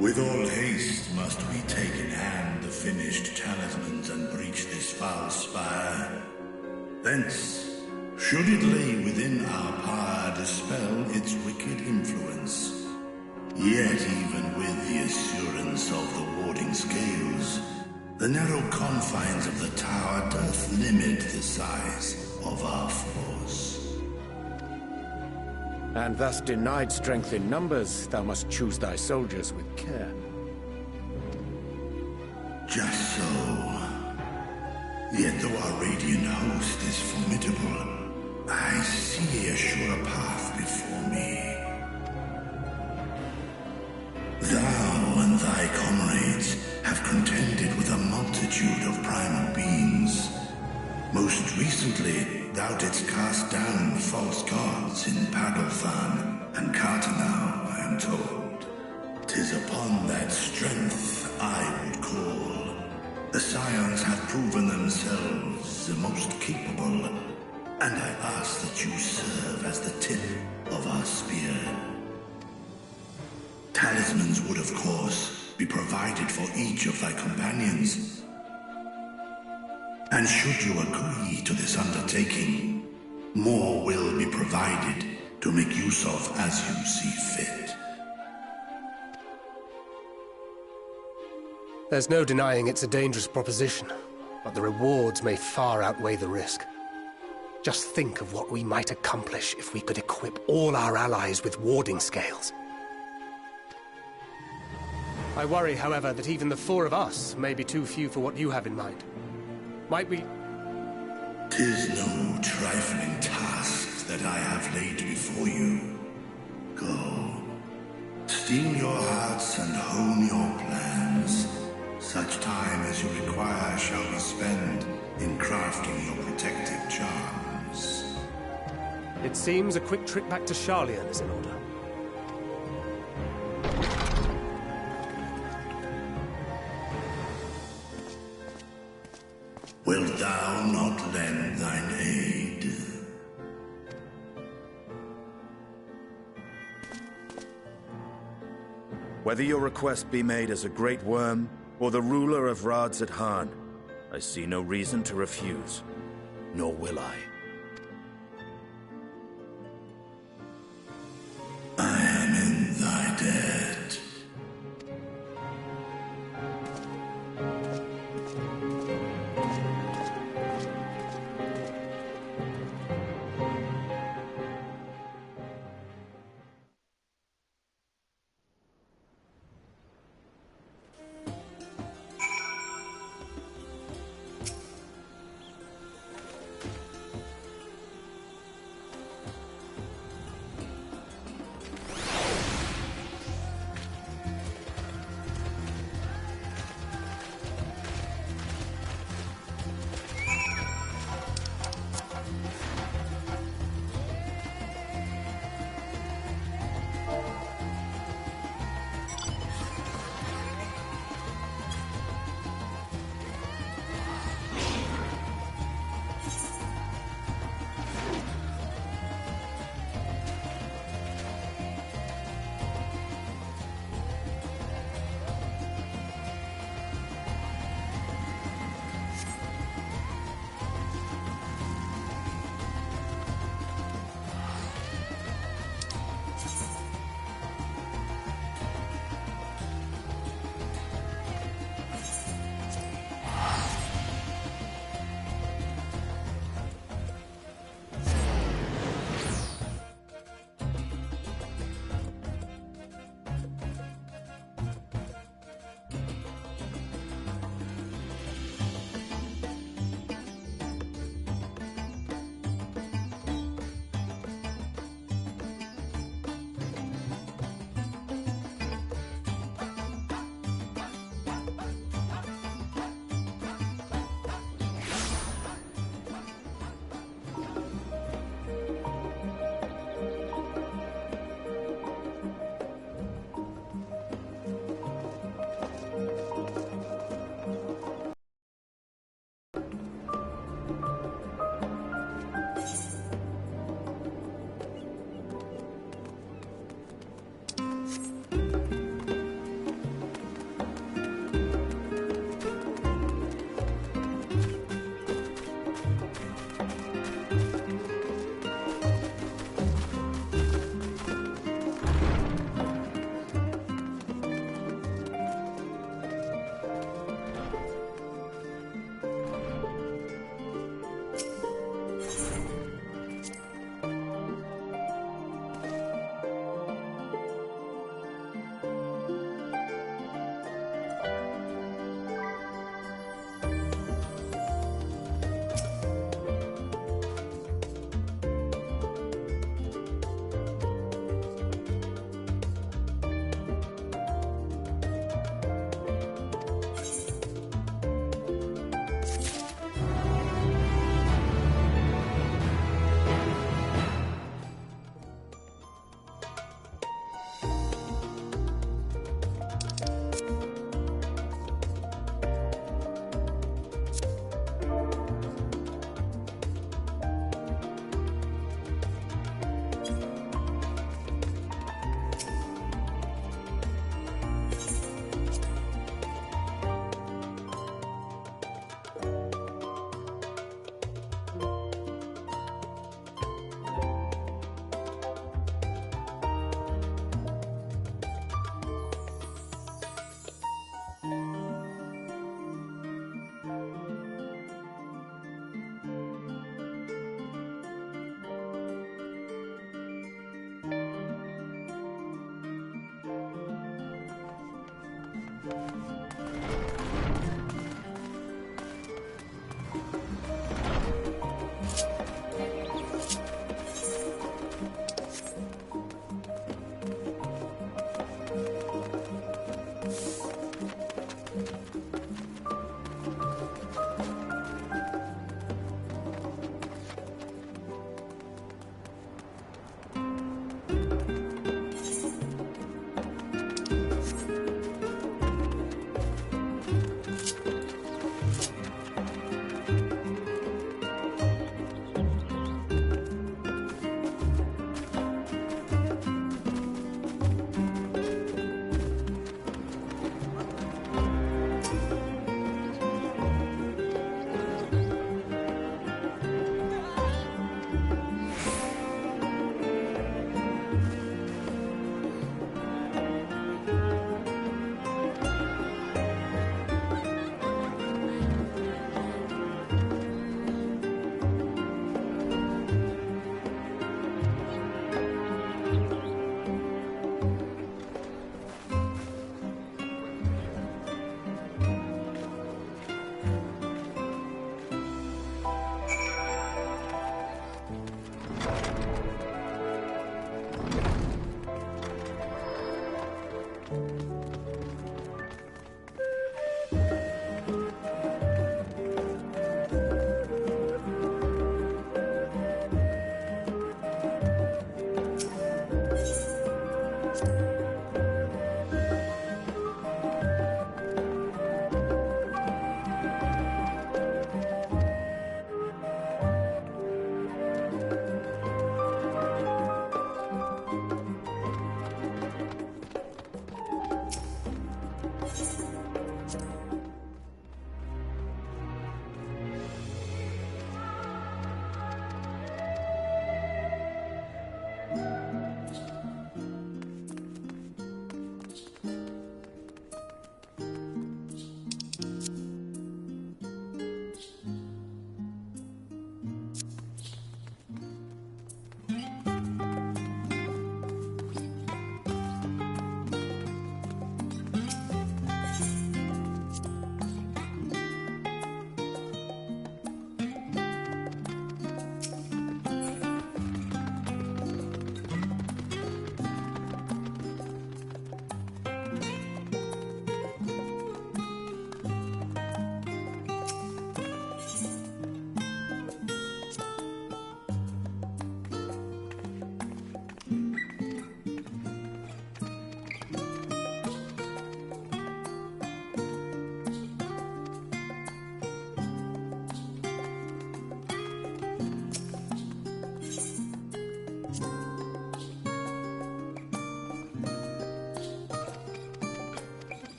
With all haste must we take in hand the finished talismans and breach this foul spire. Thence, should it lay within our power, dispel its wicked influence. Yet even with the assurance of the warding scales, the narrow confines of the tower doth limit the size of our force. And thus denied strength in numbers, thou must choose thy soldiers with care. Just so. Yet though our radiant host is formidable, I see a sure path before me. Thou and thy comrades have contended with a multitude of primal beings. Most recently, thou didst cast down false gods in Padolthan and Cartanau, I am told. 'Tis upon that strength I would call. The Scions have proven themselves the most capable, and I ask that you serve as the tip of our spear. Talismans would, of course, be provided for each of thy companions. And should you agree to this undertaking, more will be provided to make use of as you see fit. There's no denying it's a dangerous proposition, but the rewards may far outweigh the risk. Just think of what we might accomplish if we could equip all our allies with warding scales. I worry, however, that even the four of us may be too few for what you have in mind. Might we... 'Tis no trifling task that I have laid before you. Go. Steel your hearts and hone your plans. Such time as you require shall be spent in crafting your protective charms. It seems a quick trip back to Sharlayan is in order. Wilt thou not lend thine aid? Whether your request be made as a great worm, or the ruler of Radz at Han, I see no reason to refuse, nor will I. I am in thy debt.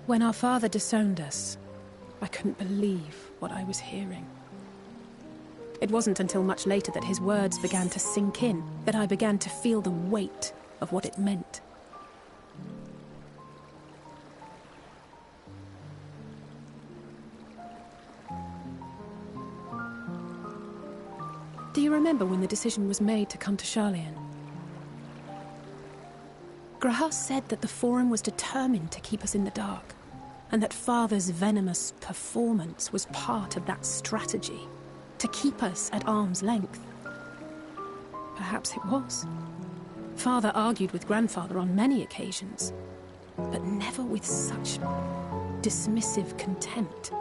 When our father disowned us, I couldn't believe what I was hearing. It wasn't until much later that his words began to sink in, that I began to feel the weight of what it meant. Do you remember when the decision was made to come to Sharlayan? Grahas said that the Forum was determined to keep us in the dark, and that Father's venomous performance was part of that strategy, to keep us at arm's length. Perhaps it was. Father argued with Grandfather on many occasions, but never with such dismissive contempt.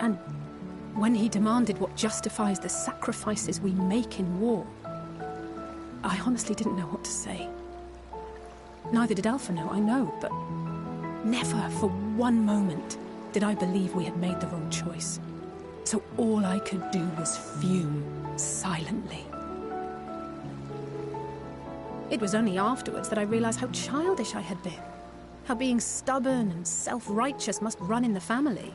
And when he demanded what justifies the sacrifices we make in war, I honestly didn't know what to say. Neither did Alpha know, I know, but never for one moment did I believe we had made the wrong choice. So all I could do was fume silently. It was only afterwards that I realized how childish I had been. How being stubborn and self-righteous must run in the family.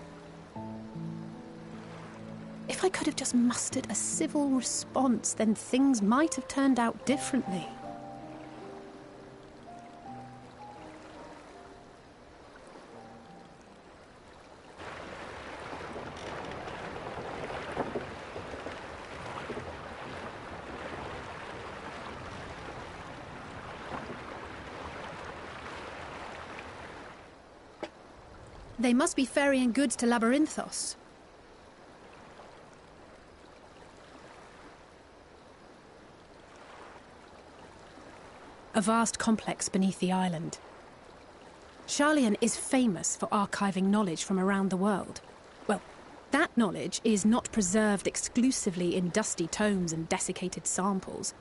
If I could have just mustered a civil response, then things might have turned out differently. They must be ferrying goods to Labyrinthos. A vast complex beneath the island. Sharlayan is famous for archiving knowledge from around the world. Well, that knowledge is not preserved exclusively in dusty tomes and desiccated samples.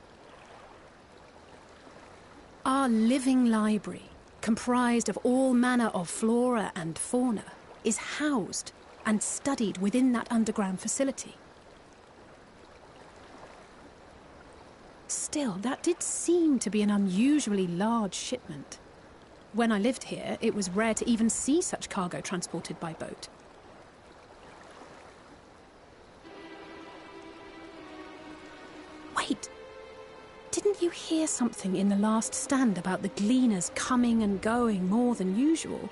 Our living library, comprised of all manner of flora and fauna, is housed and studied within that underground facility. Still, that did seem to be an unusually large shipment. When I lived here, it was rare to even see such cargo transported by boat. Wait! Didn't you hear something in the last stand about the gleaners coming and going more than usual?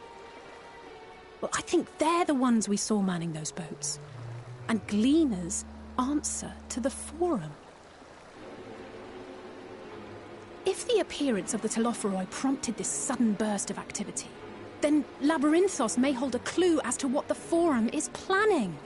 Well, I think they're the ones we saw manning those boats. And gleaners answer to the Forum. If the appearance of the Telophoroi prompted this sudden burst of activity, then Labyrinthos may hold a clue as to what the Forum is planning.